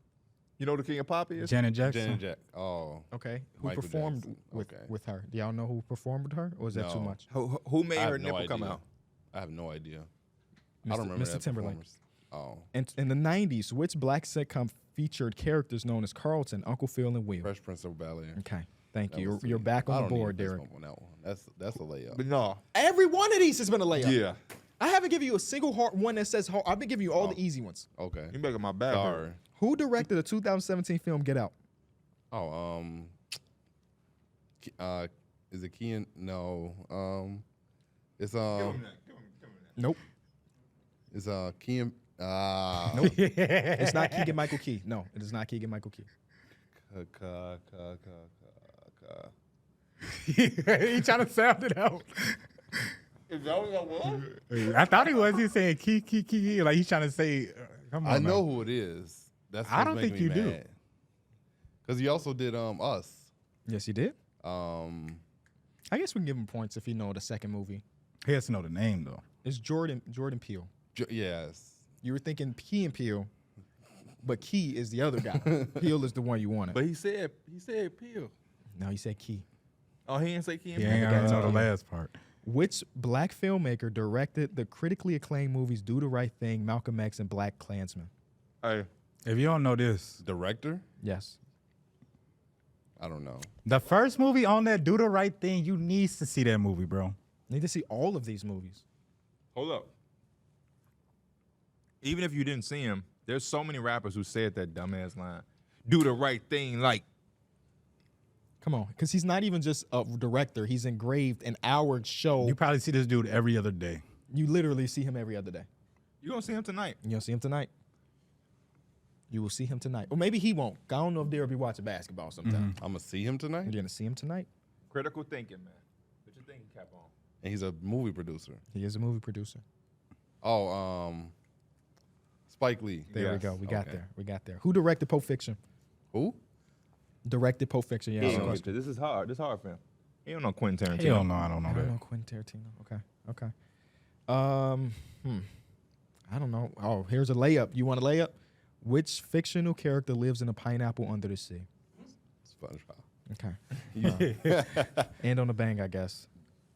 You know who the king of pop is? Janet Jackson. Janet Jack. Oh. Okay. Who Michael performed Jackson. with, Okay. with her? Do y'all know who performed with her? Or is that too No. much? Who made I her have no nipple come idea. out? I have no idea. Mr. I don't remember Mr. that Timberlake. performance. Oh. In the 90s, which black sitcom featured characters known as Carlton, Uncle Phil, and Will? Fresh Prince of Bel-Air. Okay. Thank That you. was You're sweet. back I on the don't need board, fist Derek. bump on that one. That's a layup. But no. Every one of these has been a layup. Yeah. I haven't given you a single hard one that says hard. I've been giving you all the easy ones. Okay. You making my back Sorry. hurt. Who directed the 2017 film Get Out? Oh, is it Kean? No. It's Nope. it's Kean. Nope. It's not Keegan Michael Key. No, it is not Keegan Michael Key. He trying to sound it out. Is that what that was? I thought he was. He saying key. Like he's trying to say. Come on. I know man. who it is. That's I don't think you do. Because he also did Us. Yes, he did. I I guess we can give him points if he know the second movie. He has to know the name though. It's Jordan Peele. Yes. You were thinking Key and Peele, but Key is the other guy. Peele is the one you wanted. But he said Peel. No, he said Key. Oh, he didn't say Key. He ain't gonna know the last part. Which black filmmaker directed the critically acclaimed movies Do the Right Thing, Malcolm X, and Black Klansman? Hey, If you don't know this, Director? Yes. I don't know. the first movie on that Do the Right Thing, you need to see that movie, bro. Need to see all of these movies. hold up. Even if you didn't see him, there's so many rappers who said that dumbass line. Do the right thing, like. Come on, because he's not even just a director. He's engraved in our show. You probably see this dude every other day. You literally see him every other day. You gonna see him tonight? You'll see him tonight. You will see him tonight. Or maybe he won't. I don't know if Derek be watching basketball sometime. I'm going to see him tonight? You're going to see him tonight. Critical thinking, man. Put your thinking cap on. And he's a movie producer. He is a movie producer. Oh, Spike Lee. There we Yes. go. We got Okay. there. We got there. Who directed Pulp Fiction? Who? Directed Pulp Fiction. Yeah. He that's ain't the gonna question. get this. This is hard. This is hard for him. He don't know Quentin Tarantino. Hell no, I don't know I don't that. know Quentin Tarantino. Okay. I don't know. Oh, here's a layup. You want a layup? Which fictional character lives in a pineapple under the sea? SpongeBob. Okay. And on the bang, I guess.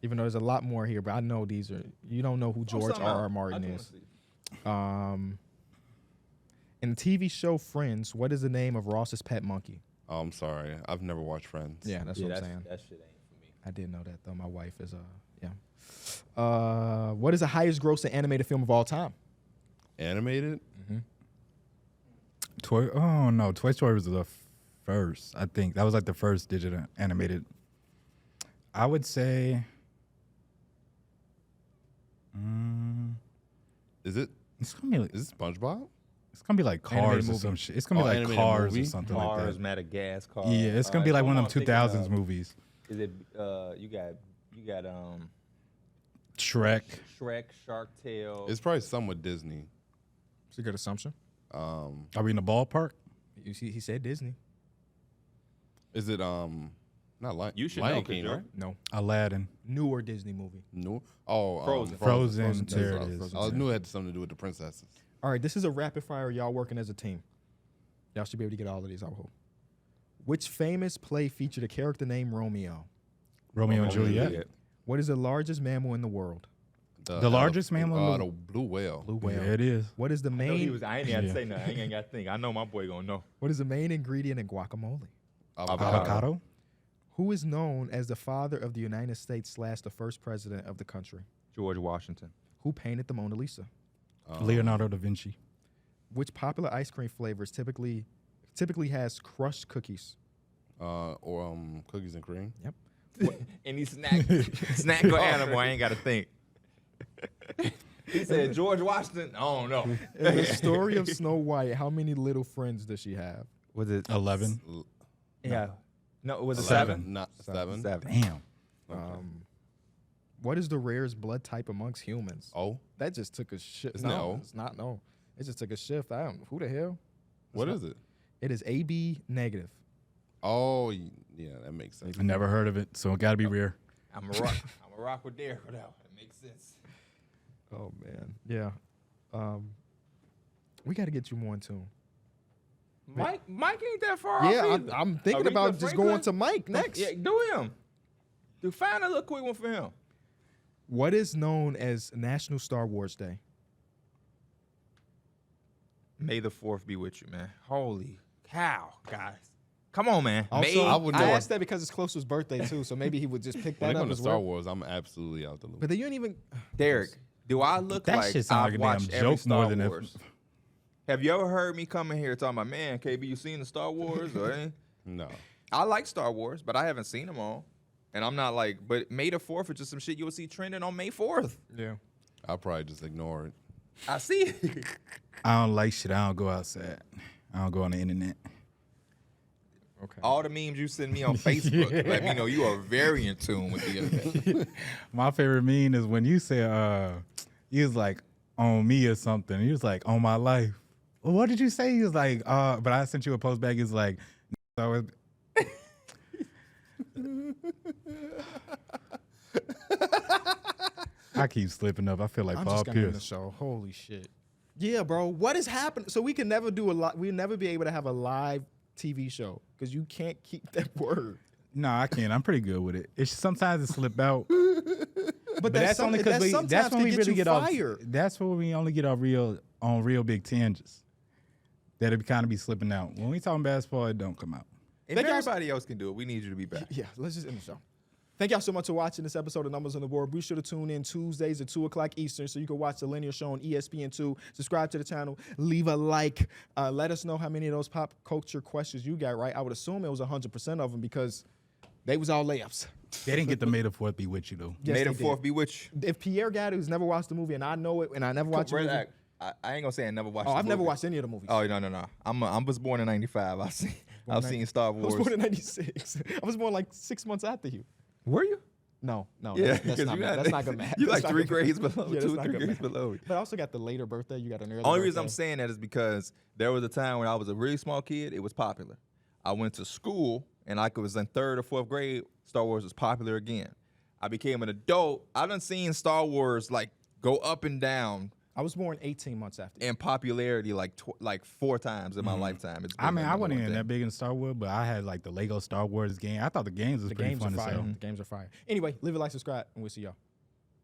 Even though there's a lot more here, but I know these are. You don't know who George something out. R.R. I Martin just is. wanna see. In the TV show Friends, what is the name of Ross's pet monkey? Oh, I'm sorry. I've never watched Friends. Yeah, that's what I'm saying. That shit ain't for me. I didn't know that though. My wife is yeah. What is the highest grossing animated film of all time? Animated? Toy Story was the first. I think that was like the first digital animated. I would say. Is it? It's gonna be like, Is it SpongeBob? it's gonna be like Animated Cars or movie. some shit. It's gonna be Oh, like animated Cars movie? or something like Cars, that. Madagascar. Yeah, it's gonna be like one of them 2000s movies. Is it? You got Shrek. Shrek, Shark Tale. It's probably some with Disney. It's a good assumption. Are we in the ballpark? You see, he said Disney. Is it not Lion? You should Lion know, 'cause King, you're- right? No, Aladdin. newer Disney movie. No. Oh, Frozen. Frozen. too. There it Frozen is. too. I knew it had something to do with the princesses. All right, this is a rapid fire. Y'all working as a team. Y'all should be able to get all of these. I hope. Which famous play featured a character named Romeo? Romeo and Romeo and Juliet. Juliet. What is the largest mammal in the world? The largest mammal in the- the blue whale. Blue whale. Yeah, it is. What is the I know he main? was. I ain't got to Yeah. say nothing. I ain't even got to think. I know my boy gonna know. What is the main ingredient in guacamole? Avocado. Who is known as the father of the United States / the first president of the country? George Washington. Who painted the Mona Lisa? Leonardo da Vinci. Which popular ice cream flavors typically has crushed cookies? Or cookies and cream. Yep. Any snack or animal, I ain't got to think. He said George Washington. I don't know. In the story of Snow White, how many little friends does she have? Was it 11. Yeah. No, was it 7? 7? Not 7. 7. Damn. What is the rarest blood type amongst humans? Oh, That just took a shift. Isn't it No, O? it's not. No, it just took a shift. I don't. Who the hell? what is it? It is AB negative. Oh, yeah, that makes sense. I never heard of it, so it got to be rare. I'm a rock with Derek for that one. It makes sense. Oh man, yeah. We got to get you more in tune. Mike ain't that far Yeah, off either. I'm thinking Aretha about just Franklin? going to Mike next. Yeah, do him. Do find a little quick one for him. What is known as National Star Wars Day? May the 4th be with you, man. Holy cow, guys. Come on, man. Also, May I would know. I asked that because it's close to his birthday too, so maybe he would just pick When that it up comes as to Star well. Wars, I'm absolutely out the loop. But then you ain't even. Derek, do I look That like shit sound I've like a watched damn every joke Star more than if- Wars? Have you ever heard me come in here talking about, man, KB, you seen the Star Wars? Or anything? No. I like Star Wars, but I haven't seen them all. And I'm not like, but May the 4th is just some shit you'll see trending on May 4th. Yeah. I'll probably just ignore it. I see it. I don't like shit. I don't go outside. I don't go on the internet. Okay. All the memes you send me on Facebook let me know you are very in tune with the internet. My favorite meme is when you say, he was like, on me or something. He was like, on my life. Well, what did you say? He was like, but I sent you a post back. He was like, so it, I keep slipping up. I feel like I'm Paul just gonna end the Pierce. show. Holy shit. Yeah, bro. What is happening? So we can never do a lot. We'll never be able to have a live TV show because you can't keep that word. No, I can't. I'm pretty good with it. It's sometimes it slip out. But That's only because that's when we really get off. fired. That's when we only get off real big tangents. That it kind of be slipping out. When we talking basketball, it don't come out. If Thank y'all- everybody else can do it, we need you to be back. Yeah, let's just end the show. Thank y'all so much for watching this episode of Numbers on the Board. Be sure to tune in Tuesdays at 2 o'clock Eastern so you can watch the linear show on ESPN2. Subscribe to the channel. Leave a like. Let us know how many of those pop culture questions you got right. I would assume it was 100% of them because they was all layups. They didn't get the May the 4th be with you though. Yes, May they the did. 4th be with you. If Pierre got it, who's never watched the movie, and I know it, and I never watched the movie. I ain't gonna say I never watched. Oh, the I've never movie. watched any of the movies. Oh no. I was born in '95. I've seen Star I was Wars. born in 96. I was born like 6 months after you. Were you? No, Yeah, that's not that's not good math. You That's like not 3 good grades math. below, Yeah, that's 2 not 3 good grades math. below me. But I also got the later birthday. You got an early Only birthday. reason I'm saying that is because there was a time when I was a really small kid, it was popular. I went to school, and I was in 3rd or 4th grade, Star Wars was popular again. I became an adult. I done seen Star Wars like go up and down I was born 18 months after you. in popularity like 4 times in my lifetime. It's I been mean, the I number wasn't one even thing. that big in Star Wars, but I had like the Lego Star Wars game. I thought the games was The pretty games fun are as fire. hell. The games are fire. Anyway, leave a like, subscribe, and we'll see y'all.